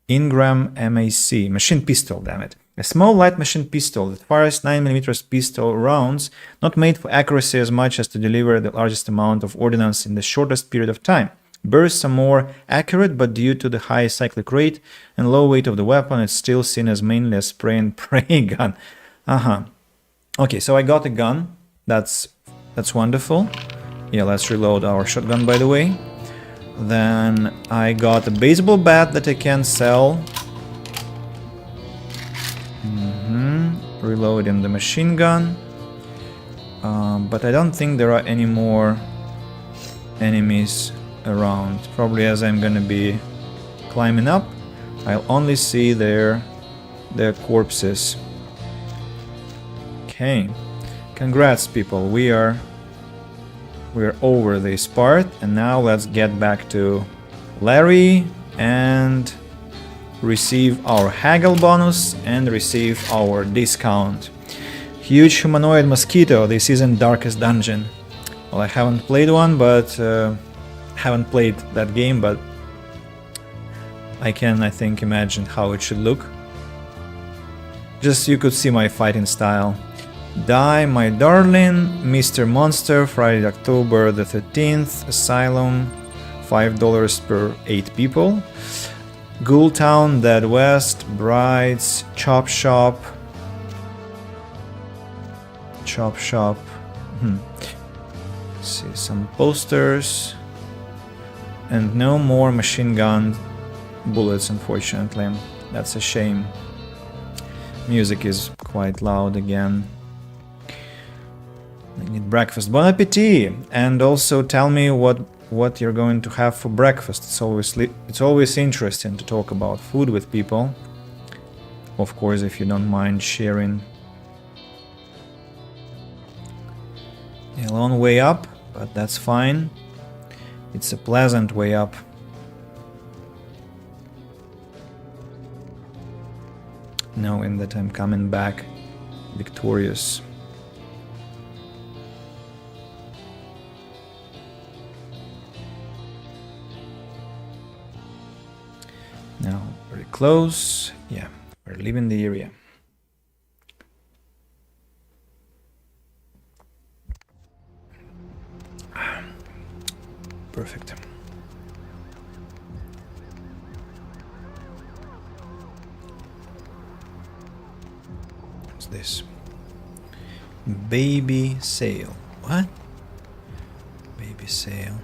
Ingram MAC, machine pistol, damn it. A small light machine pistol that fires 9mm pistol rounds, not made for accuracy as much as to deliver the largest amount of ordnance in the shortest period of time. Bursts are more accurate, but due to the high cyclic rate and low weight of the weapon, it's still seen as mainly a spray and pray gun. Okay, so I got a gun. That's wonderful. Yeah, let's reload our shotgun, by the way. Then I got a baseball bat that I can sell. Reloading the machine gun. But I don't think there are any more enemies around. Probably as I'm gonna be climbing up, I'll only see their corpses. Okay. Congrats, people. We're over this part, and now let's get back to Larry and receive our haggle bonus and receive our discount. Huge humanoid mosquito. This isn't Darkest Dungeon. Well, I haven't played one, but haven't played that game, but I can, I think, imagine how it should look. Just you could see my fighting style. Die, my darling, Mr. Monster, Friday, October the 13th, Asylum, $5 per 8 people. Ghoul Town, Dead West, Brides, Chop Shop. See some posters. And no more machine gun bullets, unfortunately. That's a shame. Music is quite loud again. I need breakfast. Bon appetit! And also tell me what you're going to have for breakfast. It's always interesting to talk about food with people. Of course, if you don't mind sharing. A long way up, but that's fine. It's a pleasant way up. Knowing that I'm coming back victorious. Now, very close. Yeah, we're leaving the area. Perfect. What's this? Baby sale. What? Baby sale.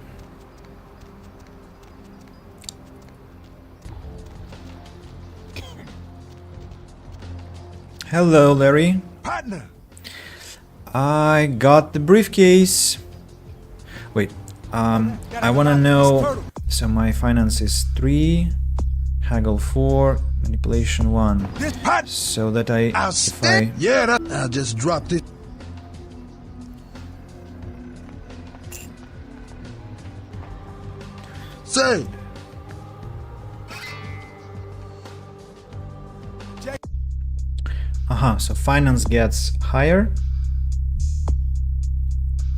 Hello, Larry. Partner. I got the briefcase. Wait, I wanna know. So my finance is 3, haggle 4, manipulation 1. So that Yeah, I just dropped it. Say. So finance gets higher.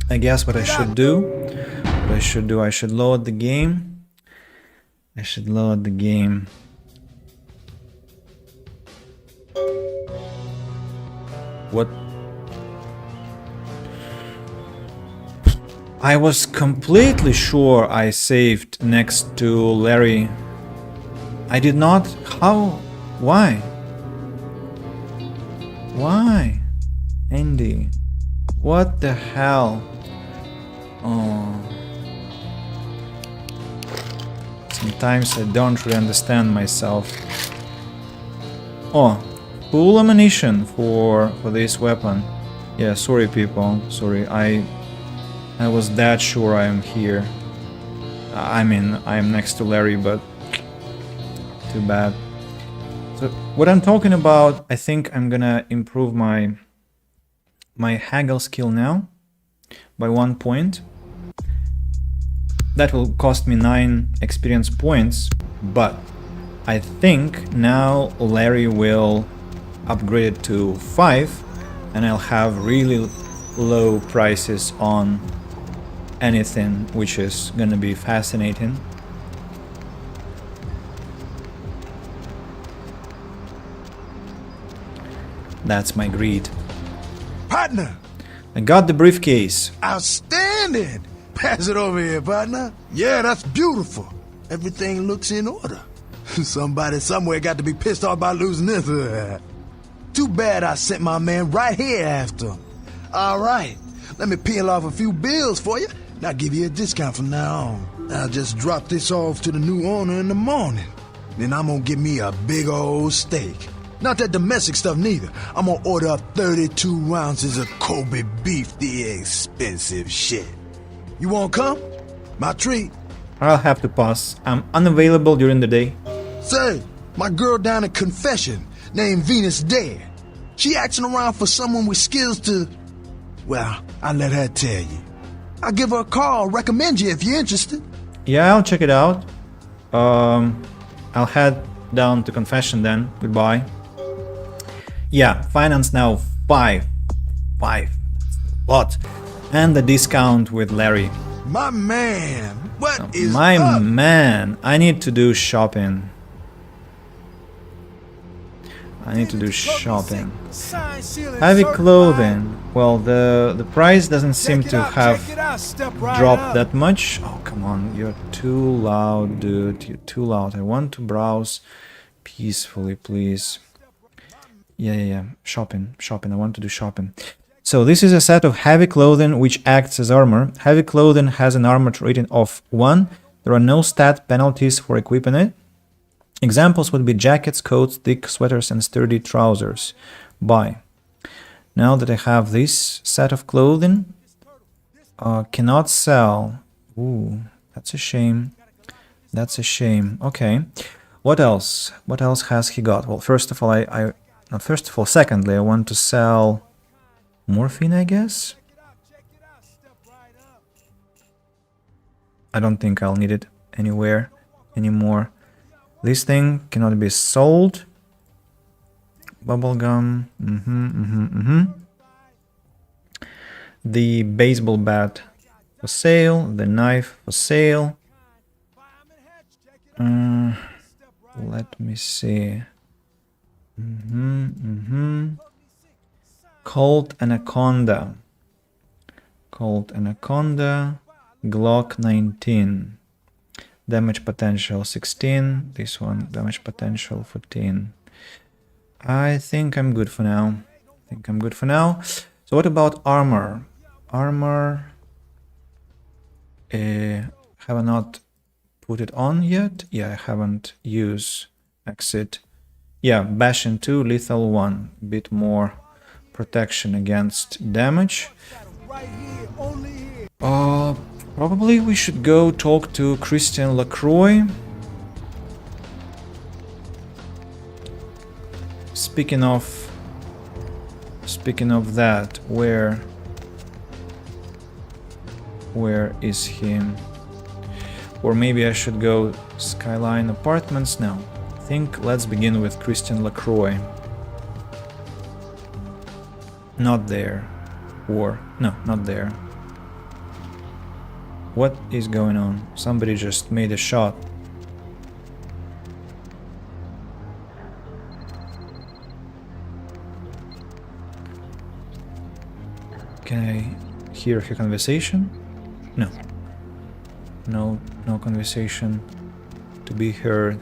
I guess what I should do, I should load the game. What? I was completely sure I saved next to Larry. I did not. How? Why? Why? Andy. What the hell? Oh. Sometimes I don't really understand myself. Oh, full ammunition for this weapon. Yeah, sorry people. Sorry, I was that sure I am here. I mean, I am next to Larry, but too bad. So what I'm talking about, I think I'm gonna improve my haggle skill now by 1 point. That will cost me 9 experience points, but I think now Larry will upgrade it to 5 and I'll have really low prices on anything, which is gonna be fascinating. That's my greed. Partner! I got the briefcase. Outstanding! Pass it over here, partner. Yeah, that's beautiful. Everything looks in order. Somebody somewhere got to be pissed off by losing this. Too bad I sent my man right here after him. All right, let me peel off a few bills for you, and I'll give you a discount from now on. I'll just drop this off to the new owner in the morning. Then I'm gonna get me a big old steak. Not that domestic stuff neither. I'm gonna order up 32 ounces of Kobe beef, the expensive shit. You wanna come? My treat. I'll have to pass. I'm unavailable during the day. Say, my girl down at Confession, named Venus Dare. She asking around for someone with skills to... Well, I'll let her tell you. I'll give her a call, recommend you if you're interested. Yeah, I'll check it out. I'll head down to Confession then. Goodbye. Yeah, finance now 5. That's a lot. And the discount with Larry. My man, what is my up? man, I need to do shopping. Heavy clothing. Well, the price doesn't seem to have dropped that much. Oh, come on, you're too loud, dude. You're too loud. I want to browse peacefully, please. Yeah. Shopping. I want to do shopping. So this is a set of heavy clothing which acts as armor. Heavy clothing has an armor rating of 1. There are no stat penalties for equipping it. Examples would be jackets, coats, thick sweaters, and sturdy trousers. Buy. Now that I have this set of clothing, cannot sell. Ooh, that's a shame. Okay. What else? What else has he got? Well, first of all, secondly, I want to sell morphine, I guess. I don't think I'll need it anywhere anymore. This thing cannot be sold. Bubblegum. The baseball bat for sale. The knife for sale. Let me see. Colt Anaconda. Glock 19. Damage potential 16. This one, damage potential 14. I think I'm good for now. So what about armor? Have I not put it on yet? Yeah, I haven't used exit. Yeah, bashing 2, lethal 1. Bit more protection against damage. Probably we should go talk to Christian Lacroix. Speaking of that, where is he? Or maybe I should go Skyline Apartments now. I think let's begin with Christian Lacroix. Not there. Or no, not there. What is going on? Somebody just made a shot. Can I hear her conversation? No. No conversation to be heard.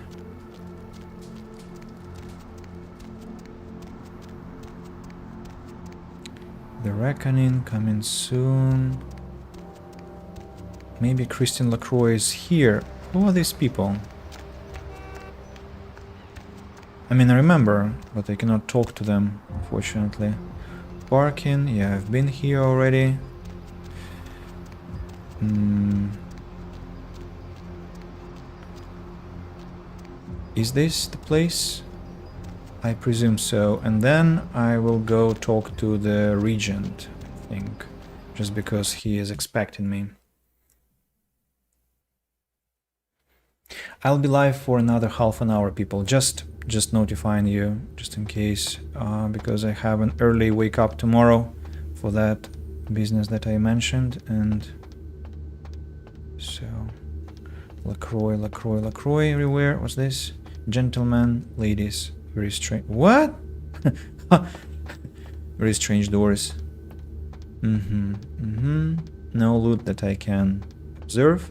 The Reckoning coming soon. Maybe Christian LaCroix is here. Who are these people? I mean, I remember, but I cannot talk to them, unfortunately. Parking, yeah, I've been here already. Is this the place? I presume so. And then I will go talk to the regent, I think. Just because he is expecting me. I'll be live for another half an hour, people. Just notifying you, just in case. Because I have an early wake up tomorrow for that business that I mentioned. And so... LaCroix everywhere. What's this? Gentlemen, ladies. Very strange. What? Very strange doors. No loot that I can observe,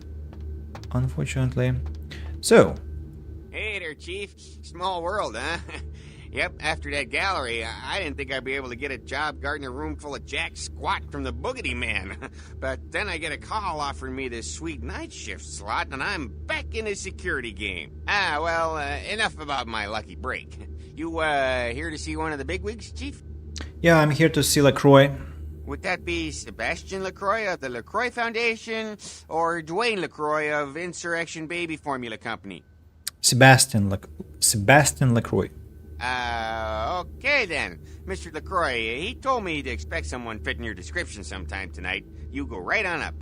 unfortunately. So. Hey there, Chief. Small world, huh? Yep, after that gallery, I didn't think I'd be able to get a job guarding a room full of jack squat from the Boogity Man. But then I get a call offering me this sweet night shift slot, and I'm back in the security game. Well, enough about my lucky break. You, here to see one of the bigwigs, Chief? Yeah, I'm here to see LaCroix. Would that be Sebastian LaCroix of the LaCroix Foundation, or Dwayne LaCroix of Insurrection Baby Formula Company? Sebastian LaCroix. Okay then. Mr. LaCroix, he told me to expect someone fitting your description sometime tonight. You go right on up.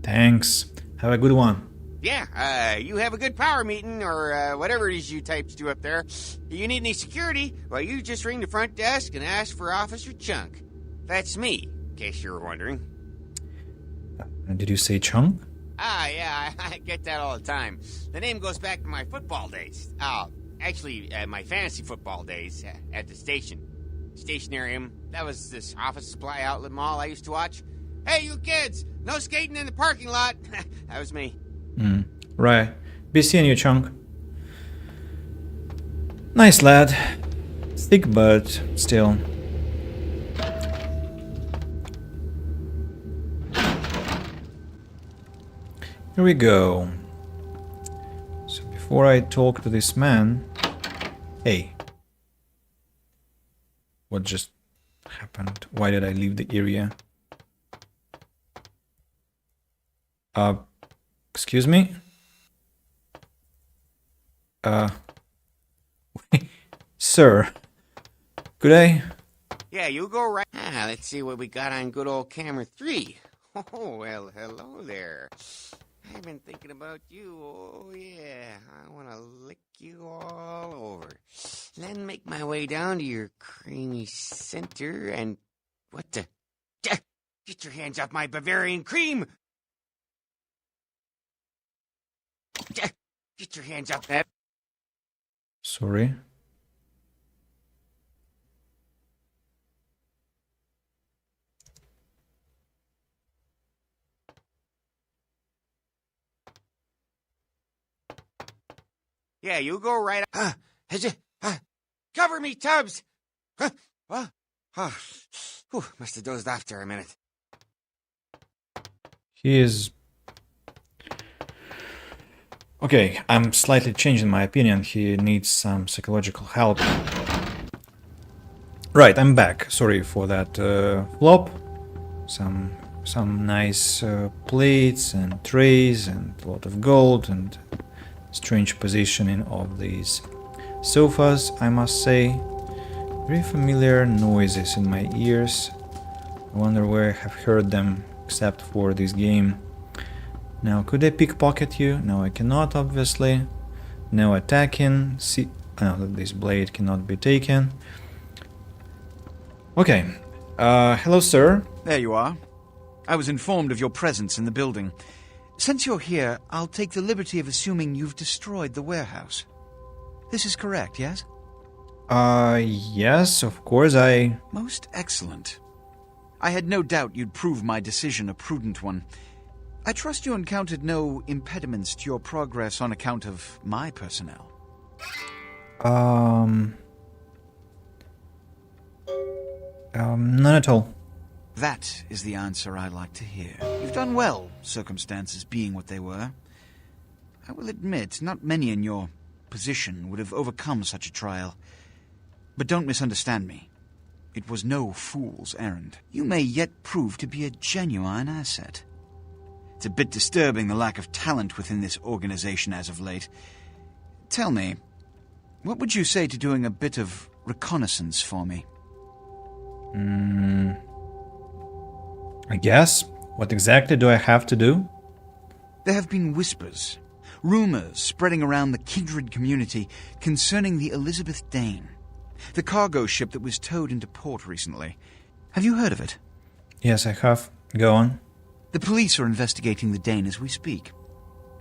Thanks. Have a good one. Yeah, you have a good power meeting, or whatever it is you types do up there. You need any security? Well, you just ring the front desk and ask for Officer Chunk. That's me, in case you were wondering. Did you say Chunk? Yeah, I get that all the time. The name goes back to my football days. Actually, my fantasy football days at the station. Stationarium. That was this office supply outlet mall I used to watch. Hey, you kids! No skating in the parking lot! That was me. Right. Be seeing you, Chunk. Nice lad. Thick, but still. Here we go. So before I talk to this man... Hey. What just happened? Why did I leave the area? Excuse me? Sir. Could I? Yeah, you go right... let's see what we got on good old camera 3. Oh, well, hello there. I've been thinking about you, oh yeah. I want to lick you all over. Then make my way down to your creamy center and... What the... Get your hands off my Bavarian cream! Get your hands off that... Sorry. Yeah, you go right... cover me, Tubbs! Must have dozed off there a minute. He is... Okay, I'm slightly changing my opinion. He needs some psychological help. Right, I'm back. Sorry for that flop. Some nice plates and trays and a lot of gold and strange positioning of these sofas, I must say. Very familiar noises in my ears. I wonder where I have heard them except for this game. Now, could I pickpocket you? No, I cannot, obviously. No attacking. See, this blade cannot be taken. Okay. Hello, sir. There you are. I was informed of your presence in the building. Since you're here, I'll take the liberty of assuming you've destroyed the warehouse. This is correct, yes? Yes, of course, Most excellent. I had no doubt you'd prove my decision a prudent one. I trust you encountered no impediments to your progress on account of my personnel. None at all. That is the answer I like to hear. You've done well, circumstances being what they were. I will admit, not many in your position would have overcome such a trial. But don't misunderstand me. It was no fool's errand. You may yet prove to be a genuine asset. It's a bit disturbing the lack of talent within this organization as of late. Tell me, what would you say to doing a bit of reconnaissance for me? I guess. What exactly do I have to do? There have been whispers, rumors spreading around the kindred community concerning the Elizabeth Dane, the cargo ship that was towed into port recently. Have you heard of it? Yes, I have. Go on. The police are investigating the Dane as we speak.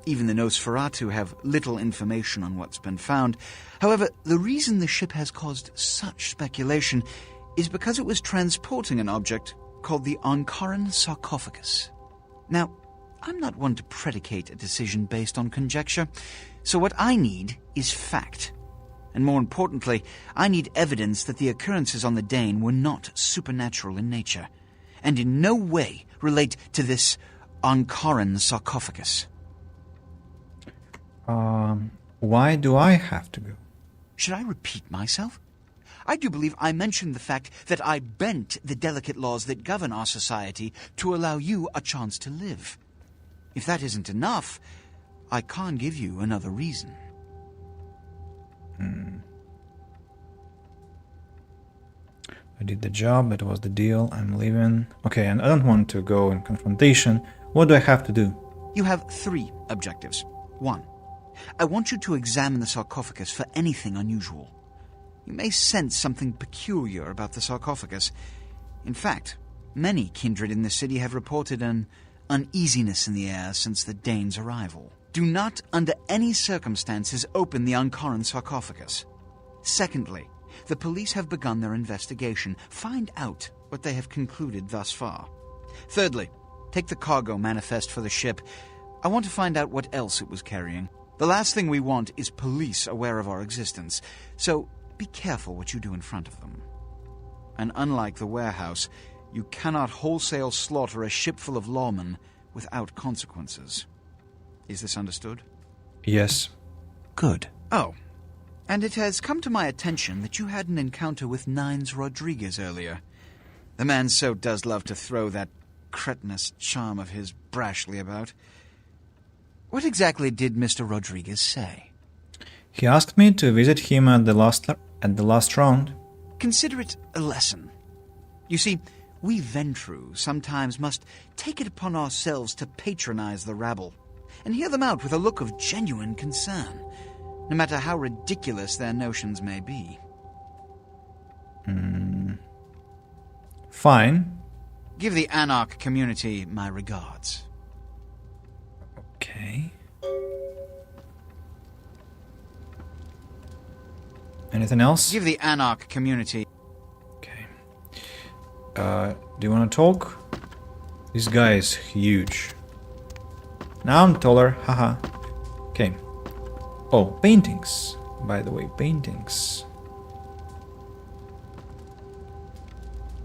Even the Nosferatu have little information on what's been found. However, the reason the ship has caused such speculation is because it was transporting an object called the Ankaran sarcophagus. Now, I'm not one to predicate a decision based on conjecture, so what I need is fact. And more importantly, I need evidence that the occurrences on the Dane were not supernatural in nature, and in no way relate to this Ankaran sarcophagus. Why do I have to go? Should I repeat myself? I do believe I mentioned the fact that I bent the delicate laws that govern our society to allow you a chance to live. If that isn't enough, I can't give you another reason. I did the job, it was the deal, I'm leaving. Okay, and I don't want to go in confrontation. What do I have to do? You have 3 objectives. 1. I want you to examine the sarcophagus for anything unusual. You may sense something peculiar about the sarcophagus. In fact, many kindred in the city have reported an uneasiness in the air since the Dane's arrival. Do not, under any circumstances, open the Ankaran sarcophagus. Secondly, the police have begun their investigation. Find out what they have concluded thus far. Thirdly, take the cargo manifest for the ship. I want to find out what else it was carrying. The last thing we want is police aware of our existence, so be careful what you do in front of them. And unlike the warehouse, you cannot wholesale slaughter a ship full of lawmen without consequences. Is this understood? Yes. Good. Oh, and it has come to my attention that you had an encounter with Nines Rodriguez earlier. The man so does love to throw that cretinous charm of his brashly about. What exactly did Mr. Rodriguez say? He asked me to visit him at the last round. Consider it a lesson. You see, we Ventru sometimes must take it upon ourselves to patronize the rabble and hear them out with a look of genuine concern, no matter how ridiculous their notions may be. Fine. Give the Anarch community my regards. Okay. Anything else? Give the Anarch community... Okay. Do you want to talk? This guy is huge. Now I'm taller, haha. Okay. Oh, paintings. By the way, paintings.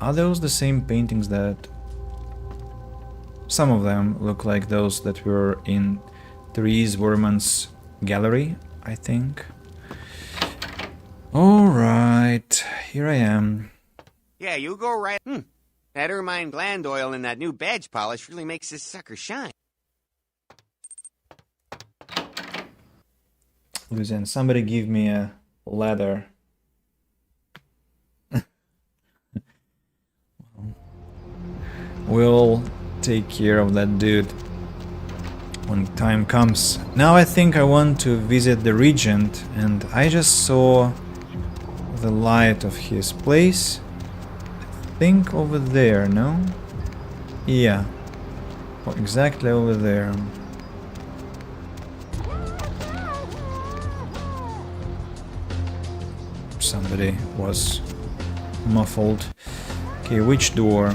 Are those the same paintings that... Some of them look like those that were in Therese Werman's gallery, I think. Alright, here I am. Yeah, you go right. That ermine gland oil in that new badge polish really makes this sucker shine. Listen, somebody give me a ladder. We'll take care of that dude when time comes. Now I think I want to visit the Regent, and I just saw the light of his place. I think over there, no? Yeah. Oh, exactly over there. Somebody was muffled. Okay, which door?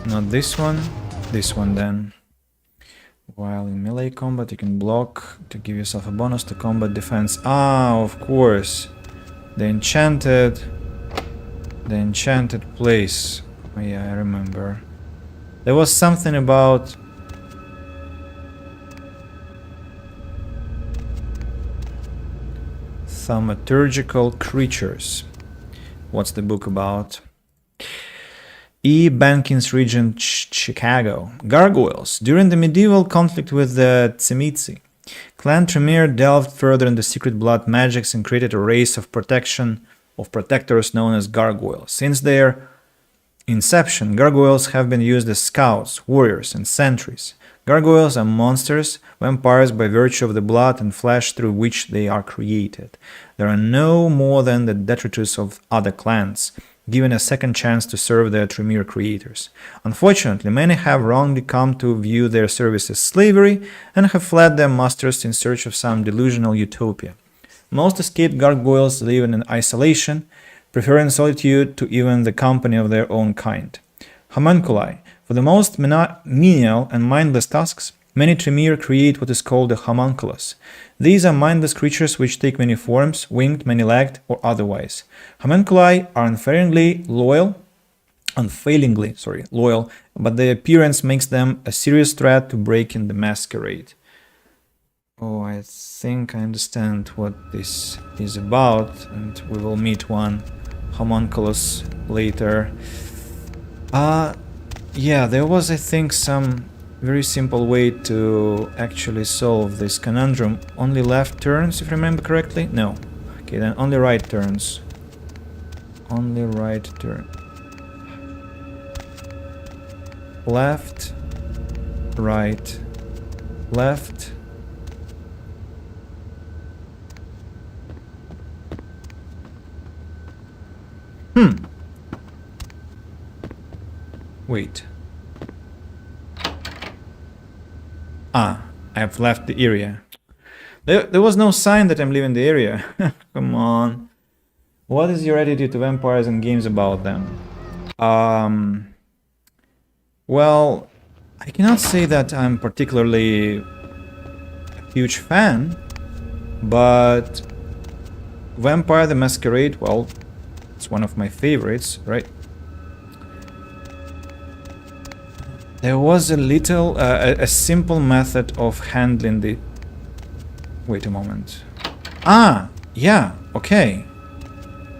Not this one. This one then. While in melee combat, you can block to give yourself a bonus to combat defense. Ah, of course. The enchanted place. Oh, yeah, I remember. There was something about thaumaturgical creatures. What's the book about? E. Bankins Regent, Chicago. Gargoyles. During the medieval conflict with the Tzimitzi, Clan Tremere delved further into secret blood magics and created a race of protectors known as gargoyles. Since their inception, gargoyles have been used as scouts, warriors, and sentries. Gargoyles are monsters, vampires by virtue of the blood and flesh through which they are created. They are no more than the detritus of other clans, given a second chance to serve their Tremere creators. Unfortunately, many have wrongly come to view their service as slavery and have fled their masters in search of some delusional utopia. Most escaped gargoyles live in isolation, preferring solitude to even the company of their own kind. Homunculi. For the most menial and mindless tasks, many Tremere create what is called a homunculus. These are mindless creatures which take many forms, winged, many-legged, or otherwise. Homunculi are unfailingly loyal, but their appearance makes them a serious threat to break in the Masquerade. Oh, I think I understand what this is about, and we will meet one homunculus later. Yeah, there was, I think, some very simple way to actually solve this conundrum. Only left turns, if I remember correctly? No. Okay, then only right turns. Only right turn. Left, right, left. Wait. I've left the area. There was no sign that I'm leaving the area. Come on. What is your attitude to vampires and games about them? Well, I cannot say that I'm particularly a huge fan, but Vampire the Masquerade, well, it's one of my favorites, right? There was a little, a simple method of handling the... Wait a moment. Yeah, okay.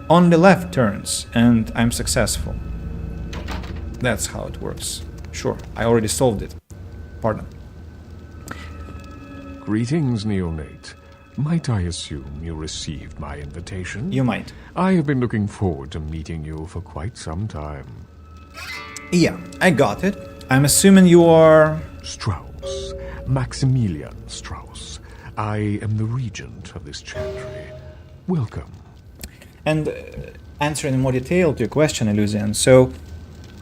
Only left turns, and I'm successful. That's how it works. Sure, I already solved it. Pardon. Greetings, neonate. Might I assume you received my invitation? You might. I have been looking forward to meeting you for quite some time. Yeah, I got it. I'm assuming you are... Strauss. Maximilian Strauss. I am the regent of this chantry. Welcome. And answering in more detail to your question, Illusion, so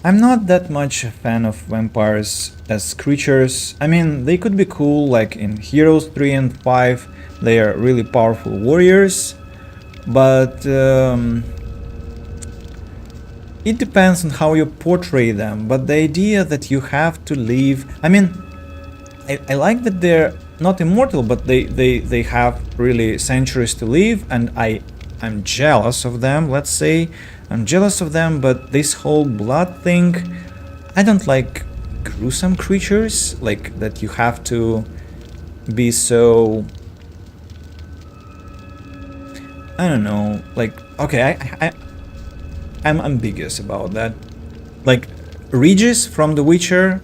I'm not that much a fan of vampires as creatures. I mean, they could be cool, like in Heroes 3 and 5, they are really powerful warriors, but it depends on how you portray them. But the idea that you have to live... I mean, I like that they're not immortal, but they have really centuries to live, and I'm jealous of them, let's say. I'm jealous of them, but this whole blood thing... I don't like gruesome creatures, like that you have to be so... I don't know, like, okay, I'm ambiguous about that. Like, Regis from The Witcher,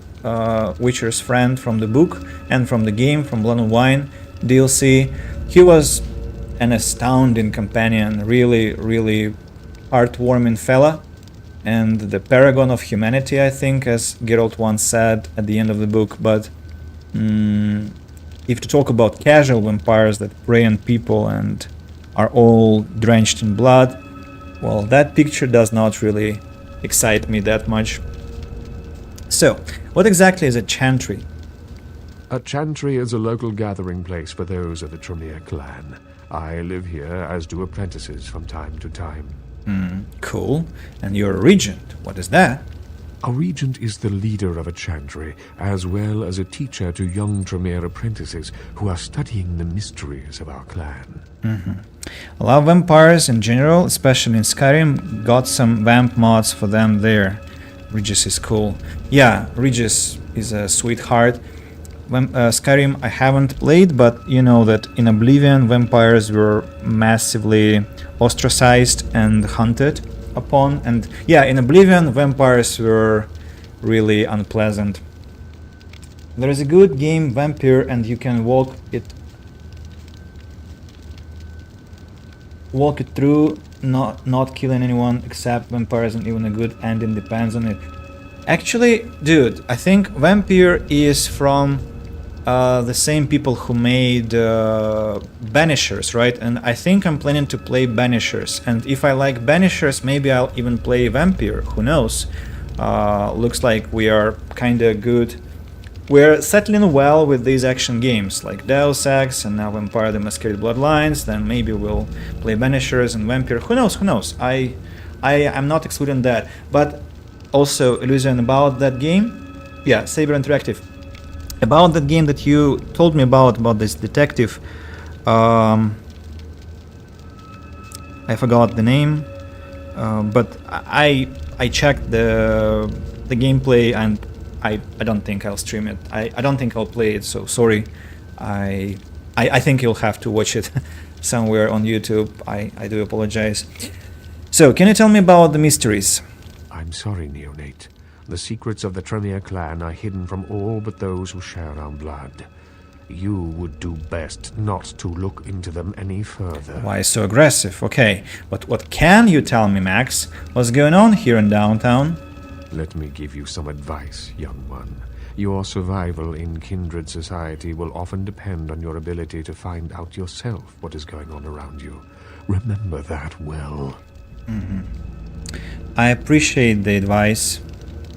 Witcher's friend from the book, and from the game, from Blood and Wine DLC, he was an astounding companion, really, really heartwarming fella, and the paragon of humanity, I think, as Geralt once said at the end of the book. But if to talk about casual vampires that prey on people and are all drenched in blood, well, that picture does not really excite me that much. So, what exactly is a chantry? A chantry is a local gathering place for those of the Tremere clan. I live here, as do apprentices from time to time. Cool. And you're a regent. What is that? A regent is the leader of a chantry, as well as a teacher to young Tremere apprentices who are studying the mysteries of our clan. A lot of vampires in general, especially in Skyrim, got some vamp mods for them there. Regis is cool. Yeah, Regis is a sweetheart. Skyrim I haven't played, but you know that in Oblivion vampires were massively ostracized and hunted upon, and yeah, in Oblivion vampires were really unpleasant. There is a good game, Vampire, and you can walk it through, not killing anyone except vampires, and even a good ending depends on it. Actually, dude, I think Vampire is from the same people who made Banishers, right? And I think I'm planning to play Banishers, and if I like Banishers, maybe I'll even play Vampire, who knows? Looks like we are kinda good. We're settling well with these action games like Deus Ex and now Vampire the Masquerade Bloodlines. Then maybe we'll play Banishers and Vampire. Who knows? Who knows? I'm not excluding that. But also, Illusion, about that game, yeah, Saber Interactive. About that game that you told me about this detective, I forgot the name, but I checked the gameplay, and I don't think I'll stream it. I don't think I'll play it, so sorry. I think you'll have to watch it somewhere on YouTube. I do apologize. So, can you tell me about the mysteries? I'm sorry, Neonate. The secrets of the Tremere clan are hidden from all but those who share our blood. You would do best not to look into them any further. Why so aggressive? Okay, but what can you tell me, Max? What's going on here in downtown? Let me give you some advice, young one. Your survival in kindred society will often depend on your ability to find out yourself what is going on around you. Remember that well. I appreciate the advice.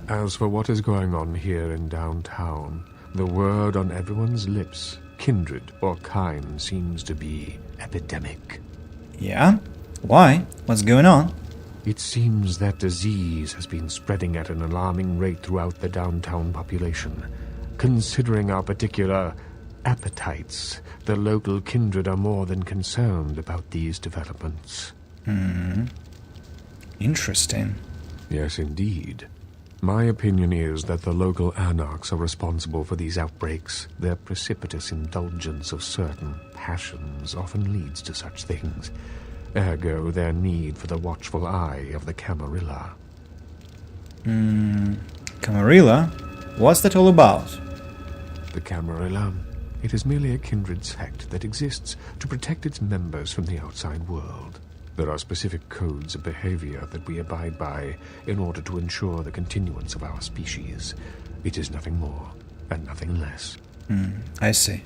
As for what is going on here in downtown, the word on everyone's lips, kindred or kind, seems to be epidemic. Yeah? Why? What's going on? It seems that disease has been spreading at an alarming rate throughout the downtown population. Considering our particular appetites, the local kindred are more than concerned about these developments. Interesting. Yes, indeed. My opinion is that the local anarchs are responsible for these outbreaks. Their precipitous indulgence of certain passions often leads to such things. Ergo, their need for the watchful eye of the Camarilla. Camarilla? What's that all about? The Camarilla? It is merely a kindred sect that exists to protect its members from the outside world. There are specific codes of behavior that we abide by in order to ensure the continuance of our species. It is nothing more and nothing less. I see.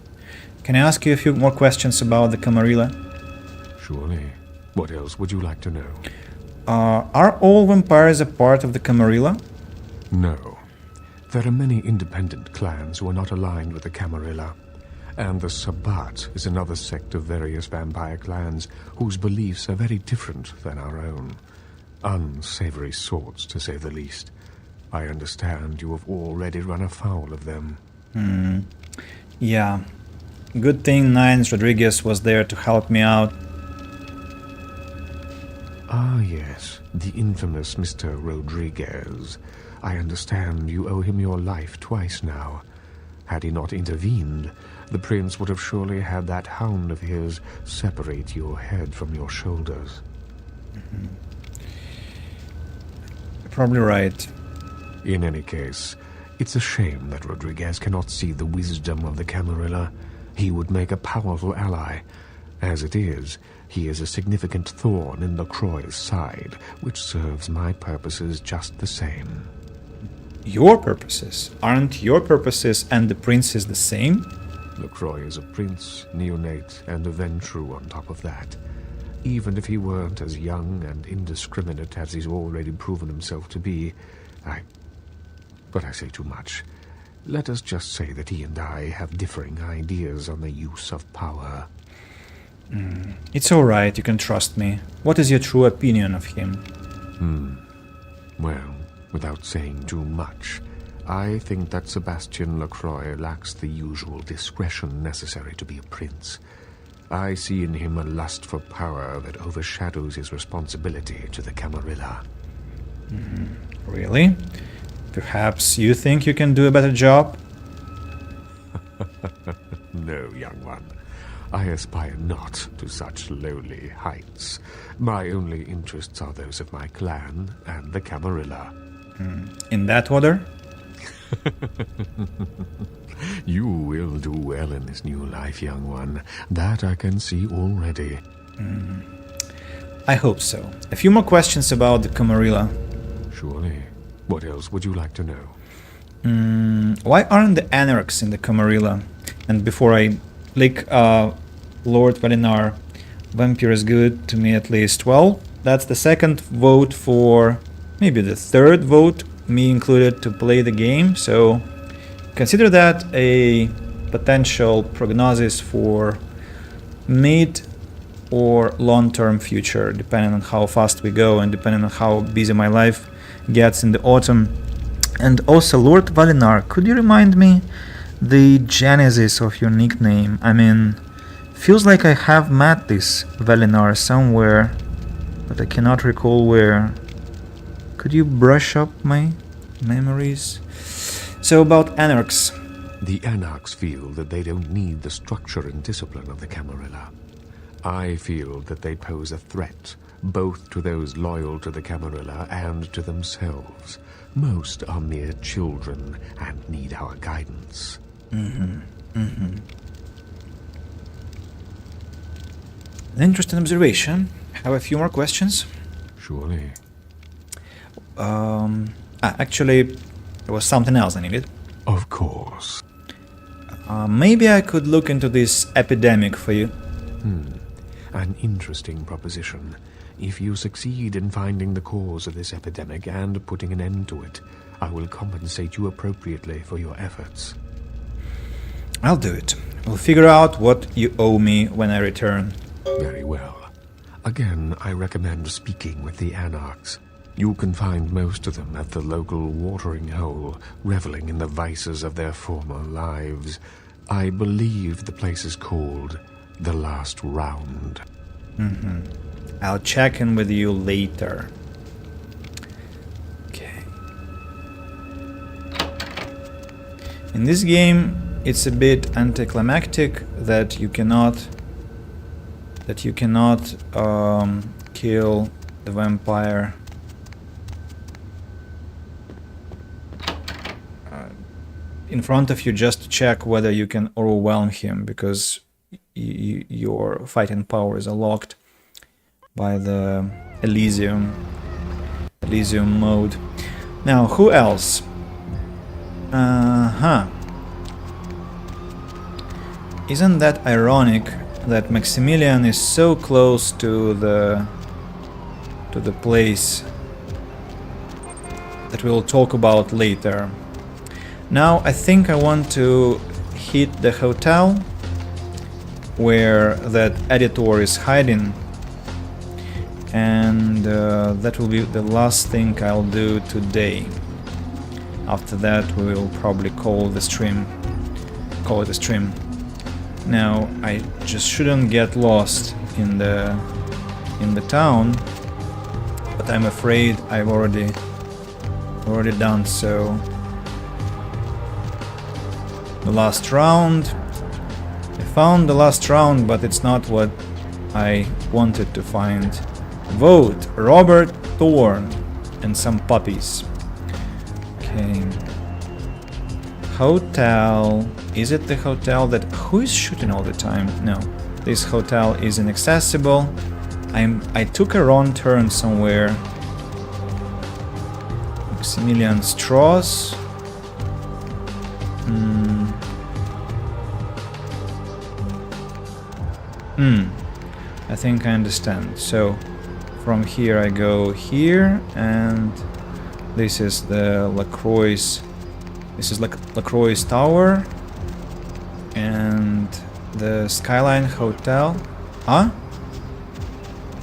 Can I ask you a few more questions about the Camarilla? Surely. What else would you like to know? Are all vampires a part of the Camarilla? No. There are many independent clans who are not aligned with the Camarilla. And the Sabbat is another sect of various vampire clans whose beliefs are very different than our own. Unsavory sorts, to say the least. I understand you have already run afoul of them. Yeah. Good thing Nines Rodriguez was there to help me out. Ah, yes. The infamous Mr. Rodriguez. I understand you owe him your life twice now. Had he not intervened, the prince would have surely had that hound of his separate your head from your shoulders. You're probably right. In any case, it's a shame that Rodriguez cannot see the wisdom of the Camarilla. He would make a powerful ally. As it is, he is a significant thorn in LaCroix's side, which serves my purposes just the same. Your purposes? Aren't your purposes and the prince's the same? LaCroix is a prince, neonate, and a Ventrue on top of that. Even if he weren't as young and indiscriminate as he's already proven himself to be, But I say too much. Let us just say that he and I have differing ideas on the use of power. It's alright, you can trust me. What is your true opinion of him? Well, Without saying too much, I think that Sebastian Lacroix lacks the usual discretion necessary to be a prince. I see in him a lust for power that overshadows his responsibility to the Camarilla. Really? Perhaps you think you can do a better job? No, young one. I aspire not to such lowly heights. My only interests are those of my clan and the Camarilla. In that order? You will do well in this new life, young one. That I can see already. I hope so. A few more questions about the Camarilla. Surely. What else would you like to know? Why aren't the Anarchs in the Camarilla? And before I click Lord Valinar, Vampire is good to me at least. Well, that's the second vote for, maybe the third vote, me included, to play the game. So consider that a potential prognosis for mid or long-term future, depending on how fast we go and depending on how busy my life gets in the autumn. And also, Lord Valinar, could you remind me the genesis of your nickname? I mean, feels like I have met this Valinar somewhere, but I cannot recall where. Could you brush up my memories? So about Anarchs. The Anarchs feel that they don't need the structure and discipline of the Camarilla. I feel that they pose a threat, both to those loyal to the Camarilla and to themselves. Most are mere children and need our guidance. An interesting observation. Have a few more questions? Surely. Actually, there was something else I needed. Of course. Maybe I could look into this epidemic for you. An interesting proposition. If you succeed in finding the cause of this epidemic and putting an end to it, I will compensate you appropriately for your efforts. I'll do it. We'll figure out what you owe me when I return. Very well. Again, I recommend speaking with the Anarchs. You can find most of them at the local watering hole, reveling in the vices of their former lives. I believe the place is called The Last Round. I'll check in with you later. Okay. In this game, it's a bit anticlimactic that you cannot kill the vampire in front of you just to check whether you can overwhelm him, because your fighting powers are locked by the Elysium mode. Now, who else? Isn't that ironic that Maximilian is so close to the place that we'll talk about later? Now I think I want to hit the hotel where that editor is hiding, and that will be the last thing I'll do today. After that we will probably call it a stream. Now I just shouldn't get lost in the town, but I'm afraid I've already done so. The last round. I found the last round, but it's not what I wanted to find. Vote Robert Thorne and some puppies. Okay. Hotel. Is it the hotel that... Who is shooting all the time? No. This hotel is inaccessible. I took a wrong turn somewhere. Maximilian Strauss. I think I understand. So from here I go here, and this is the Lacroix. This is Lacroix Tower and the Skyline Hotel. Huh?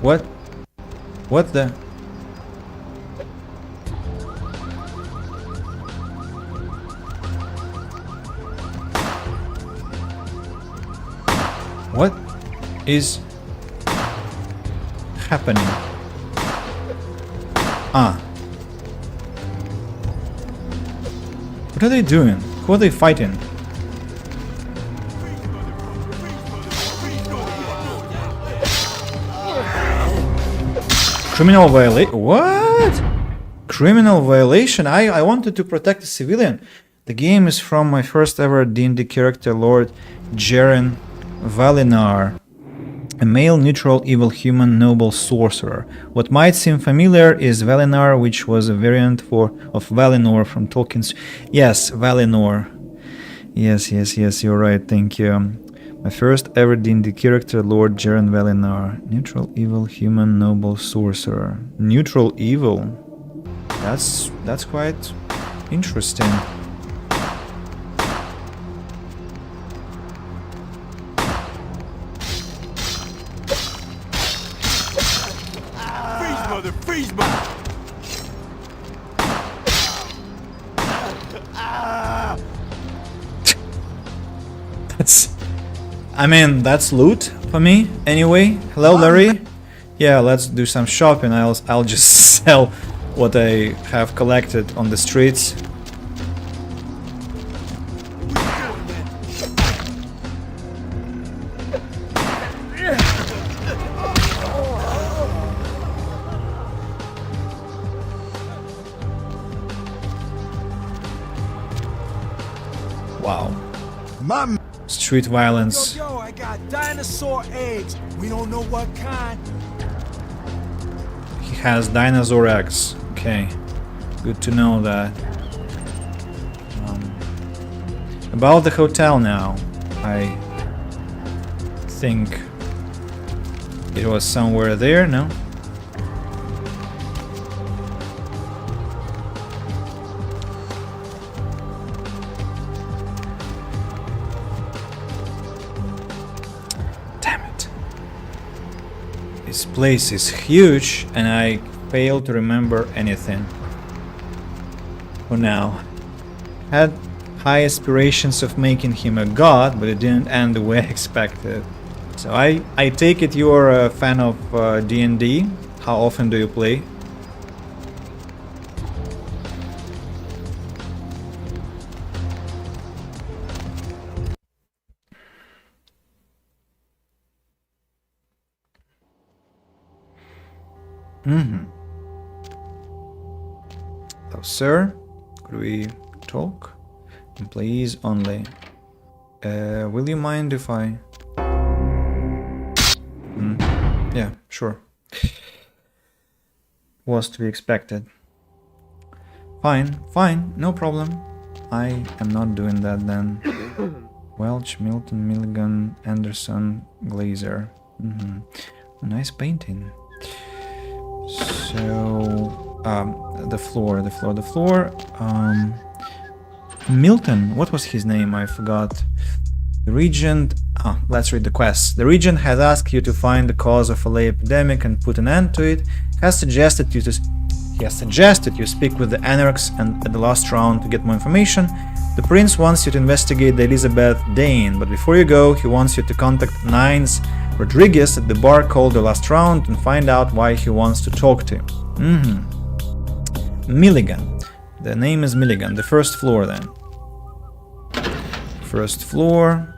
What the? What is happening? Ah. What are they doing? Who are they fighting? Criminal violation? What? Criminal violation? I wanted to protect a civilian. The game is from my first ever D&D character, Lord Jaren Valinar, a male neutral evil human noble sorcerer. What might seem familiar is Valinar, which was a variant of Valinor from Tolkien's... Yes, Valinor. Yes, you're right, thank you. My first ever D&D character, Lord Jaren Valinar. Neutral evil human noble sorcerer. Neutral evil? That's quite interesting. Freeze, mother! Freeze, mother! That's loot for me anyway. Hello, Larry. Yeah, let's do some shopping. I'll just sell what I have collected on the streets. Wow. Street violence. Yo, I got dinosaur eggs. We don't know what kind. He has dinosaur eggs. Okay. Good to know that. About the hotel now. I think it was somewhere there, no? This place is huge and I fail to remember anything. For now. Had high aspirations of making him a god, but it didn't end the way I expected. So I take it you're a fan of D&D. How often do you play? Hello, sir. Could we talk? Employees only. Will you mind if I... Yeah, sure. Was to be expected. Fine, no problem. I am not doing that then. Welch, Milton, Milligan, Anderson, Glazer. Nice painting. So, the floor. Milton, what was his name? I forgot. The Regent... let's read the quest. The Regent has asked you to find the cause of a lay epidemic and put an end to it. He has suggested you speak with the Anarchs and at the last round to get more information. The Prince wants you to investigate the Elizabeth Dane, but before you go, he wants you to contact Nines Rodriguez at the bar called The Last Round and find out why he wants to talk to him. Milligan. The name is Milligan. The first floor then. First floor.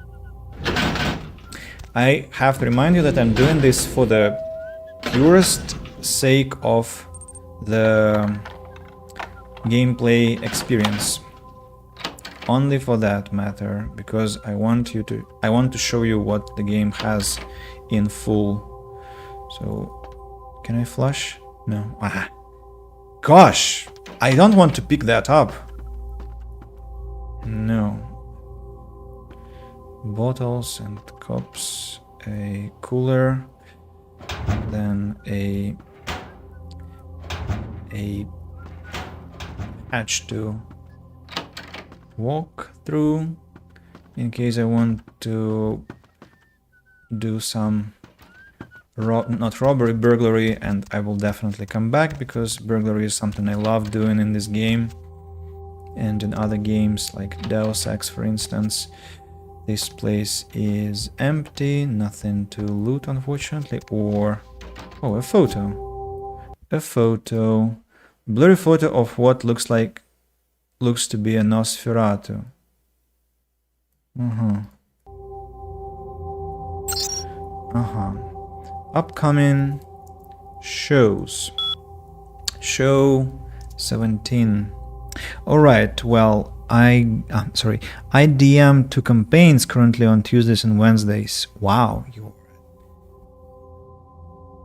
I have to remind you that I'm doing this for the purest sake of the gameplay experience. Only for that matter, because I want to show you what the game has in full. So, can I flush? No. Gosh, I don't want to pick that up. No. Bottles and cups, a cooler, then a hatch to walk through in case I want to do some not robbery, burglary, and I will definitely come back because burglary is something I love doing in this game and in other games like Deus Ex, for instance. This place is empty, nothing to loot, unfortunately. Or, oh, a photo. A photo. Blurry photo of what looks to be a Nosferatu. Upcoming shows. Show 17. Alright, well, I DM 2 campaigns currently on Tuesdays and Wednesdays. Wow,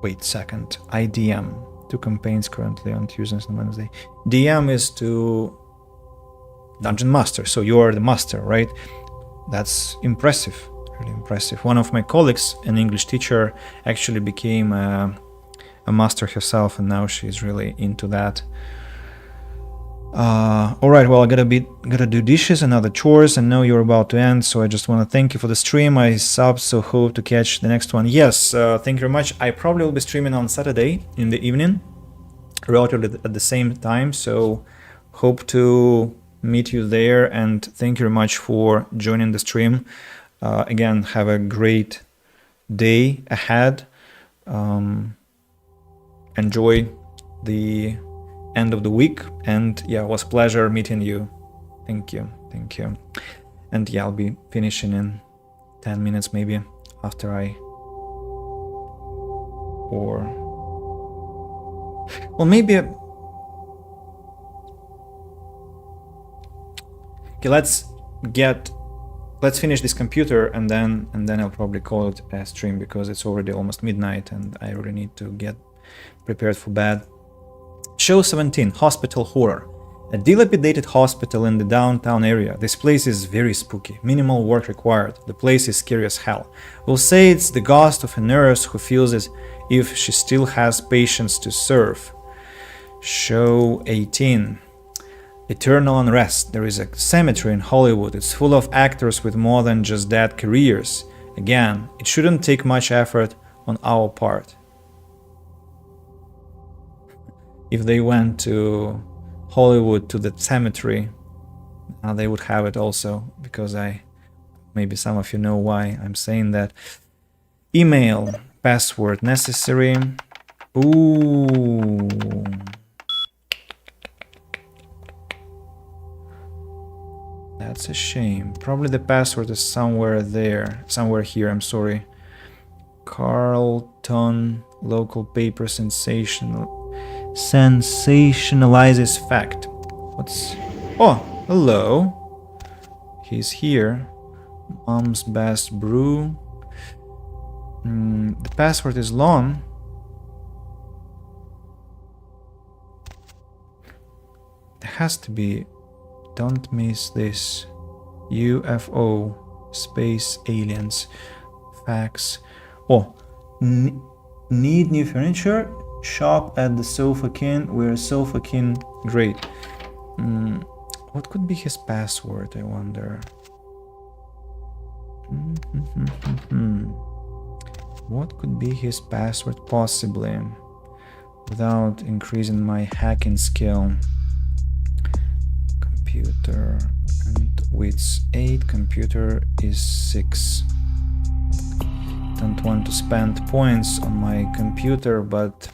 wait a second. I DM 2 campaigns currently on Tuesdays and Wednesdays. DM is to Dungeon Master, so you are the master, right? That's impressive, really impressive. One of my colleagues, an English teacher, actually became a master herself, and now she's really into that. Alright, well, I gotta do dishes and other chores. I know you're about to end, so I just want to thank you for the stream. I subbed, so hope to catch the next one. Yes, thank you very much. I probably will be streaming on Saturday in the evening, relatively at the same time, so hope to meet you there, and thank you very much for joining the stream. Again, have a great day ahead. Enjoy the end of the week, and yeah, it was a pleasure meeting you. Thank you. And yeah, I'll be finishing in 10 minutes maybe after I, or well, maybe okay, let's finish this computer, and then I'll probably call it a stream, because it's already almost midnight and I really need to get prepared for bed. Show 17, Hospital Horror. A dilapidated hospital in the downtown area. This place is very spooky. Minimal work required. The place is scary as hell. We'll say it's the ghost of a nurse who feels as if she still has patients to serve. Show 18. Eternal Unrest. There is a cemetery in Hollywood. It's full of actors with more than just dead careers. Again, it shouldn't take much effort on our part. If they went to Hollywood, to the cemetery, they would have it also, because maybe some of you know why I'm saying that. Email, password necessary. Ooh. That's a shame. Probably the password is somewhere here, I'm sorry. Carlton, local paper sensationalizes fact. Oh, hello. He's here. Mom's best brew. The password is long. There has to be. Don't miss this. UFO. Space aliens. Facts. Oh. Need new furniture? Shop at the Sofa King. We're Sofa King. Great. What could be his password, I wonder? What could be his password possibly? Without increasing my hacking skill. Computer. And width 8. Computer is 6. Don't want to spend points on my computer, but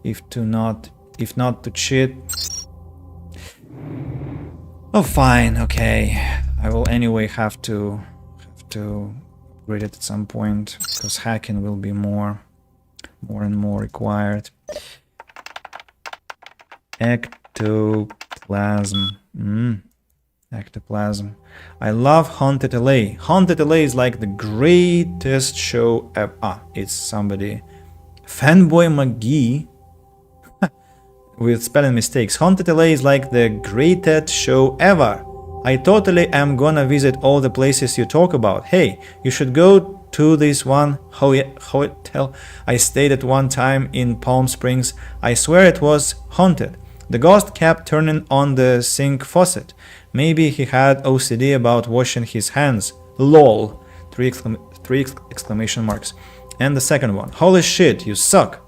if not to cheat. Oh, fine, okay. I will anyway have to upgrade it at some point, because hacking will be more and more required. Ectoplasm. Ectoplasm. I love Haunted LA. Haunted LA is like the greatest show ever. It's somebody. Fanboy McGee. With spelling mistakes. Haunted LA is like the greatest show ever. I totally am gonna visit all the places you talk about. Hey, you should go to this one hotel I stayed at one time in Palm Springs. I swear it was haunted. The ghost kept turning on the sink faucet. Maybe he had OCD about washing his hands. LOL. 3 exclamation marks. And the second one. Holy shit, you suck.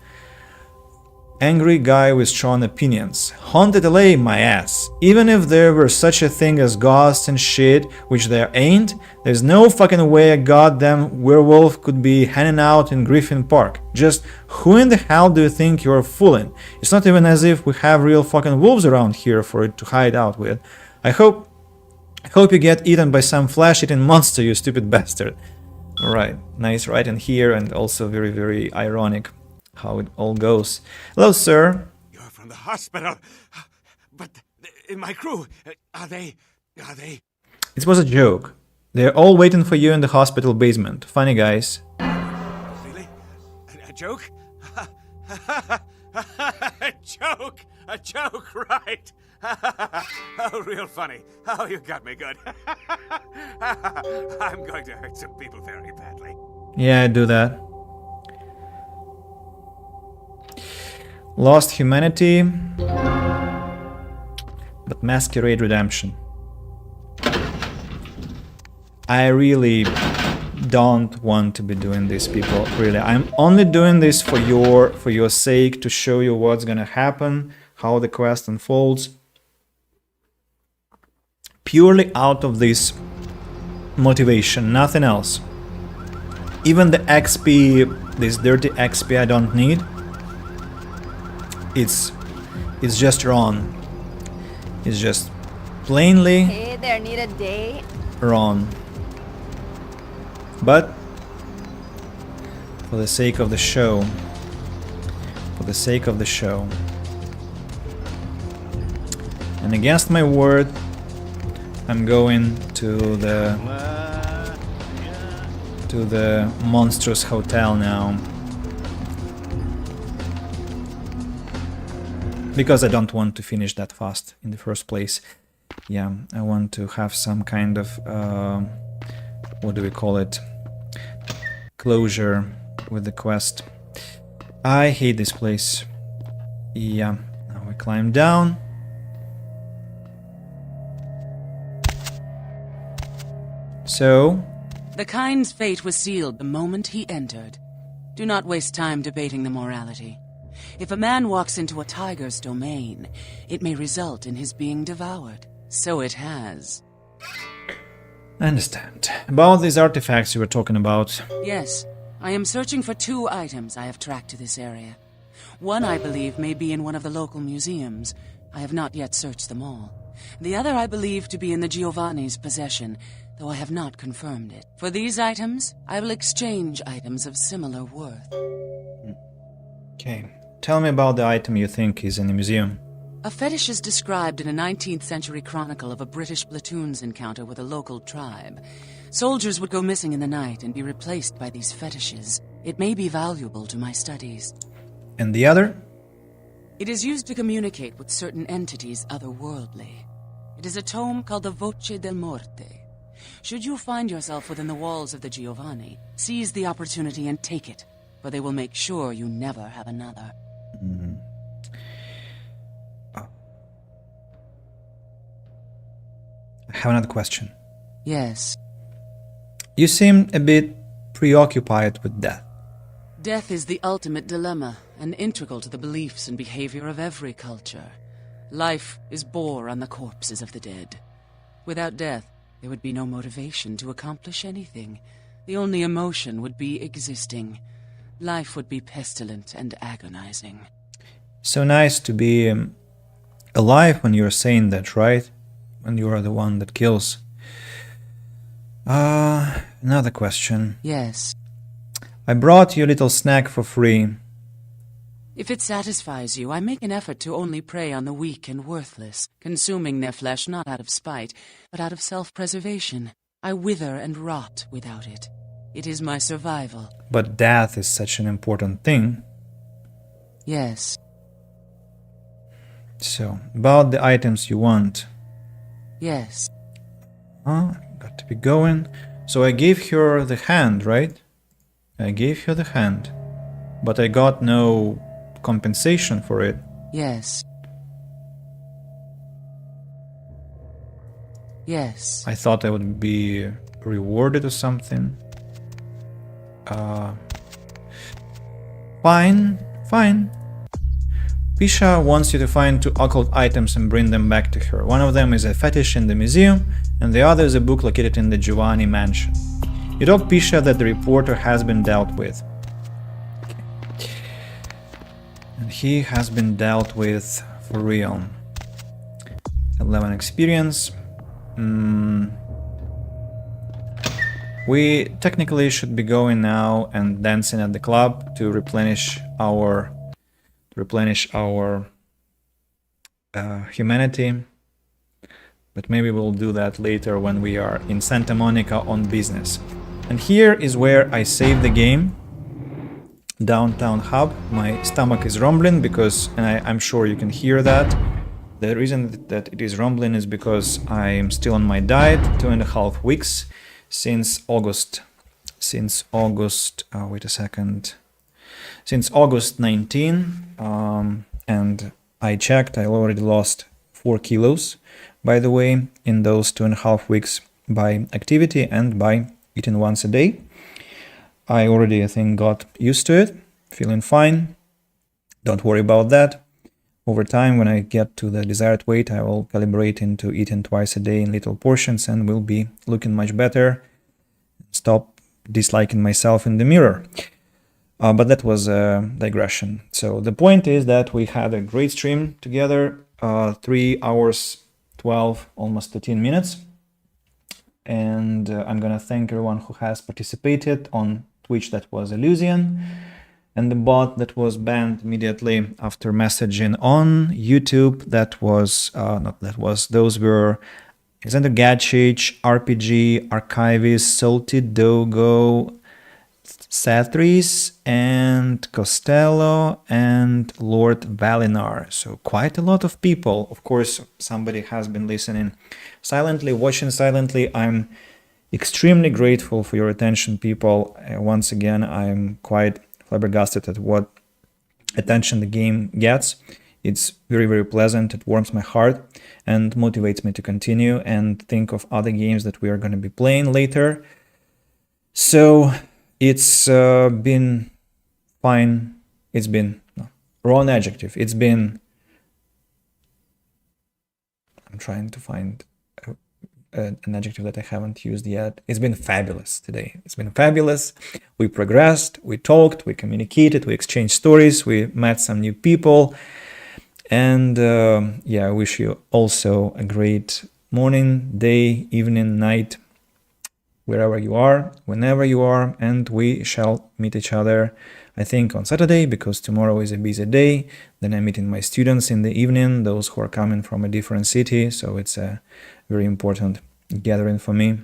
Angry guy with strong opinions. Haunted LA, my ass. Even if there were such a thing as ghosts and shit, which there ain't, there's no fucking way a goddamn werewolf could be hanging out in Griffin Park. Just who in the hell do you think you're fooling? It's not even as if we have real fucking wolves around here for it to hide out with. I hope you get eaten by some flesh-eating monster, you stupid bastard. Alright, nice writing here, and also very, very ironic how it all goes. Hello, sir. You're from the hospital. But my crew, are they... It was a joke. They're all waiting for you in the hospital basement. Funny guys. Really? A joke? A joke, right? Oh, real funny. Oh, you got me good. I'm going to hurt some people very badly. Yeah, I do that. Lost humanity, but Masquerade redemption. I really don't want to be doing this, people. Really, I'm only doing this for your sake, to show you what's gonna happen, how the quest unfolds. Purely out of this motivation, nothing else. Even the XP, this dirty XP, I don't need. It's just wrong. It's just plainly Hey there, need a date? wrong. But for the sake of the show, and against my word, I'm going to the monstrous hotel now. Because I don't want to finish that fast in the first place. Yeah, I want to have some kind of, what do we call it? Closure with the quest. I hate this place. Yeah, now we climb down. So... The kind's fate was sealed the moment he entered. Do not waste time debating the morality. If a man walks into a tiger's domain, it may result in his being devoured. So it has. I understand. About these artifacts you were talking about. Yes, I am searching for 2 items I have tracked to this area. One, I believe, may be in one of the local museums. I have not yet searched them all. The other I believe to be in the Giovanni's possession, though I have not confirmed it. For these items, I will exchange items of similar worth. Okay. Tell me about the item you think is in the museum. A fetish is described in a 19th century chronicle of a British platoon's encounter with a local tribe. Soldiers would go missing in the night and be replaced by these fetishes. It may be valuable to my studies. And the other? It is used to communicate with certain entities otherworldly. It is a tome called the Voce del Morte. Should you find yourself within the walls of the Giovanni, seize the opportunity and take it, for they will make sure you never have another. I have another question. Yes. You seem a bit preoccupied with death. Death is the ultimate dilemma, and integral to the beliefs and behavior of every culture. Life is bore on the corpses of the dead. Without death, there would be no motivation to accomplish anything. The only emotion would be existing. Life would be pestilent and agonizing. So nice to be alive when you're saying that, right? When you are the one that kills. Another question. Yes. I brought you a little snack for free. If it satisfies you, I make an effort to only prey on the weak and worthless, consuming their flesh not out of spite, but out of self-preservation. I wither and rot without it. It is my survival. But death is such an important thing. Yes. So, about the items you want. Yes. Got to be going. So I gave her the hand, right? I gave her the hand. But I got no compensation for it. Yes. Yes. I thought I would be rewarded or something. Fine. Pisha wants you to find 2 occult items and bring them back to her. One of them is a fetish in the museum, and the other is a book located in the Giovanni mansion. You told Pisha that the reporter has been dealt with. Okay. And he has been dealt with for real. 11 experience. We technically should be going now and dancing at the club to replenish our humanity, but maybe we'll do that later when we are in Santa Monica on business. And here is where I save the game. Downtown hub. My stomach is rumbling because, and I'm sure you can hear that. The reason that it is rumbling is because I'm still on my diet, 2.5 weeks since August. Since August 19. And I checked, I already lost 4 kilos, by the way, in those 2.5 weeks by activity and by eating once a day. I already, I think, got used to it, feeling fine. Don't worry about that. Over time, when I get to the desired weight, I will calibrate into eating twice a day in little portions and will be looking much better. Stop disliking myself in the mirror. But that was a digression. So the point is that we had a great stream together, 3 hours, 12, almost 13 minutes. And I'm gonna thank everyone who has participated on Twitch. That was Illusion, and the bot that was banned immediately after messaging on YouTube. Those were Alexander Gatchich, RPG, Archivist, Salty Dogo, Sathris, and Costello, and Lord Valinar. So quite a lot of people. Of course, somebody has been listening silently, watching silently. I'm extremely grateful for your attention, people. Once again, I'm quite flabbergasted at what attention the game gets. It's very, very pleasant. It warms my heart and motivates me to continue and think of other games that we are going to be playing later. So it's been fine. It's been wrong adjective. It's been, I'm trying to find an adjective that I haven't used yet. It's been fabulous today. It's been fabulous. We progressed, we talked, we communicated, we exchanged stories, we met some new people. And I wish you also a great morning, day, evening, night, wherever you are, whenever you are, and we shall meet each other, I think, on Saturday, because tomorrow is a busy day. Then I'm meeting my students in the evening, those who are coming from a different city, so it's a very important gathering for me.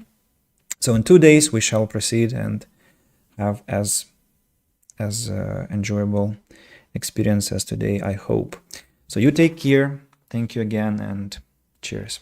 So in 2 days we shall proceed and have as enjoyable experience as today, I hope. So you take care, thank you again, and cheers.